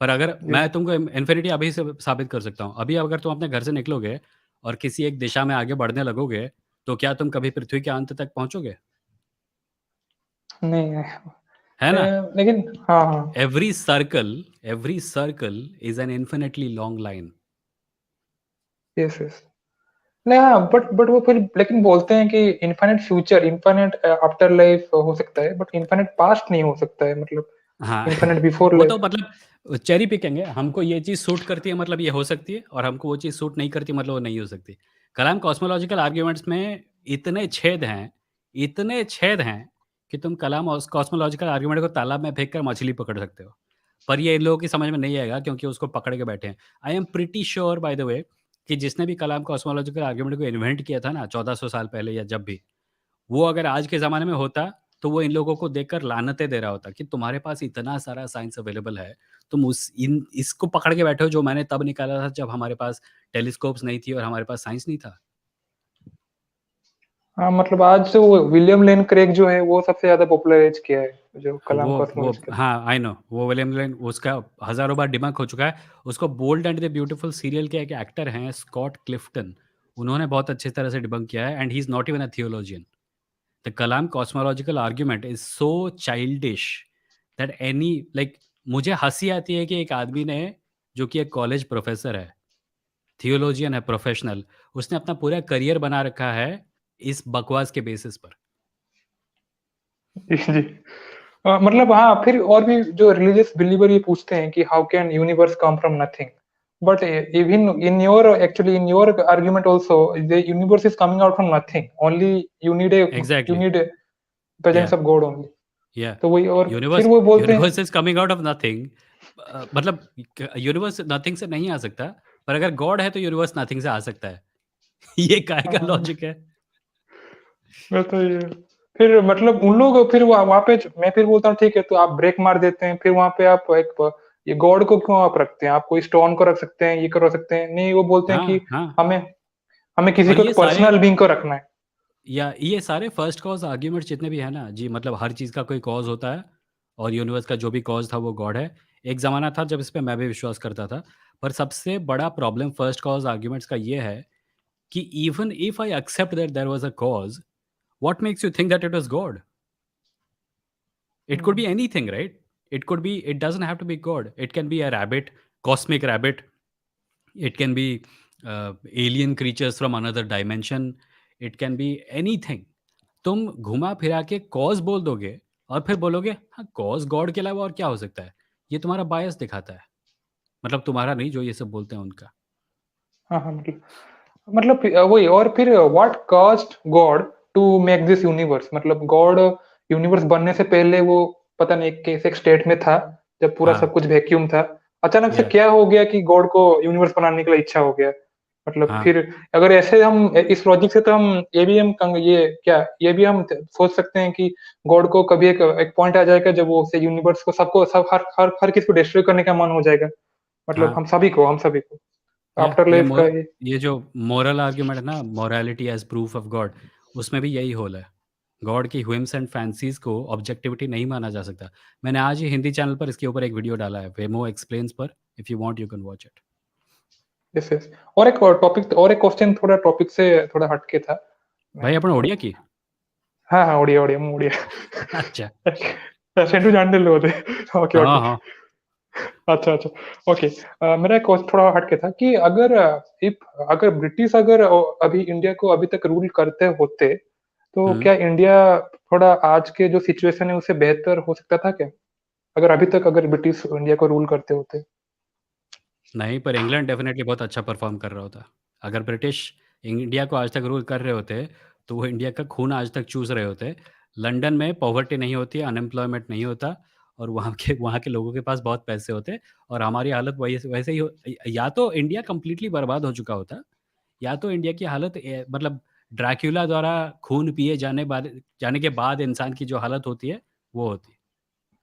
पर अगर जी। मैं तुमको इन्फिनिटी अभी से साबित कर सकता हूँ। अभी अगर तुम अपने घर से निकलोगे और किसी एक दिशा में आगे बढ़ने लगोगे, तो क्या तुम कभी पृथ्वी के अंत तक पहुँचोगे? नहीं है। है ना? लेकिन हाँ, हाँ। Every circle is an infinitely long line. Yes, yes. नहीं, हाँ, बट वो फिर लेकिन बोलते हैं कि infinite future, infinite after life हो सकता है, बट इनफाइनाइट पास्ट नहीं हो सकता है, मतलब हाँ, इनफाइनाइट बिफोर वो तो लाइफ। मतलब चेरी पिकिंग है। हमको ये चीज़ सूट करती है मतलब ये हो सकती है और हमको वो चीज़ सूट नहीं करती मतलब वो नहीं हो सकती। कलाम कॉस्मोलॉजिकल आर्ग्यूमेंट्स में इतने छेद हैं कि तुम कलाम और कॉस्मोलॉजिकल आर्ग्यूमेंट को तालाब में फेंक कर मछली पकड़ सकते हो। पर ये इन लोगों की समझ में नहीं आएगा क्योंकि उसको पकड़ के बैठे हैं। I am pretty sure bye the वे कि जिसने भी कलाम कॉस्मोलॉजिकल आर्ग्यूमेंट को इन्वेंट किया था ना 1400 साल पहले या जब भी, वो अगर आज के ज़माने में होता, तो वो इन लोगों को देखकर लानतें दे रहा होता कि तुम्हारे पास इतना सारा साइंस अवेलेबल है, तुम इसको पकड़ के बैठे हो जो मैंने तब निकाला था जब हमारे पास टेलीस्कोप्स नहीं थी और हमारे पास साइंस नहीं था। हाँ, मतलब आज से वो विलियम लेन क्रेग जो है वो सबसे ज़्यादा पॉपुलराइज़ किया है, जो कलाम वो कॉस्मोलॉजिकल। हाँ, आई नो वो विलियम ग्लेन उसका हज़ारों बार डिबंक हो चुका है। उसको bold and the beautiful serial के एक एक्टर हैं स्कॉट क्लिफ्टन, उन्होंने बहुत अच्छी तरह से डिबंक किया है and he is not even a theologian. The Kalam cosmological argument is so childish that any like मुझे हँसी आती है कि एक आदमी ने जो कि एक कॉलेज प्रोफेसर है, थियोलॉजियन है प्रोफेशनल, उसने अपना पूरा करियर बना रखा है इस बकवास के बेसिस पर। जी, जी। मतलब हाँ, फिर और भी जो रिलीजियस बिलीवर ये पूछते हैं कि how can universe come from nothing? But even in your argument also the universe is coming out from nothing, only you exactly, need या प्रेजेंस ऑफ गॉड ओनली। या तो वही, और फिर यूनिवर्स वो बोलते हैं universe is coming out of nothing. मतलब यूनिवर्स नथिंग से नहीं आ सकता, पर अगर गॉड है तो यूनिवर्स नथिंग से आ सकता है। ये काहे का हाँ, लॉजिक है? मैं तो ये फिर मतलब उन लोग फिर वहाँ पे मैं फिर बोलता हूँ ठीक है, तो आप ब्रेक मार देते हैं, फिर वहाँ पे आप ये गॉड को क्यों आप रखते हैं? आप कोई स्टोन को रख सकते हैं, ये कर सकते हैं। नहीं, वो बोलते हैं कि हाँ, हाँ। हमें हमें किसी और को ये एक सारे पर्सनल बीइंग को रखना है। या ये सारे फर्स्ट कॉज आर्ग्यूमेंट्स जितने भी हैं ना जी, मतलब हर चीज़ का कोई कॉज होता है और यूनिवर्स का जो भी कॉज था वो गॉड है। एक ज़माना था जब इस पे मैं भी विश्वास करता था, पर सबसे बड़ा प्रॉब्लम फर्स्ट कॉज आर्ग्यूमेंट्स का ये है कि even if I accept that there was a cause, what makes you think that it was God? It could be anything, right? It doesn't have to be God. It can be a rabbit, cosmic rabbit. It can be alien creatures from another dimension. It can be anything. तुम घुमा फिरा के cause बोल दोगे और फिर बोलोगे हाँ कॉज गॉड के अलावा और क्या हो सकता है। ये तुम्हारा बायस दिखाता है, मतलब तुम्हारा नहीं, जो ये सब बोलते हैं उनका। हाँ हाँ वही। और फिर what caused God to make this universe, मतलब गॉड यूनिवर्स बनने से पहले वो पता नहीं कैसे एक स्टेट में था जब पूरा सब हाँ कुछ वैक्यूम था। अचानक से या क्या हो गया कि गॉड को यूनिवर्स बनाने के लिए इच्छा हो गया। मतलब हाँ फिर अगर ऐसे हम इस लॉजिक से तो हम ये भी हम ये भी हम सोच सकते हैं कि गॉड को कभी एक पॉइंट आ जाएगा जब वो यूनिवर्स को सबको सब हर किसी को डिस्ट्रॉय करने का मन हो जाएगा। मतलब हाँ हम सभी को या आफ्टर लाइफ का ये। ये जो मोरल आर्ग्यूमेंट है ना, morality as proof of God, उसमें भी यही होल है। गॉड की whims एंड फैंसीज को ऑब्जेक्टिविटी नहीं माना जा सकता। मैंने आज ही हिंदी चैनल पर इसके ऊपर एक वीडियो डाला है, वेमो एक्सप्लेन्स पर। If you want you can watch it. Yes yes. और एक क्वेश्चन थोड़ा टॉपिक से थोड़ा हटके था। भाई मैं अपन ओडिया की हाँ हाँ ओडिया मैं ओडिया अच्छा सेंटू जानते लोग थे। Okay okay. हाँ हाँ अच्छा अच्छा ओके। मेरा एक क्वेश्चन थोड़ा हटके था कि अगर अगर ब्रिटिश अगर अभी इंडिया को अभी तक रूल करते होते तो हम्म क्या इंडिया थोड़ा आज के जो सिचुएशन है उससे बेहतर हो सकता था क्या, अगर अभी तक अगर ब्रिटिश इंडिया को रूल करते होते। नहीं, पर इंग्लैंड डेफिनेटली बहुत अच्छा परफॉर्म कर रहा होता। अगर ब्रिटिश इंडिया को आज तक रूल कर रहे होते तो वो इंडिया का खून आज तक चूस रहे होते। लंदन में पॉवर्टी नहीं होती, अनएम्प्लॉयमेंट नहीं होता, और वहाँ के लोगों के पास बहुत पैसे होते, और हमारी हालत वही वैसे ही या तो इंडिया कंप्लीटली बर्बाद हो चुका होता, या तो इंडिया की हालत मतलब ड्रैक्यूला द्वारा खून पिए जाने के बाद इंसान की जो हालत होती है वो होती।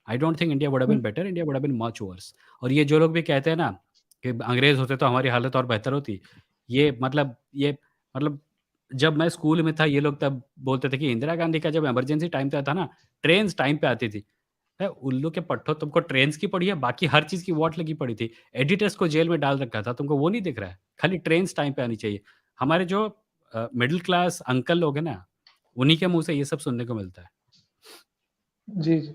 I don't think India would have been better, India would have been much worse. और ये जो लोग भी कहते हैं ना कि अंग्रेज होते तो हमारी हालत और बेहतर होती, ये मतलब जब मैं स्कूल में था ये लोग तब बोलते थे कि इंदिरा गांधी का जब इमरजेंसी टाइम पे था ना, ट्रेन टाइम पे आती थी। है उल्लू के पट्टो, तुमको ट्रेन्स की पड़ी है, बाकी हर चीज़ की वॉट लगी पड़ी थी। एडिटर्स को जेल में डाल रखा था, तुमको वो नहीं दिख रहा है। खाली ट्रेन्स टाइम पे आनी चाहिए। हमारे जो मिडिल क्लास अंकल लोग हैं ना, उन्हीं के मुँह से ये सब सुनने को मिलता है। जी जी।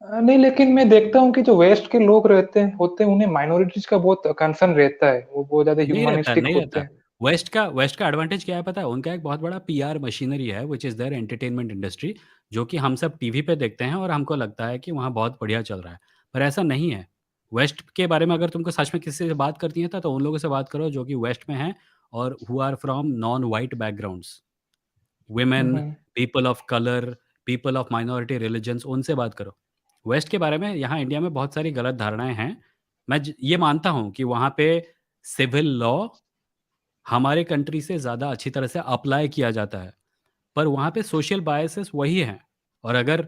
नहीं लेकिन मैं देखता हूँ कि जो वेस्ट के लोग होते हैं उन्हें माइनॉरिटीज का बहुत कंसर्न रहता है, वो बहुत ज्यादा नहीं रहता, ह्यूमनिस्टिक नहीं होते रहता। हैं। वेस्ट का एडवांटेज क्या है पता है? उनका एक बहुत बड़ा पीआर मशीनरी है, which is their entertainment industry, जो कि हम सब टीवी पे देखते हैं और हमको लगता है कि वहाँ बहुत बढ़िया चल रहा है। पर ऐसा नहीं है। वेस्ट के बारे में अगर तुमको सच में किसी से बात करनी है तो उन लोगों से बात करो जो कि वेस्ट में हैं और who are from non white backgrounds. Women, hmm. People of colour, people of minority religions, उनसे बात करो। वेस्ट के बारे में यहाँ इंडिया में बहुत सारी गलत धारणाएँ हैं। ये मानता हूँ कि वहाँ पे सिविल लॉ हमारे कंट्री से ज़्यादा अच्छी तरह से अप्लाई किया जाता है, पर वहाँ पे सोशल बायसेस वही हैं। और अगर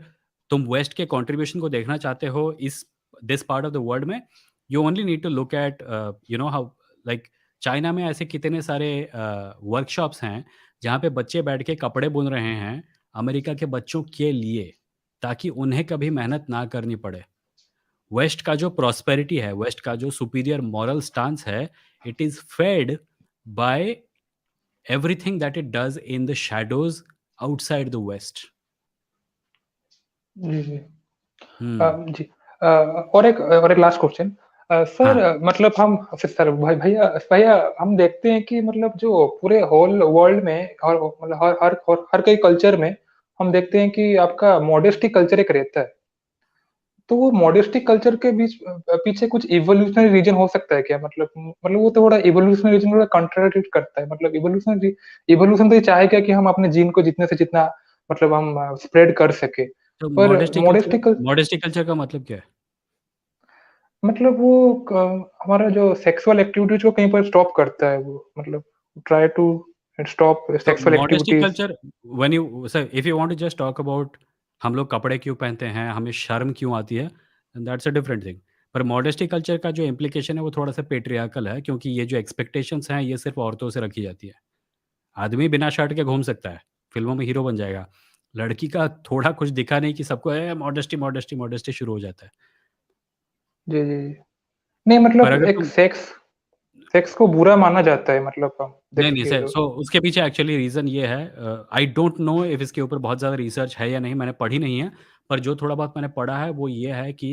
तुम वेस्ट के कंट्रीब्यूशन को देखना चाहते हो इस this part of the world में, you only need to look at you know how, like China में ऐसे कितने सारे वर्कशॉप्स हैं जहाँ पे बच्चे बैठ के कपड़े बुन रहे हैं अमेरिका के बच्चों के लिए, ताकि उन्हें कभी मेहनत ना करनी पड़े। वेस्ट का जो प्रॉस्पेरिटी है, वेस्ट का जो सुपीरियर मॉरल स्टांस है, it is fed by everything that it does in the shadows outside the west. जी जी। हम्म जी। और एक लास्ट क्वेश्चन सर। हाँ मतलब हम सर भैया भैया हम देखते हैं कि मतलब जो पूरे होल वर्ल्ड में और मतलब हर कई कल्चर में हम देखते हैं कि आपका मॉडेस्टी कल्चर एक रहता है। तो वो मॉडेस्टी कल्चर के पीछे कुछ इवोल्यूशनरी रीजन हो सकता है क्या, मतलब वो तो थोड़ा इवोल्यूशनरी रीजन थोड़ा कॉन्ट्राडिक्ट करता है। मतलब इवोल्यूशन तो ये चाहेगा कि हम अपने जीन को जितने से जितना मतलब हम स्प्रेड कर सके। तो पर modesty culture, modesty modesty culture का मतलब क्या है? मतलब वो हमारा जो सेक्सुअल एक्टिविटीज को कहीं पर स्टॉप करता है, वो मतलब try to stop to sexual modesty activities. Culture, when you sir if you want to just talk about हम लोग कपड़े क्यों पहनते हैं, हमें शर्म क्यों आती है, दैट्स अ डिफरेंट थिंग। पर मॉडेस्टी कल्चर का जो इम्प्लीकेशन है वो थोड़ा सा पेट्रियार्कल है, क्योंकि ये जो एक्सपेक्टेशंस हैं ये सिर्फ औरतों से रखी जाती है। आदमी बिना शर्ट के घूम सकता है, फिल्मों में हीरो बन जाएगा। लड़की का थोड़ा कुछ दिखा नहीं कि सबको मॉडेस्टी मॉडेस्टी मॉडेस्टी शुरू हो जाता है। जी जी जी। नहीं पर मतलब अगर एक तुम सेक्स सेक्स को बुरा माना जाता है, मतलब हम नहीं, नहीं देखते हैं सर, जो। सो उसके पीछे एक्चुअली रीज़न ये है, आई डोंट नो इफ इसके ऊपर बहुत ज़्यादा रिसर्च है या नहीं, मैंने पढ़ी नहीं है, पर जो थोड़ा बहुत मैंने पढ़ा है वो ये है कि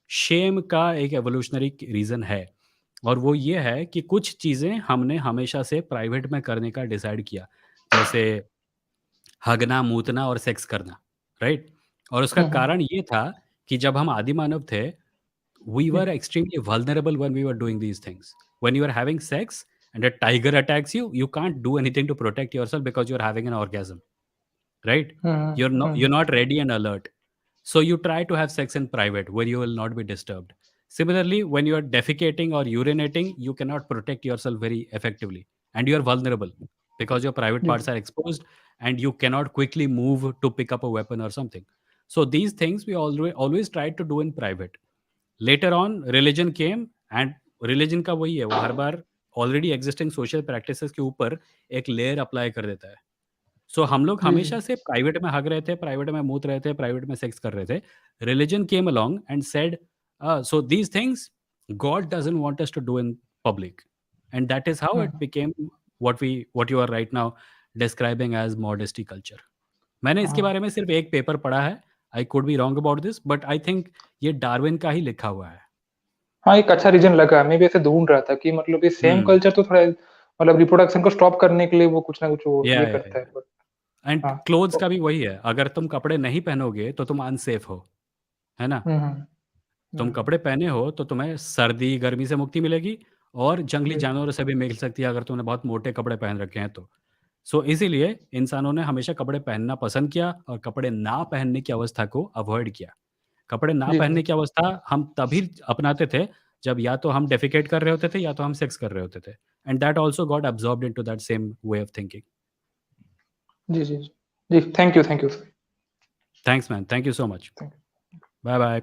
शेम का एक एवोल्यूशनरी रीज़न है, और वो ये है कि कुछ चीज़ें हमने हमेशा से प्राइवेट में करने का डिसाइड किया, जैसे हगना, मूतना और सेक्स करना, राइट? और उसका हुँ, हुँ। कारण ये था कि जब हम आदि मानव थे, we hmm, were extremely vulnerable when we were doing these things. When you are having sex and a tiger attacks you, you can't do anything to protect yourself because you're having an orgasm, right? Hmm, hmm, You're hmm, not ready and alert. So you try to have sex in private where you will not be disturbed. Similarly, when you are defecating or urinating, you cannot protect yourself very effectively and you are vulnerable because your private जी, parts are exposed and you cannot quickly move to pick up a weapon or something. So these things we always tried to do in private. Later on religion came and religion का वही है, वो हर बार already existing social practices के ऊपर एक layer apply कर देता है। सो हम लोग जी, जी। हमेशा से प्राइवेट में हग रहे थे, प्राइवेट में मूत रहे थे, प्राइवेट में सेक्स कर रहे थे। Religion came along and said so these things God doesn't want us to do in public, and that is how hmm, it became what you are right now describing as modesty culture. मैंने इसके हाँ। बारे में सिर्फ एक paper पढ़ा है, I could be wrong about this, but I think ये डार्विन का ही लिखा हुआ है। हाँ, एक अच्छा रीज़न लगा, मैं भी ऐसे ढूँढ रहा था कि मतलब ये सेम हम्म। कल्चर तो थोड़ा मतलब रिप्रोडक्शन को स्टॉप करने के लिए वो कुछ ना कुछ वो या ये या करता है, बट एंड हाँ, क्लोथ्स तो का भी वही है, अगर तुम कपड़े नहीं पहनोगे तो तुम अनसेफ हो, है ना? हुँ, हुँ, तुम हुँ, कपड़े पहने हो तो तुम्हें सर्दी, गर्मी से मुक्ति मिलेगी और जंगली जी, जानवरों से भी मिल सकती है अगर तुमने बहुत मोटे कपड़े पहन रखे हैं तो। सो इसीलिए इंसानों ने हमेशा कपड़े पहनना पसंद किया और कपड़े ना पहनने की अवस्था को अवॉइड किया। कपड़े ना जी, पहनने जी, की अवस्था हम तभी अपनाते थे जब या तो हम डेफिकेट कर रहे होते थे या तो हम सेक्स कर रहे होते थे, and that also got absorbed into that same way of thinking. जी, जी, जी। जी, thank you sir, thanks man, thank you so much. Thank you. Bye bye.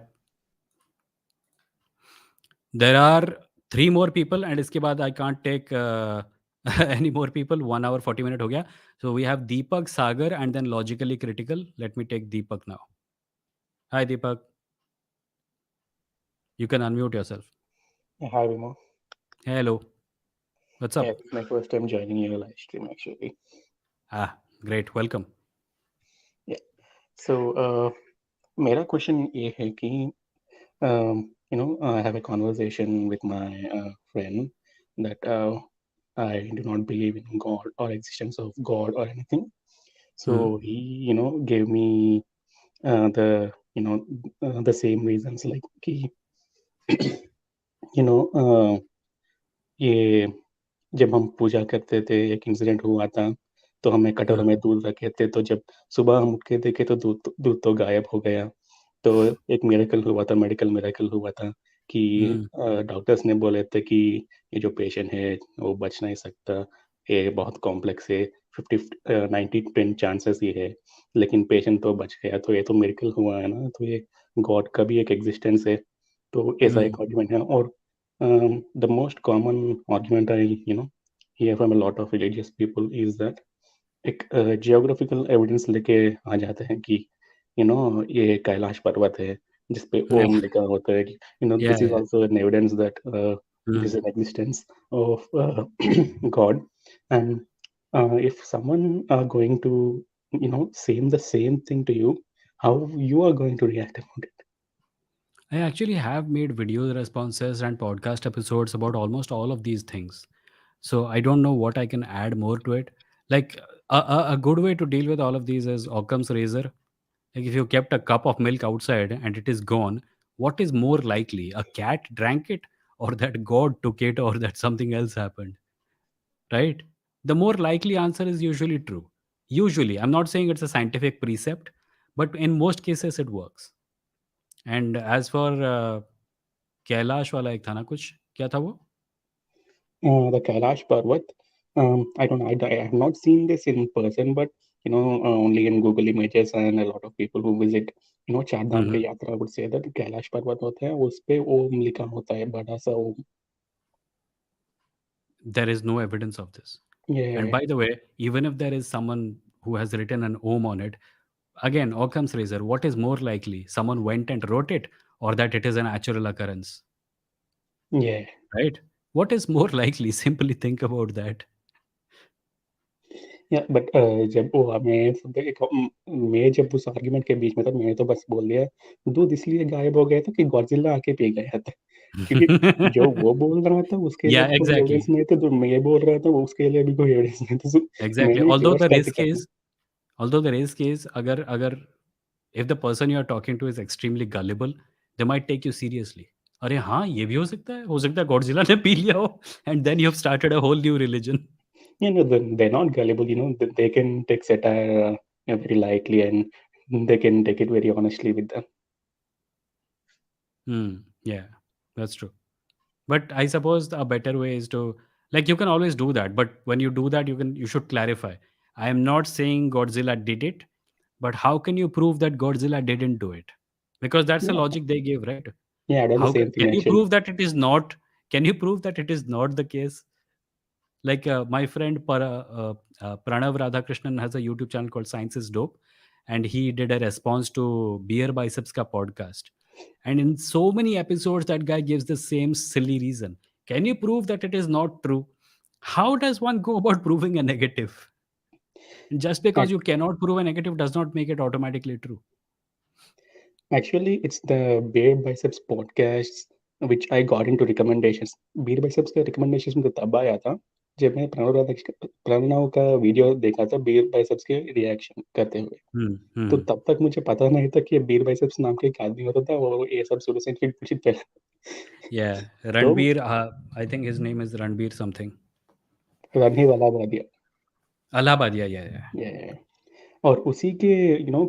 There are 3 more people and इसके बाद I can't take any more people. 1 hour 40 minute हो गया. So we have Deepak, Sagar and then logically critical. Let me take Deepak now. Hi Deepak. You can unmute yourself. Hi, Vimo. Hello. What's Yeah, up? it's my first time joining your live stream actually. Ah, great. Welcome. Yeah. So, मेरा question ये है कि I have a conversation with my friend that I do not believe in God or existence of God or anything. Hmm. So he, gave me the, the same reasons like कि, you know, ये जब हम पूजा करते थे, एक incident हुआ था, तो हमें कटोरे Hmm. में दूध रखे थे, तो जब सुबह हम उठ के देखे तो दूध तो गायब हो गया। तो एक मिरेकल हुआ था, मेडिकल मिरेकल हुआ था कि Hmm. डॉक्टर्स ने बोले थे कि ये जो पेशेंट है, वो बच नहीं सकता, ये बहुत कॉम्प्लेक्स है, 50 90-10 चांसेस ही है, लेकिन पेशेंट तो बच गया, तो ये तो मिरेकल हुआ है ना, तो ये गॉड का भी एक एक्जिस्टेंस है। तो ऐसा Hmm. एक आर्गुमेंट है और the most common argument I hear from a lot of religious people is that एक जियोग्राफिकल एविडेंस लेके आ जाते हैं कि ये कैलाश पर्वत है जिसपे Yeah. ओम लिखा होता है कि Yeah. This is Yeah. Also an evidence that Hmm. This is an existence of God and if someone are going to say the same thing to you, how you are going to react about it? I actually have made video responses and podcast episodes about almost all of these things. So I don't know what I can add more to it. Like a good way to deal with all of these is Occam's razor. Like if you kept a cup of milk outside and it is gone, what is more likely? A cat drank it, or that God took it, or that something else happened, right? The more likely answer is usually true. Usually, I'm not saying it's a scientific precept, but in most cases it works. And as for Kailash वाला एक था ना कुछ, क्या था वो? The Kailash Parvat. I don't. I have not seen this in person, but only in Google Images and a lot of people who visit, Char Dham Mhm. की यात्रा would say that Kailash पर्वत होता है, उस पे ओम लिखा होता है, बड़ा सा ओम। There is no evidence of this. And ये by the way, even if there is someone who has written an ohm on it, again, Occam's razor, what is more likely? Someone went and wrote it, or that it is a natural occurrence, ये right? What is more likely? Simply think about that. या but जब वो मैं जब उस argument के बीच में था, मैंने तो बस बोल दिया, दूध इसलिए गायब हो गया था कि गॉडजिला आके पी गया था। क्योंकि जो वो बोल रहा था उसके लिए Yeah, तो कोई एविडेंस exactly. नहीं था, जो मैं बोल रहा था वो उसके लिए भी कोई एविडेंस नहीं था। So, Exactly. मैंने एक Although रिवर्स the करके risk कर दिया। is, although the risk is, अगर if the person you are talking to is extremely gullible, they might take you seriously. अरे हाँ, ये भी हो सकता है गॉडजिला ने पी लिया हो, and then you have started a whole new religion. You know, they're not gullible, you know, they can take satire very lightly, and they can take it very honestly with them. Yeah, that's true. But I suppose a better way is to, like, you can always do that, but when you do that, you should clarify. I am not saying Godzilla did it, but how can you prove that Godzilla didn't do it? Because that's the Yeah, logic they gave, right? yeah, I done the same thing Can you actually. prove that it is not? Can you prove that it is not the case? Like my friend Pranav Radhakrishnan has a YouTube channel called Science is Dope, and he did a response to Beer Biceps ka podcast. And in so many episodes, that guy gives the same silly reason. Can you prove that it is not true? How does one go about proving a negative? Just because you cannot prove a negative does not make it automatically true. Actually, it's the Beer Biceps podcasts which I got into recommendations. Beer Biceps का recommendations में तब आया था जब मैं प्रणव का video देखा था बीयर बाइसेप्स के रिएक्शन करते हुए। तो तब तक मुझे पता नहीं था कि ये बीयर बाइसेप्स नाम का एक आदमी होता था, वो ये सब शुरू से कुछ पहले। Yeah, तो Ranbir, I think his name is Ranbir something. Run वाला बना दिया। Allahabad, yeah. Yeah. और उसी के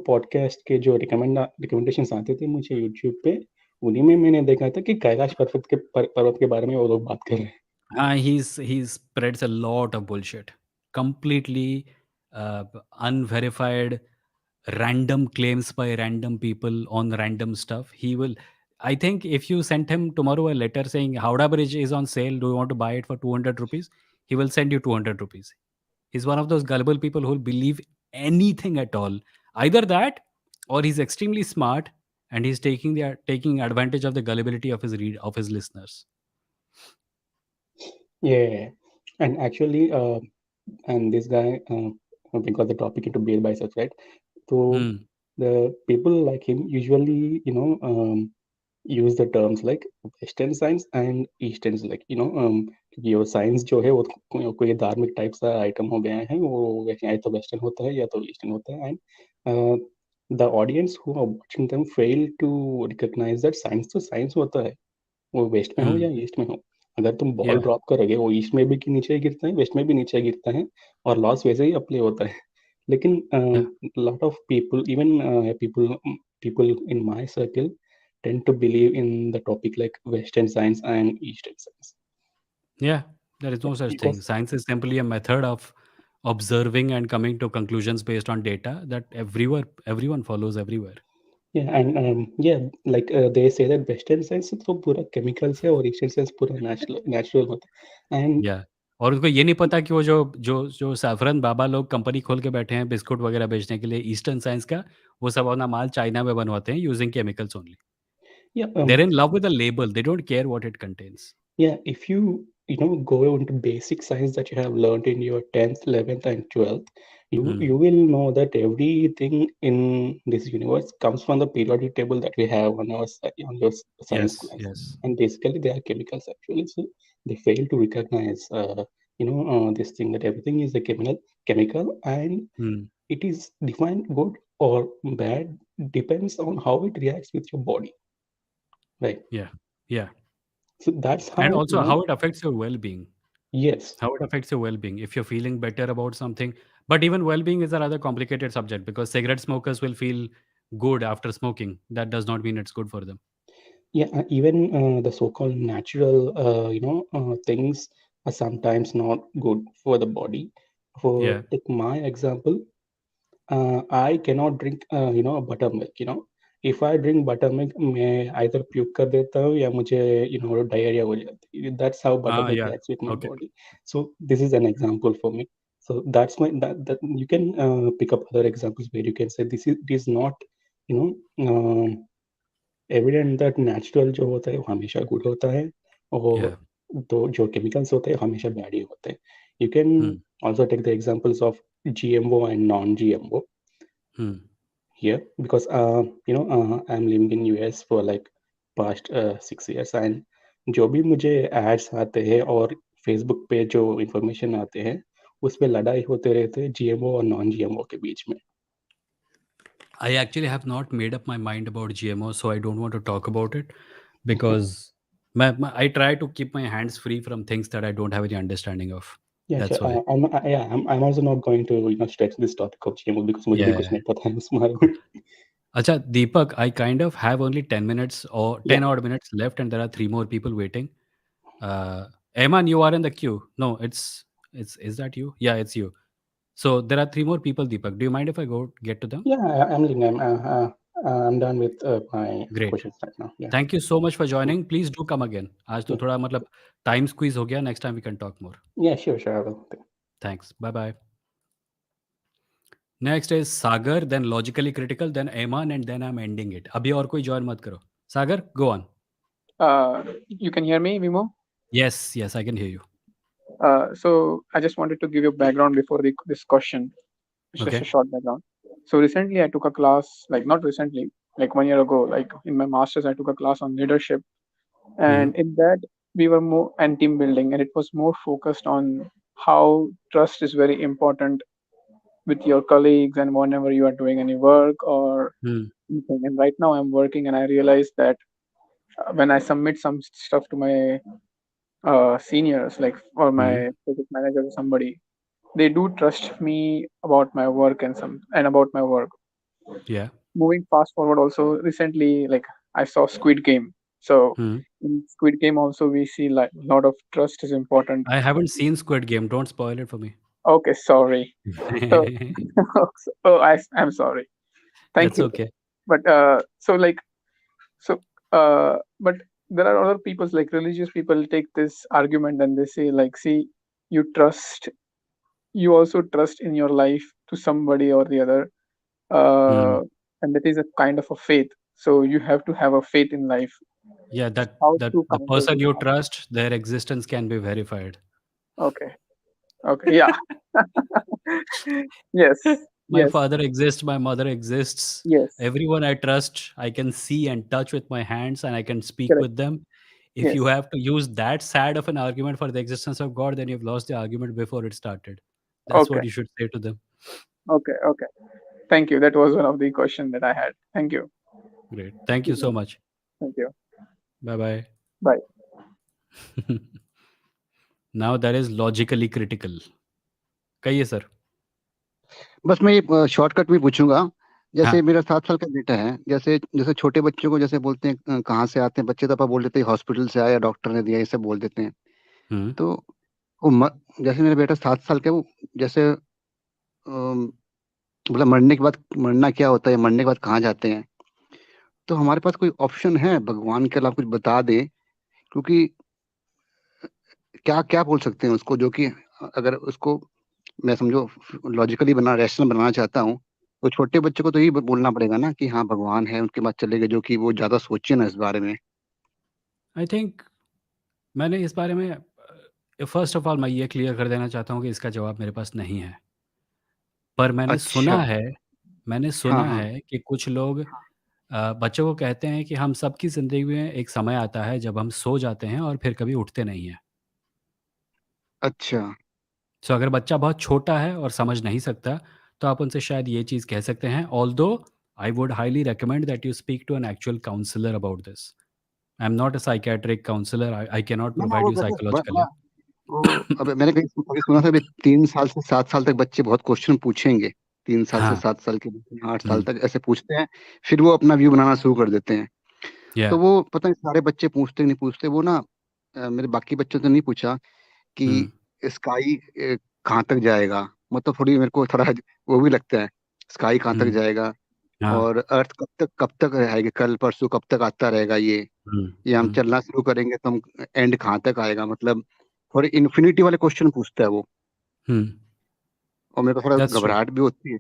पॉडकास्ट के जो रिकमेंडेशंस आते थे मुझे यूट्यूब पे, उन्हीं में मैंने देखा था कि कैलाश पर्वत के बारे में वो लोग बात कर रहे हैं। He spreads a lot of bullshit, completely unverified, random claims by random people on random stuff. He will. I think if you sent him tomorrow a letter saying Howrah Bridge is on sale, do you want to buy it for 200 rupees? He will send you 200 rupees. He's one of those gullible people who will believe anything at all. Either that, or he's extremely smart and he's taking advantage of the gullibility of his listeners. Yeah, and actually, and this guy, we got the topic into beer biceps, right? So the people like him usually, use the terms like Western science and Eastern, like क्योंकि वो science जो है वो कोई धार्मिक type सा item हो गया है, वो या तो वेस्टर्न होता है या तो ईस्टर्न होता है। And the audience who are watching them fail to recognise that science तो साइंस होता है, वो वेस्ट में हो या ईस्ट में हो। अगर तुम बॉल ड्रॉप करोगे वो ईस्ट में भी नीचे गिरता है, वेस्ट में भी नीचे गिरता है, और लॉस वैसे ही अप्लाई होता है। लेकिन lot of people, even people in my circle tend to believe in the topic like Western science and Eastern science. Yeah, there is no such thing. Science is simply a method of observing and coming to conclusions based on data that everyone follows everywhere. Yeah, and like they say that Western science तो पूरा chemicals है और Eastern science पूरा natural होता है। And Yeah. और उनको ये नहीं पता कि वो जो सैफरन बाबा लोग कंपनी खोल के बैठे हैं बिस्कुट वगैरह बेचने के लिए ईस्टर्न साइंस का, वो सब अपना माल चाइना में बनवाते हैं using chemicals only. yeah, They're in love with the label. They don't care what it contains. yeah, if you go into basic science that you have learned in your 10th, 11th, and 12th, you will know that everything in this universe comes from the periodic table that we have on your science class. Yes. And basically they are chemicals actually. So they fail to recognize this thing that everything is a chemical, and it is defined good or bad depends on how it reacts with your body, right? Yeah. So that's how And also how it affects your well-being. Yes. How it affects your well-being. If you're feeling better about something, but even well-being is a rather complicated subject because cigarette smokers will feel good after smoking. That does not mean it's good for them. Yeah, even the so-called natural, things are sometimes not good for the body. For take my example, I cannot drink, buttermilk. If I drink buttermilk, मैं either puke कर देता हूँ या मुझे, diarrhea हो जाती है. That's how buttermilk reacts with my body. So this is an example for me. So that's that you can pick up other examples where you can say it is not, evident that natural जो होता है वो हमेशा good होता है, और तो जो केमिकल्स होते हैं हमेशा बैड ही होते हैं. You can also take the examples of GMO and non-GMO here, because I'm living in US for like past 6 years, and जो भी मुझे एड्स आते हैं और फेसबुक पे जो इंफॉर्मेशन आते हैं उस पे लड़ाई होते रहते हैं GMO और नॉन GMO के बीच में. I actually have not made up my mind about GMO, so I don't want to talk about it because I try to keep my hands free from things that I don't have any understanding of. Yeah, That's sure. why. I'm also not going to stretch this topic of GMO because मुझे भी कुछ Yeah. नहीं पता है उसके बारे में. Acha, Deepak, I kind of have only 10 minutes or 10 Yeah. odd minutes left, and there are 3 more people waiting. Eman, you are in the queue. No, is that you? Yeah, it's you. So there are 3 more people, Deepak. Do you mind if I go get to them? Yeah, I'm done with my Great. questions right now. Yeah. Thank you so much for joining. Please do come again. आज तो थोड़ा मतलब time squeeze हो गया. Next time we can talk more. Yeah, sure, I will. Thanks. Bye bye. Next is Sagar, then logically critical, then Eman, and then I'm ending it. अभी और कोई join मत करो. Sagar, go on. You can hear me, Vimo? Yes, I can hear you. So I just wanted to give you background before this question. It's Okay. just a short background. So recently I took a class, like not recently, like 1 year ago, like in my master's, I took a class on leadership. And in that we were more and team building, and it was more focused on how trust is very important with your colleagues and whenever you are doing any work or anything. And right now I'm working and I realized that when I submit some stuff to my seniors, like or my project manager or somebody, they do trust me about my work and about my work. Yeah. Moving fast forward, also recently, like I saw Squid Game. So in Squid Game also we see like a lot of trust is important. I haven't seen Squid Game. Don't spoil it for me. Okay, sorry. So, I'm sorry. Thank That's you. okay. But but there are other people, like religious people, take this argument and they say, like, see, you also trust in your life to somebody or the other, and that is a kind of a faith. So you have to have a faith in life. Yeah, that How the to counter person this you now? trust, their existence can be verified. Okay, yeah. Yes. My Yes. father exists, my mother exists. Yes. Everyone I trust, I can see and touch with my hands, and I can speak Correct. with them. If you Yes. have to use that sad of an argument for the existence of God, then you've lost the argument before it started. That's what Okay. you should say to them. Okay. Thank you. That was one of the questions that I had. Thank you. Great. Thank you so much. Thank you. Bye-bye. Bye. Now that is logically critical. कहिए sir. बस मैं ये shortcut भी पूछूंगा. जैसे हाँ. मेरा 7 साल का बेटा है, जैसे छोटे बच्चों को जैसे बोलते हैं कहाँ से आते हैं, बच्चे तो अपन बोल देते हैं हॉस्पिटल से आया, डॉक्टर ने दिया, ये सब बोल देते हैं. तो वो जैसे मेरा बेटा 7 साल का, वो जैसे मतलब मरने के बाद, मरना क्या होता है, मरने के बाद कहाँ जाते हैं, तो हमारे पास कोई ऑप्शन है भगवान के अलावा कुछ बता दे, क्योंकि क्या क्या बोल सकते हैं उसको, जो कि अगर उसको मैं समझो लॉजिकली रैशनल बनाना चाहता हूँ, तो छोटे बच्चे को तो यही बोलना पड़ेगा ना कि हाँ भगवान है, उनके बाद चलेगा, जो कि वो ज्यादा सोचे ना इस बारे में. आई थिंक मैंने इस बारे में फर्स्ट ऑफ ऑल मैं ये क्लियर कर देना चाहता हूँ कि इसका जवाब मेरे पास नहीं है. पर मैंने सुना हाँ. है कि कुछ लोग बच्चों को कहते हैं कि हम सबकी ज़िंदगी में एक समय आता है जब हम सो जाते हैं और फिर कभी उठते नहीं हैं. अच्छा. सो अगर बच्चा बहुत छोटा है और समझ नहीं सकता, तो आप उनसे शायद ये चीज़ कह सकते हैं. Although I would highly recommend that you speak to an actual counsellor about this. I am not a psychiatric counsellor. I can not ना प्रोवाइड वो यू वैसे साइकोलॉजिकल. अब मैंने कभी सुना था 3 साल से 7 साल तक बच्चे बहुत क्वेश्चन पूछेंगे. 3 साल से हाँ. 7 साल के, 8 साल तक ऐसे पूछते हैं, फिर वो अपना व्यू बनाना शुरू कर देते हैं. या तो वो पता नहीं सारे बच्चे पूछते नहीं पूछते, वो ना मेरे बाकी बच्चों ने नहीं पूछा कि स्काई कहाँ तक जाएगा, मतलब थोड़ी मेरे को थोड़ा वो भी लगता है, स्काई कहाँ तक जाएगा, हाँ. और अर्थ कब तक रहेगा, कल परसों कब तक आता रहेगा ये हम चलना शुरू करेंगे तो हम एंड कहाँ तक आएगा, मतलब थोड़ी इन्फिनिटी वाले क्वेश्चन पूछता है वो, और मेरे को थोड़ा दैट्स ट्रू. घबराहट भी होती है.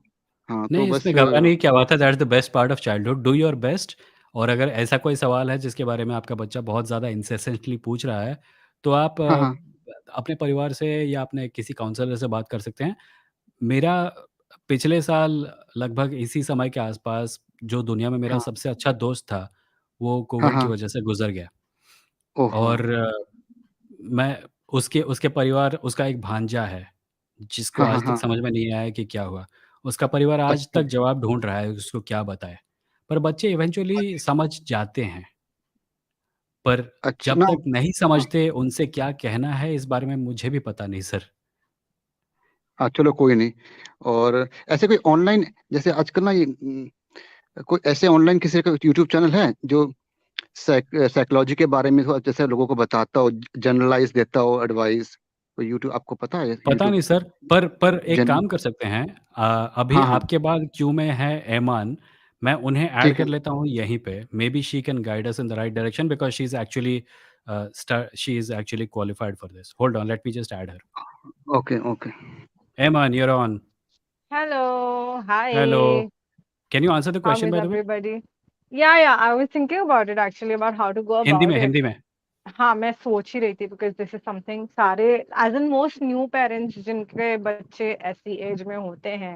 हाँ, तो नहीं, बस इसमें घबराने की क्या बात है. That's the best part of childhood. Do your best. और अगर ऐसा कोई सवाल है जिसके बारे में आपका बच्चा बहुत ज़्यादा इंसेसेंटली पूछ रहा है, तो आप हाँ हाँ अपने परिवार से या अपने किसी काउंसलर से बात कर सकते हैं। मेरा पिछले साल लगभग इसी समय के आसपास जो दुनिया में मेरा हाँ सबसे अच्छा दोस्त था, वो हाँ कोविड की हाँ वजह से गुज़र गया। ओहो और मैं उसके उसके परिवार उसका एक भांजा है, जिसको हाँ हाँ आज तक हाँ समझ में नहीं आया कि क्या हुआ। उसका परिवार आज अच्छा तक जवाब ढूँढ रहा है उसको क्या बताएँ। पर बच्चे इवेंचुअली समझ जाते हैं, पर अच्छा जब ना तक नहीं हाँ समझते उनसे क्या कहना है इस बारे में मुझे भी पता नहीं सर। हाँ चलो कोई नहीं। और ऐसे कोई ऑनलाइन जैसे आजकल ना ये कोई ऐसे ऑनलाइन किसी का यूट्यूब चैनल है जो साइकोलॉजी के बारे में थोड़ा जैसे लोगों को बताता हो, जनरलाइज देता हो एडवाइस? कोई यूट्यूब आपको पता है पता यूट्यूब नहीं सर, पर एक जन काम कर सकते हैं। अभी हाँ हाँ आपके बाद क्यू में है ऐमान, मैं उन्हें ऐड ठीक है कर लेता हूँ यहीं पे। Maybe she can guide us in the right direction because she is actually qualified for this. Hold on, let me just add her. Okay okay Aiman, you are on. Hello, hello, hi. Can you answer the How question is by the way? everybody? Yeah, I was thinking about it actually about how to go Hindi about में, it. Hindi में। हाँ मैं सोच ही रही थी because this is something सारे as in most new parents जिनके बच्चे ऐसी एज में होते हैं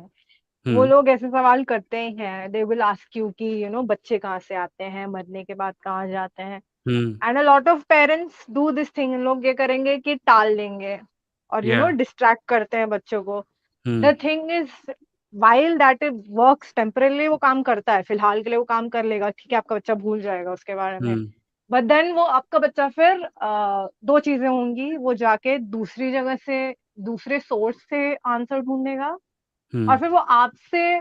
वो हुँ, लोग ऐसे सवाल करते ही हैं। They will ask you कि बच्चे कहाँ से आते हैं, मरने के बाद कहाँ जाते हैं। हुँ, And a lot of parents do this thing. इन लोग ये करेंगे कि टाल देंगे और या डिस्ट्रैक्ट करते हैं बच्चों को। Hmm, the thing is while that it works temporarily, वो काम करता है, फिलहाल के लिए वो काम कर लेगा, ठीक है, आपका बच्चा भूल जाएगा उसके बारे में। हुँ, बट देन वो आपका बच्चा फिर दो चीजें होंगी, वो जाके दूसरी जगह से दूसरे सोर्स से आंसर ढूंढेगा और हुँ, फिर वो आपसे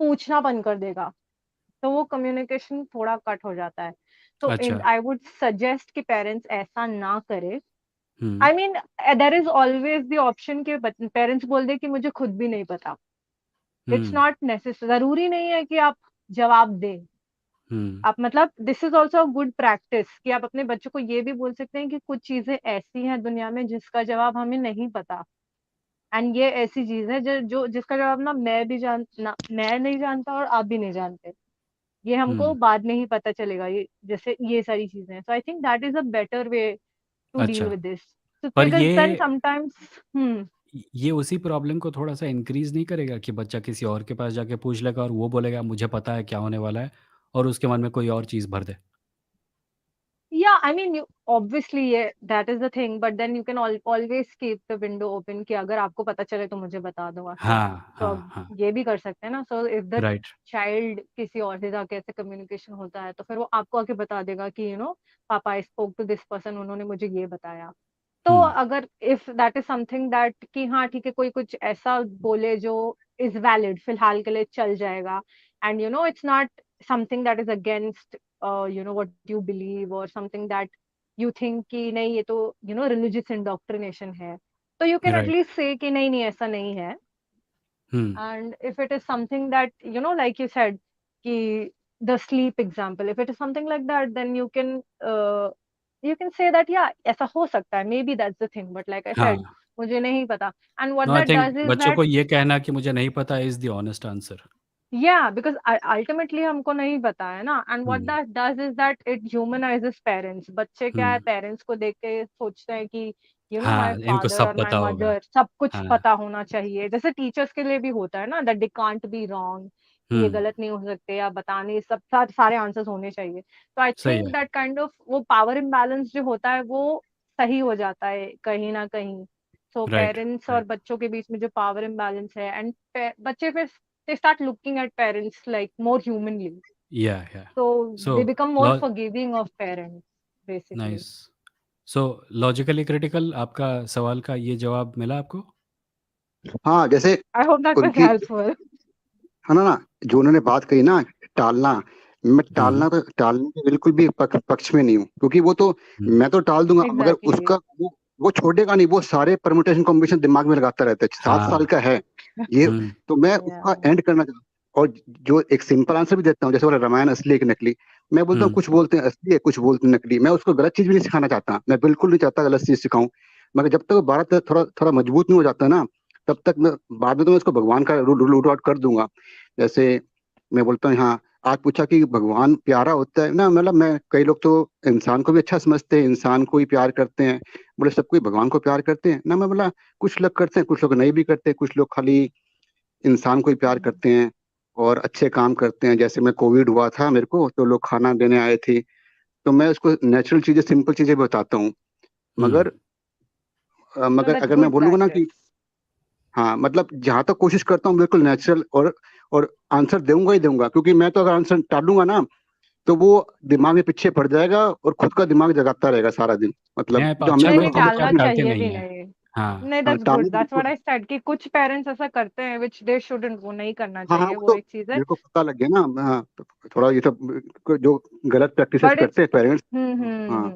पूछना बंद कर देगा। तो वो कम्युनिकेशन थोड़ा कट हो जाता है। तो इन अच्छा, आई वुड सजेस्ट कि पेरेंट्स ऐसा ना करे। Hmm, I mean there is always the option कि पेरेंट्स बोल दे कि मुझे खुद भी नहीं पता। इट्स हुँ, नॉट नेसेसरी, जरूरी नहीं है कि आप जवाब दें। हुँ, आप मतलब this is also a good practice कि आप अपने बच्चों को ये भी बोल सकते हैं कि कुछ चीजें ऐसी हैं दुनिया में जिसका जवाब हमें नहीं पता। एंड ये ऐसी चीज है जो जिसका जवाब ना मैं भी मैं नहीं जानता और आप भी नहीं जानते। ये हमको हुँ, बाद में ही पता चलेगा, ये जैसे ये सारी चीजें। So I think that is a better way to deal अच्छा। With this. So पर because then ये sometimes ये उसी प्रॉब्लम को थोड़ा-सा इंक्रीज़ नहीं करेगा कि बच्चा किसी और के पास जाके पूछ लेगा और वो बोलेगा मुझे पता है क्या होने वाला है और उसके मन में कोई और चीज़ भर दे। yeah, I mean, you obviously, yeah, that is the thing, but then you can always keep the window open कि अगर आपको पता चले तो मुझे बता दो आके। हाँ, तो हाँ, अब हाँ। ये भी कर सकते हैं ना। So if the right. Child किसी और से जाके ऐसे कम्युनिकेशन होता है तो फिर वो आपको आके बता देगा कि पापा I spoke to this person, उन्होंने मुझे ये बताया। तो हुँ, अगर if that is something that कि हाँ ठीक है, कोई कुछ ऐसा बोले जो इज वैलिड, फिलहाल के लिए चल जाएगा, and it's not something that is against what you believe और समथिंग दैट यू थिंक कि नहीं ये तो रिलीजियस इंडोक्ट्रिनेशन है, तो यू कैन राइट। एटलीस्ट से कि नहीं नहीं ऐसा नहीं है। हुँ, And if it is something that, like you said, ki the sleep example, if it is something like that, then you can say that, yeah, ऐसा हो सकता है, maybe that's the thing, but like I हाँ। said, मुझे नहीं पता। And what no I that think does is बच्चों that, को ये कहना कि मुझे नहीं पता is the honest answer. yeah, because ultimately हमको नहीं पता है ना। And what hmm, that does is that it humanizes parents. बच्चे क्या है, हुँ। पेरेंट्स को देख के सोचते हैं कि माय हाँ, इनको फादर सब और माय पता होगा। मदर सब कुछ हाँ, पता होना चाहिए। जैसे टीचर्स के लिए भी होता है ना, that they can't be wrong, कि ये हुँ, गलत नहीं हो सकते या बता नहीं, सब सारे आंसर्स होने चाहिए। तो आई सही थिंक है। दैट काइंड ऑफ वो पावर इम्बैलेंस जो होता है वो सही हो जाता है कहीं ना कहीं। सो राइट, पेरेंट्स और राइट। बच्चों के बीच में जो पावर इम्बैलेंस है, एंड बच्चे फिर they start looking at parents like more humanly. या। So so they become more law forgiving of parents, basically. Nice. So logically critical आपका सवाल का ये जवाब मिला आपको? हाँ जैसे I hope that was उनकी helpful. है ना जो उन्होंने बात कही ना टालना, मैं हुँ, हुँ, टालने के बिल्कुल भी पक्ष में नहीं हूँ क्योंकि वो तो हुँ, मैं तो टाल दूंगा मगर Exactly. उसका वो छोड़ेगा नहीं, वो सारे परमुटेशन कॉम्बिनेशन दिमाग में लगाता रहता है, 7 साल हाँ, का है ये। हुँ, तो मैं उसका Yeah. एंड करना चाहता हूँ और जो एक सिंपल आंसर भी देता हूँ, जैसे बोला रामायण असली है कि नकली, मैं बोलता हूँ हुँ, कुछ बोलते हैं असली है कुछ बोलते हैं नकली। मैं उसको गलत चीज भी नहीं सिखाना चाहता, मैं बिल्कुल नहीं चाहता गलत चीज सिखाऊं, मगर जब तक वो बारह तक थोड़ा थोड़ा मजबूत नहीं हो जाता ना तब तक मैं बाद में तो मैं उसको भगवान का रूट आउट कर दूंगा। जैसे मैं बोलता हूँ हाँ आज पूछा कि भगवान प्यारा होता है ना, मतलब मैं, कई लोग तो इंसान को भी अच्छा समझते हैं, इंसान को ही प्यार करते हैं, बोले सब कोई भगवान को प्यार करते हैं ना, मैं बोला कुछ लोग करते हैं, कुछ लोग नहीं भी करते, कुछ लोग खाली इंसान को ही प्यार करते हैं और अच्छे काम करते हैं। जैसे मैं, कोविड हुआ था मेरे को, तो लोग खाना देने आए थे, तो मैं उसको नेचुरल चीजें, सिंपल चीजें बताता हूँ। हम्म मगर No, मगर that's अगर मैं good बोलूंगा ना practice. कि हाँ, मतलब जहां तक कोशिश करता हूँ बिल्कुल नेचुरल, और आंसर दूंगा ही दूंगा, क्योंकि मैं तो अगर आंसर टालूंगा ना, तो वो दिमाग में पीछे पड़ जाएगा और खुद का दिमाग जगाता रहेगा सारा दिन। मतलब नहीं, आप जो अच्छा हमने नहीं बोला नहीं, करते हैं फॉलो कि आप टालना करना। टालते चाहिए भी नहीं हैं। नहीं। हाँ नहीं, हाँ, दैट्स टालना गुड, तो दैट्स व्हाट बिल्कुल। आई सेड कि कुछ पेरेंट्स ऐसा करते हैं विच दे शुडंट, वो नहीं करना हाँ हाँ, चाहिए, वो वो तो एक चीज है। मेरे को पता लग गया ना। हाँ, तो थोड़ा ये सब जो गलत प्रैक्टिसेस बट करते इट्स हैं पेरेंट्स। हाँ,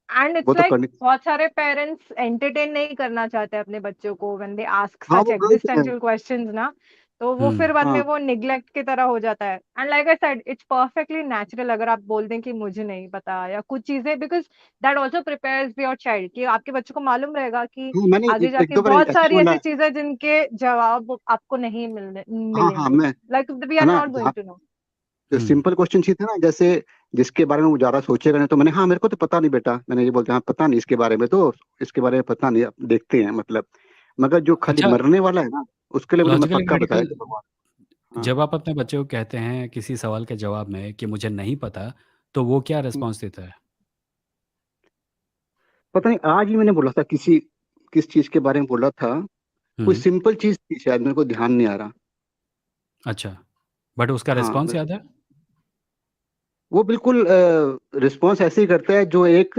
एंड वो इट्स तो लाइक करनी। बहुत सारे पेरेंट्स एंटरटेन नहीं करना चाहते अपने बच्चों को व्हेन दे आस्क हाँ, सच वो गलत है। एग्जिस्टेंशियल क्वेश्चंस ना, तो वो हम्म फिर बाद में हाँ वो निग्लेक्ट की तरह हो जाता है। And like I said, it's perfectly natural अगर आप बोल दें कि मुझे नहीं पता या कुछ चीजें, because that also prepares your child कि आपके बच्चों को मालूम रहेगा कि हाँ, मैंने आगे एक जाके दो बार बहुत ऐसे ही सारी बोला ऐसी है। चीजें जिनके जवाब आपको नहीं हाँ हाँ, मिलेंगे, मैं, लाइक वी है आर ना, नॉट गोइंग टू नो। जो हम्म सिंपल क्वेश्चन थी ना, जैसे जिसके बारे में वो ज्यादा सोचेगा नहीं, तो मैंने, हाँ मेरे को तो पता नहीं बेटा, मैंने ये बोलते हैं, हाँ पता नहीं इसके बारे में, तो इसके बारे में पता नहीं, अब देखते हैं मतलब। मगर जो खाली अच्छा, मरने वाला है ना, उसके लिए तो मैं लॉजिकली पक्का बताया क्रिटिकल, कि भगवान। हाँ। जब आप अपने बच्चे को कहते हैं किसी सवाल के जवाब में कि मुझे नहीं पता, तो वो क्या हम्म, रिस्पॉन्स देता है? पता नहीं, आज ही मैंने बोला था किसी, किस चीज के बारे में बोला था, कोई हम्म सिंपल चीज थी शायद, मेरे को ध्यान नहीं आ रहा। अच्छा, बट उसका हाँ, रिस्पॉन्स याद है? वो बिल्कुल रिस्पॉन्स ऐसे ही करता है जो एक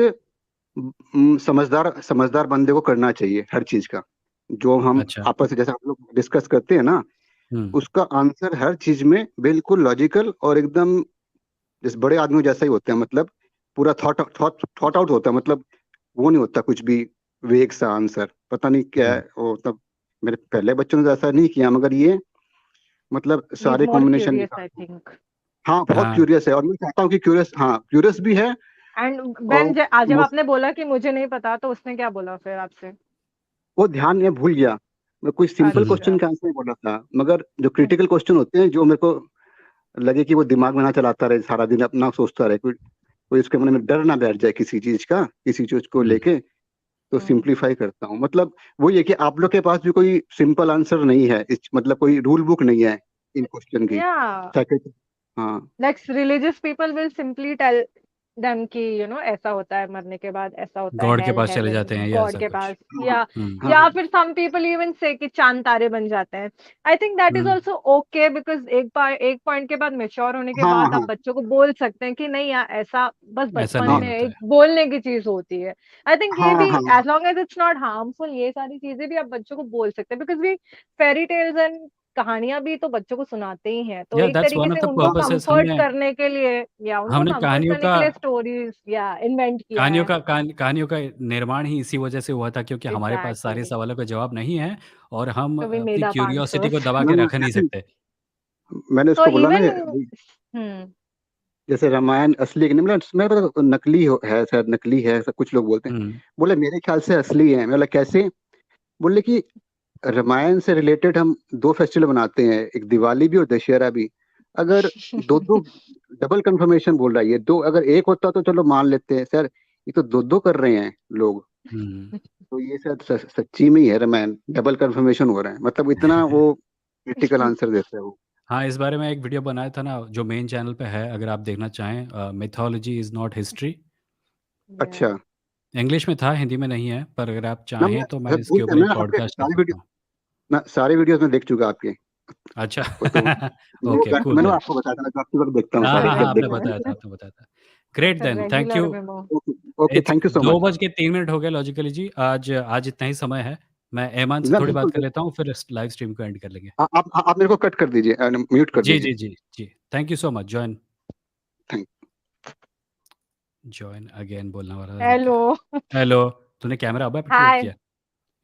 समझदार समझदार बंदे को करना चाहिए हर चीज का। जो हम अच्छा। आपस में जैसे हम लोग डिस्कस करते हैं ना, हम्म उसका आंसर हर चीज में बिल्कुल लॉजिकल और एकदम जिस बड़े आदमियों जैसा ही होता है, मतलब पूरा थॉट थॉट थॉट आउट होता है, मतलब वो नहीं होता कुछ भी वेग सा आंसर, पता नहीं क्या है हम्म वो, मतलब मेरे पहले बच्चों ने तो ऐसा नहीं किया, मगर ये मतलब ही इज सारे मोर कॉम्बिनेशन क्यूरियस निकाल। आई थिंक। हाँ, बहुत हाँ। क्यूरियस है, और मैं चाहता हूँ कि क्यूरियस, हाँ क्यूरियस भी है। एंड और बेन, जब आपने बोला कि मुझे नहीं पता, तो उसने क्या बोला फिर आपसे? वो ध्यान में भूल गया। मैं कोई सिंपल हम्म अच्छा। क्वेश्चन का आंसर नहीं बोला था, मगर जो क्रिटिकल क्वेश्चन होते हैं, जो मेरे को लगे कि वो दिमाग में ना चलाता रहे सारा दिन, अपना सोचता रहे, कोई कोई उसके मन में डर ना बैठ जाए किसी चीज का, किसी चीज को हम्म लेके, तो हम्म। सिंप्लीफाई करता हूँ। मतलब वो ये कि आप लोग के पास भी कोई सिंपल आंसर नहीं है, मतलब कोई रूल बुक नहीं है इन क्वेश्चन की। Yeah, ताकि, हाँ like religious people will simply tell them कि ऐसा होता है, मरने के बाद ऐसा होता है, गॉड के हेल पास चले हेवन, जाते हैं या गॉड ऐसा के कुछ। पास, या हम्म हाँ या फिर some people even say कि चांद तारे बन जाते हैं। आई think that is hmm also okay, because एक पॉइंट के बाद मेच्योर होने के हाँ बाद आप हाँ बच्चों को बोल सकते हैं कि नहीं यार, ऐसा बस ऐसा बचपन नहीं में होता एक है। बोलने की चीज होती है। आई थिंक ये हाँ भी, हाँ as long as it's not harmful, ये सारी चीजें भी आप बच्चों को बोल सकते हैं, because we fairy tales and कहानियां भी तो बच्चों को सुनाते ही हैं, तो या एक दैट्स तरीके वन ऑफ से द उनको हाँ पर्पसेस। कंफर्ट हमने करने के लिए, या उनको हमने कंफर्ट कहानियों करने का के लिए स्टोरीज या इन्वेंट किया है। कहानियों का निर्माण ही इसी वजह से हुआ था, क्योंकि हमारे पास सारे एग्जैक्टली। सवालों का जवाब नहीं है, और हम तो वी अपनी मेड अप क्यूरियोसिटी को आंसर्स। दबा ना के ना, रख नहीं ऐसे ही सकते। मैंने तो उसको बोला ना, इवन हम्म जैसे रामायण असली है कि नहीं, मतलब मैं पता नकली है शायद, नकली है ऐसा कुछ लोग बोलते हैं। हम्म बोले मेरे ख्याल से असली है। मैं बोला कैसे? बोले कि रामायण से रिलेटेड हम दो फेस्टिवल मनाते हैं, एक दिवाली भी और दशहरा भी। अगर दो दो डबल कंफर्मेशन बोल रहा है ये, दो अगर एक होता तो चलो मान लेते हैं सर, ये तो दो दो कर रहे हैं लोग, हम्म तो ये शायद सच्ची में ही है रामायण, डबल कंफर्मेशन हो रहा है, मतलब इतना वो क्रिटिकल आंसर देता है वो। हाँ, इस बारे में एक वीडियो बनाया था ना, जो मेन चैनल पे है, अगर आप देखना चाहें, मिथोलॉजी इज नॉट हिस्ट्री। अच्छा। इंग्लिश में था, हिंदी में नहीं है, पर अगर आप ना चाहें तो मैं मैं इसके भूल गया, ऊपर मैं एक आपके पॉडकास्ट कर सारी सकता वीडियो, हूँ। ना सारी वीडियोस में देख चुका आपके। अच्छा। वो तो ओके, कूल मैंने देन। आपको बताया था, मैं काफी वक्त देखता हूँ हाँ सारे, हाँ हाँ, जब आपने देखता हूँ। बताया था, आपने बताया था। Great then, thank regular you. में वो। Okay okay, it's thank you so दो मच। बज के 3 मिनट हो गए लॉजिकली जी। आज आज इतना ही समय है। मैं ऐमान से ना थोड़ी बात बिल्कुल कर लेता हूँ, फिर इस लाइव स्ट्रीम को एंड कर लेंगे। आप मेरे को कट कर दीजिए, म्यूट कर जी दीजिए। जी जी जी, thank you so much. Join thank. Join again बोलना वाला था, रुक हेलो। गया। हेलो। तूने कैमरा अब एक्टिवेट हाय। किया?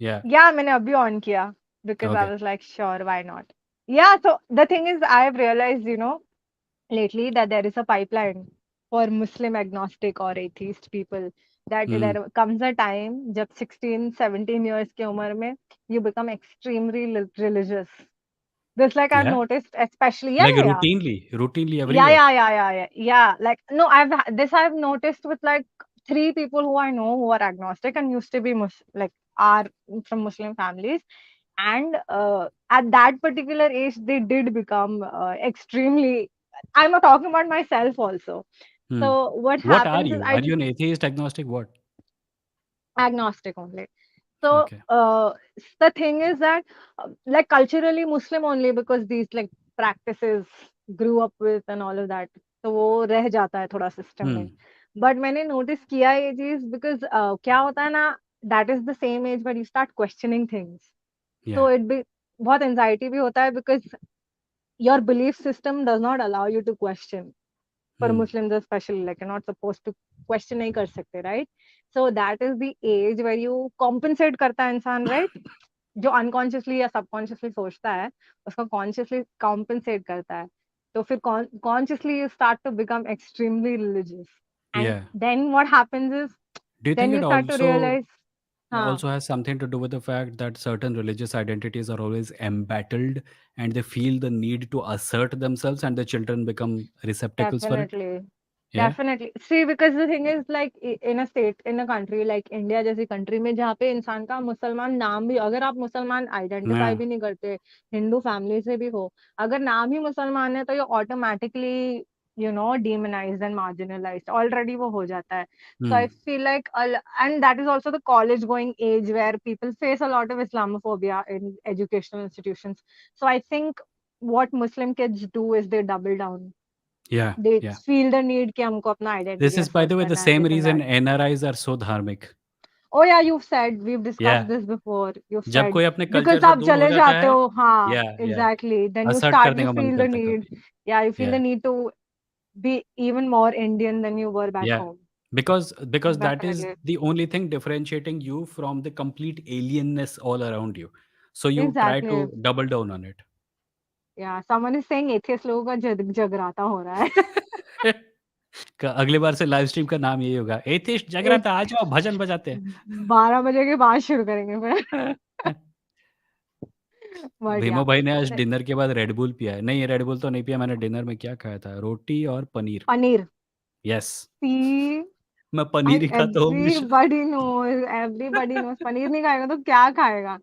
या या मैंने अभी ऑन किया, because I okay. Was like sure, why not. या so the thing is, I have realized, lately, that there is a pipeline for Muslim agnostic or atheist people, that hmm there comes a time जब 16 17 years की उम्र में you become extremely religious, This, like, I've Yeah, noticed, especially, like yeah. routinely Yeah, everywhere. yeah, yeah, yeah, yeah. Yeah, like, no, I've noticed with like three people who I know who are agnostic and used to be like are from Muslim families, and at that particular age they did become extremely. I'm not talking about myself also. Hmm. So what What are happens is you? Are I you an atheist, agnostic? What? agnostic only. So Okay. the thing is that like culturally Muslim only because these like practices grew up with and all of that. तो वो रह जाता है थोड़ा system में. Hmm. But मैंने notice किया ये चीज because क्या होता है ना, that is the same age where you start questioning things. So Yeah. it be बहुत anxiety भी होता है because your belief system does not allow you to question. For Hmm. Muslims especially, like you're not supposed to question नहीं कर सकते, right? So that is the age where you compensate करता है इंसान, right? जो अनकॉन्शियसली या subconsciously सोचता है उसको कॉन्शियसली कॉम्पेंसेट करता है. तो फिर consciously you start to become extremely religious and Yeah. Then what happens is Do you then think you it start to realise. हाँ, also has something to do with the fact that certain religious identities are always embattled and they feel the need to assert themselves and the children become receptacles for it? definitely. Yeah. Definitely. See, because the thing is like in a state, in a country like India जैसी country में जहाँ पे इंसान का मुसलमान नाम भी, अगर आप मुसलमान आइडेंटिफाई Yeah. भी नहीं करते, हिंदू फैमिली से भी हो, अगर नाम ही मुसलमान है तो ये automatically demonized and marginalized already वो हो जाता है. So I Hmm. feel like and that is also the college going age where people face a lot of Islamophobia in educational institutions. So I think what Muslim kids do is they double down. Yeah. They Yeah. feel the need कि हमको अपना This identity is, by assert the way, the करना है, same this and reason that. NRIs are so dharmic. Oh yeah, you've said, we've discussed Yeah. this before. You've जब said कोई अपने because culture से आप दूर हो चले जाता जाते है, हो, हाँ, या exactly. Then असर्ट करने you का मन feel the करता है need. काफी. Yeah, you feel Yeah. the need to be even more Indian than you were back Yeah. home. Because that is Definitely. the only thing differentiating you from the complete alienness all around you. So you try Exactly. to double down on it. Yeah, someone is saying atheist लोगों का जगराता हो रहा है. अगली बार से live stream का नाम यही होगा, एथिस्ट एक जगराता, आ जाओ भजन बजाते 12 बजे के बाद शुरू करेंगे फिर. हैं. But भीमो yeah, भाई ने आज डिनर के बाद रेड बुल पिया है. नहीं, रेड बुल तो नहीं पिया मैंने. डिनर में क्या खाया था? रोटी और पनीर. पनीर. यस, See, मैं पनीर and ही खाता हूँ हमेशा. everybody knows पनीर नहीं खाएगा तो क्या खाएगा.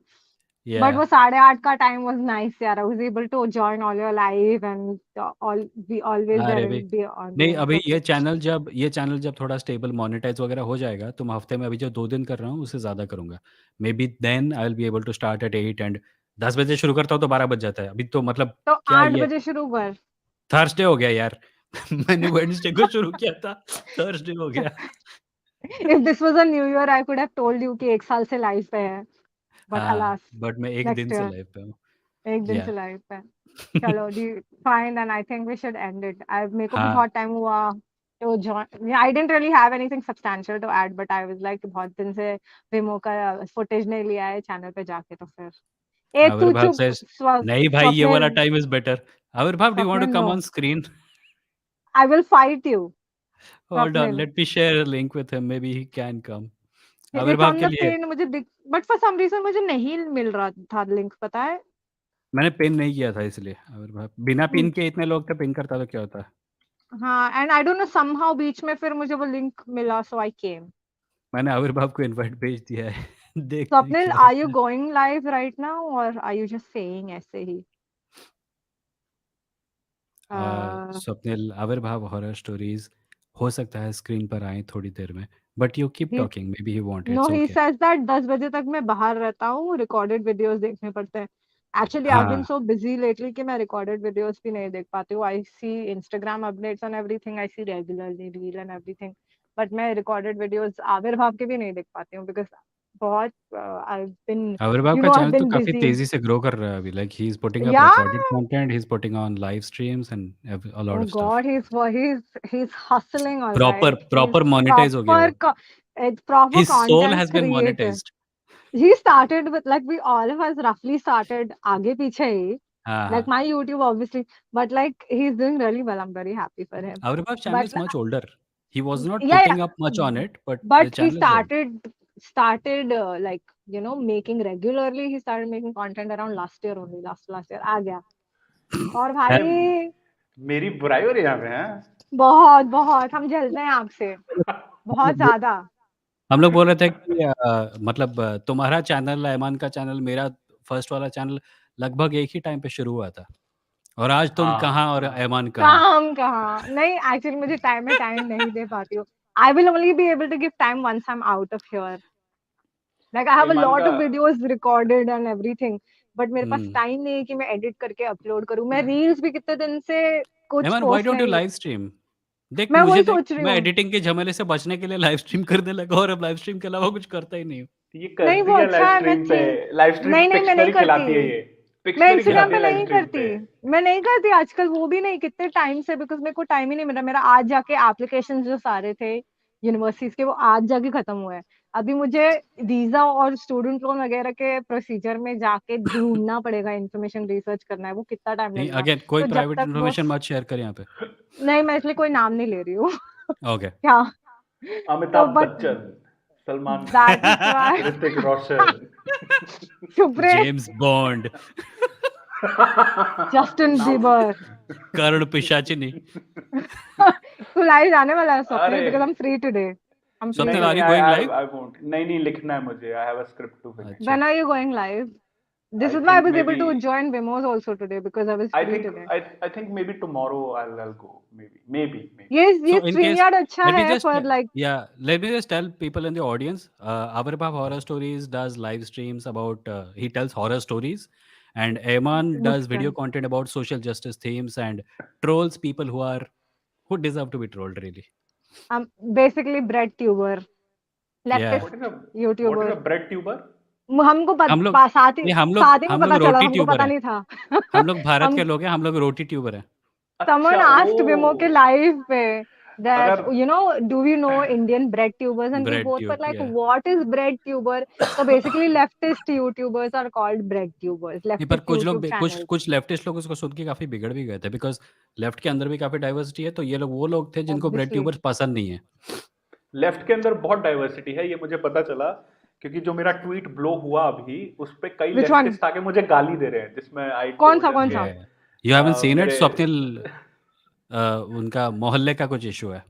But या वो 8:30 का time was nice यार. I was able to join all your live and all be always there अरे भाई, and be on the नहीं, end. अभी So ये चैनल जब थोड़ा स्टेबल मोनेटाइज वगैरह हो जाएगा तो मैं हफ्ते में अभी जो 2 दिन कर रहा हूँ उससे ज़्यादा करूँगा. Maybe then I will be able to start at 8 and 10 बजे शुरू करता हूँ तो 12 बज जाता है. अभी तो मतलब तो क्या 8 ये बजे शुरू कर. थर्सडे हो गया यार. मैंने वेडनेसडे को शुरू किया था, थर्सडे हो गया. If this was a new year, I could have told you कि 1 साल से live पे है. But हाँ, alas, बट मैं 1 दिन next से year. लाइव पे हूँ. एक दिन या से live पे. चलो, fine, and I think we should end it. मेरे को भी हाँ, बहुत time हुआ to join. Yeah, I didn't really have anything substantial to add, but I was like बहुत दिन से विमो का footage नहीं लिया है channel पे जाके तो फिर. ए तू आविर्भाव चुप. सेज नहीं भाई, ये वाला Swapnil. Time is better. Avirbhav, do you want Swapnil, to come no. On screen? I will fight you, hold on, Swapnil. Let me share a link with him, maybe he can come. It's Avirbhav on के the लिए pin. मुझे but for some reason मुझे नहीं मिल रहा था link, पता है? मैंने पिन नहीं किया था इसलिए. आविर्भाव बिना पिन के इतने लोग थे, पिन करता तो क्या होता? हाँ, and I don't know, somehow बीच में फिर मुझे वो लिंक मिला, so I came. मैंने आविर्भाव को इनवाइट भेज दिया है. देखते हैं Swapnil, क्या are you होता है. going live right now or are you just saying ऐसे ही? स्वप्निल, आविर्भाव हॉरर स्टोरीज हो सकता है स्क्रीन पर आए थोड़ी देर में, but you keep He talking, may be he want, No, it's he okay. says that 10 बजे तक मैं बाहर रहता हूँ, रिकॉर्डेड वीडियोस देखने पड़ते हैं. Actually, I've been हाँ, so busy lately कि मैं रिकॉर्डेड वीडियोस भी नहीं देख पाती हूँ. I see Instagram updates and everything. I see regularly reel and everything. But मैं रिकॉर्डेड वीडियोस आविर्भाव के भी नहीं देख पाती हूँ because बहुत I've been आविर्भाव का I've चैनल तो been काफ़ी busy. तेज़ी से ग्रो कर रहा है अभी. Like he is putting up Yeah. Recorded content, he is putting on live streams and a lot Oh of stuff. God, he's hustling all proper right. He's proper monetise हो गया वो. it's proper his soul content has been creator. Monetised. He started with like we all of us roughly started आगे पीछे ही. हाँ, Like हाँ. my YouTube obviously, but like he's doing really well. I'm very happy for him. आविर्भाव channel But is much older. He was not yeah, putting up yeah. much on it, but the But he channel is old. started like making regularly. He started making content around last year only. Last year आ गया. और अरे भाई मेरी बुराई हो रही है यहाँ पे हैं? बहुत बहुत हम जलते हैं आपसे, बहुत ज्यादा। हम लोग बोल रहे थे कि मतलब तुम्हारा चैनल, ऐमान का चैनल, मेरा फर्स्ट वाला चैनल लगभग एक ही टाइम पे शुरू हुआ था, और आज तुम कहाँ और ऐमान कहाँ। काम कहाँ नहीं, एक्चुअली मुझे टाइम नहीं दे पाती हूँ। I will only be able to give time once I am out of here. Like I have a ईमान लॉट का of videos recorded and everything, but मेरे पास हम्म टाइम नहीं है कि मैं एडिट करके अपलोड करूँ। मैं रील्स भी कितने दिन से कुछ ऐमान, व्हाई पोस्ट डोंट यू नहीं, लाइव स्ट्रीम? देख मैं मुझे वही देख, सोच रही मैं हूँ। एडिटिंग के झमेले से बचने के लिए लाइव स्ट्रीम करने लगा, और अब लाइव स्ट्रीम के अलावा कुछ करता ही नहीं हूँ। ये करती नहीं वो है लाइव अच्छा है, मैं स्ट्रीम पे। चेंज, लाइव स्ट्रीम नहीं नहीं मैं नहीं पिक्शनरी करती, खिलाती है ये। मैं पिक्शनरी इंस्टाग्राम खिलाती पे है लाइव नहीं स्ट्रीम करती, पे। मैं नहीं करती आजकल, वो भी नहीं कितने टाइम से, बिकॉज मेरे को टाइम ही नहीं मिला। मेरा आज जाके एप्लीकेशन जो सारे थे यूनिवर्सिटीज के, वो आज जाके खत्म हुए हैं। अभी मुझे वीजा और स्टूडेंट लोन वगैरह के प्रोसीजर में जाके ढूंढना पड़ेगा, इन्फॉर्मेशन रिसर्च करना है, वो कितना टाइम नहीं, लगेगा। अगेन कोई तो जब प्राइवेट तक वो इन्फॉर्मेशन मत शेयर कर यहाँ पे। नहीं, मैं इसलिए कोई नाम नहीं ले रही हूँ। ओके। क्या, तो Amitabh but Bachchan, Salman that Khan, is why Hrithik Roshan, चुप रहे। जेम्स बॉन्ड, जस्टिन नाम बीबर। कर्ण पिशाचिनी। तू लाइव जाने वाला है स्वप्निल? अरे because I am free today, I am free नहीं स्वप्निल, नहीं, are today. You I going I live? I won't. नहीं नहीं, लिखना है मुझे। I have a script to finish. अच्छा। When are you going live? This I is why I think was may able be to join Vimos also today because I was I free think today. I think maybe tomorrow I go. Maybe ये So in case, StreamYard अच्छा let me है just for like yeah, let me just tell people in the audience, Avirbhav Horror Stories does live streams about, he tells horror stories, and Ayman does video Muskan. content about social justice themes and trolls people who deserve to be trolled really. Basically bread tuber, Yeah. What is leftist a what is YouTuber. A bread tuber? हमको हम लोग साथ ही नहीं, साथ ही में हम लोग पता चला, रोटी हमको ट्यूबर पता हैं। नहीं था। हम लोग भारत के हम लोग हैं, हम लोग रोटी ट्यूबर हैं। अच्छा someone ओ, asked Vimo के live पे that अगर do we know Indian bread tubers, and we bread both were tube, like, yeah. what is bread tuber? So basically leftist YouTubers are called bread tubers, नहीं, पर leftist कुछ लोग YouTube कुछ channels. कुछ leftist लोग उसको सुन के काफी बिगड़ भी गए थे, बिकॉज लेफ्ट के अंदर भी काफी डाइवर्सिटी है, तो ये लोग वो लोग थे जिनको ब्रेड Obviously. ट्यूबर्स पसंद नहीं है। लेफ्ट के अंदर बहुत डाइवर्सिटी है, ये मुझे पता चला। क्योंकि जो मेरा ट्वीट ब्लो हुआ अभी, उस पे कई Which one? लेफ्टिस्ट आके मुझे गाली दे रहे हैं, जिसमें आई कौन सा टोल्ड देम कौन के सा? यू हैवंट सीन इट मेरे स्वप्निल? उनका मोहल्ले का कुछ इशू है,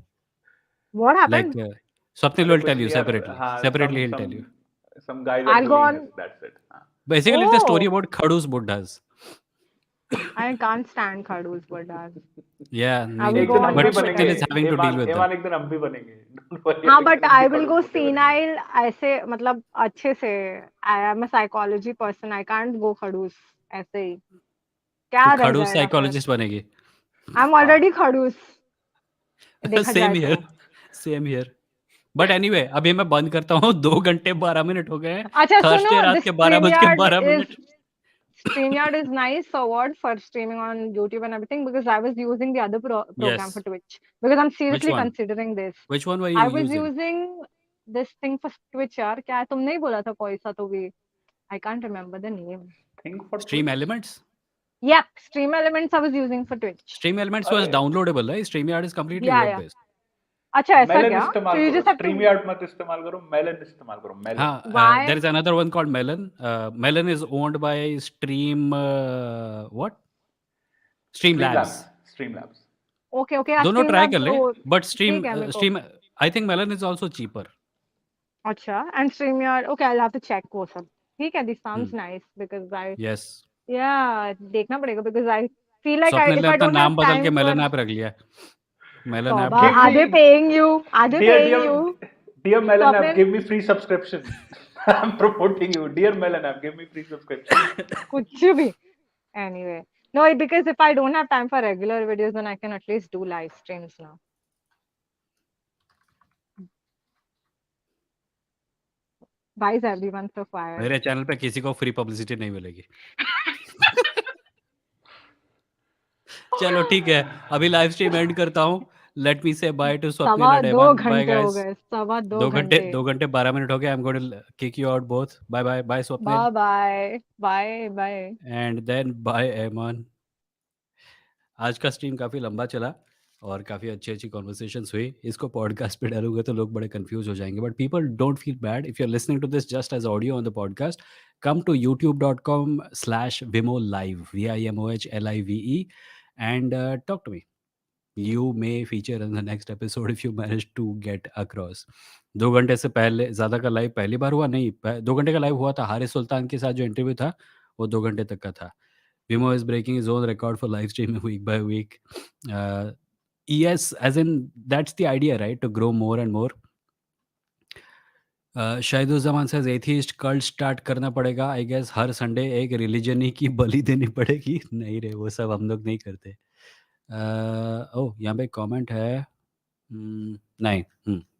What लाइक happened? स्वप्निल अरे विल कुछ टेल यू नहीं यार। सेपरेटली, हाँ, separately he'll tell you. Some guys are I'll go bullying on. Us, that's it. हाँ। Basically it's a story Oh, about खड़ूस बुड्ढास. I can't stand Khadus, but Yeah, I me will एक go दिन neither, हम on भी but Twitter बनेंगे। still is and having to deal Iman with them. ईमान एक दिन हम भी बनेंगे। Don't worry, हाँ, हम एक but दिन हम I भी will खड़ूस go बुड्ढे बनेंगे। senile ऐसे, मतलब अच्छे से। I am a psychology person, I can't go खड़ूस ऐसे ही, तू क्या रह खड़ूस जाएगा फिर? साइकोलॉजिस्ट बनेगी. I'm हाँ। already खड़ूस, देखा सेम जाए तो। Here, same here. But anyway, अभी मैं बंद करता हूँ. 2 घंटे 12 मिनट हो गए हैं. अच्छा थर्सडे सुनो, रात the के 12 बज के 12 minute. StreamYard is nice so what for streaming on YouTube and everything, because I was using the other program for Yes. Twitch, because I'm Which seriously one? considering this. Which one were you I was using? using this thing for Twitch यार, क्या है? तुमने ही बोला था कोई सा तो भी, I can't remember the name. Think for Stream Twitch? Elements? Yep, Stream Elements I was using for Twitch. Stream Elements was अरे downloadable, right? StreamYard is completely Yeah, web yeah. based. अच्छा ऐसा मेलन क्या? So इस्तेमाल you करो, just have to. StreamYard मत इस्तेमाल करो, melon इस्तेमाल करो, मेलन। हाँ, Why? there is another one called Melon. Melon is owned by Stream, what? Stream Labs. Stream labs. Okay, okay. दोनों Stream ट्राई कर Labs. ले, Oh, but ठीक है मेरे को. Stream, I think Melon is also cheaper. अच्छा, and StreamYard. Okay, I'll have to check वो सब. ठीक है, this sounds Hmm. nice because I. Yes. Yeah, देखना पड़ेगा because I feel like Swapnil if ने I अपना don't have नाम बदल के time for. मेलन ऐप रख लिया. मेलन ऐप तौबा, Give are they me, paying you? Are they dear paying dear you? dear Melon app, Swapnil, give me free subscription. I'm promoting you, dear Melon app, give me free subscription. कुछ भी. Anyway, no, because if I don't have time for regular videos, then I can at least do live streams now. Why is everyone so quiet? मेरे channel पे किसी को free publicity नहीं मिलेगी. चलो ठीक है, अभी लाइव स्ट्रीम एंड करता हूँ. लेट मी से बाय टू स्वप्निल एंड 2 एमन. बाय घंटे हो गाइस. गए, 2 2 घंटे घंटे. 2 घंटे 12 मिनट हो गए. I am going to kick you out both. Bye bye. Bye Swapnil. Bye bye. Bye bye. And then bye Aiman. आज का स्ट्रीम काफी लंबा चला. और काफ़ी अच्छी कॉन्वर्सेशंस हुई। इसको पॉडकास्ट पे डालूंगा तो लोग बड़े कंफ्यूज हो जाएंगे, but people don't feel bad if you are listening to this just as audio on the podcast. Come to youtube.com/vimo live, VIMOHLIVE, and talk to me. You may feature in the next episode if you manage to get across. 2 घंटे से पहले ज़्यादा का live पहली बार हुआ नहीं, 2 घंटे का लाइव हुआ था हारिस सुल्तान के साथ, जो इंटरव्यू था वो 2 घंटे तक का था। Vimo is breaking his own record for live streaming week by week. Yes, as in that's the idea, right? To grow more and more. शाहिदुज़्ज़मान says atheist cult start करना पड़ेगा आई गेस, हर संडे एक religion ही की बलि देनी पड़ेगी। नहीं रे, वो सब हम लोग नहीं करते। ओह, यहाँ पे कमेंट है। नहीं,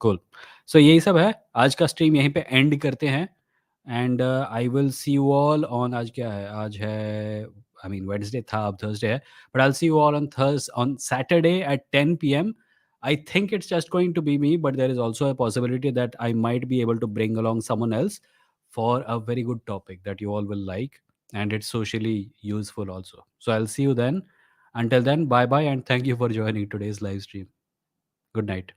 कूल। सो यही सब है, आज का स्ट्रीम यहीं पे एंड करते हैं। And I will see you all on, आज क्या है, आज है, आई मीन वेडनेसडे था, अब थर्सडे है, but I will see you all on Saturday at 10 p.m. I think it's just going to be me, but there is also a possibility that I might be able to bring along someone else for a very good topic that you all will like, and it's socially useful also. So I'll see you then. Until then, bye bye, and thank you for joining today's live stream. Good night.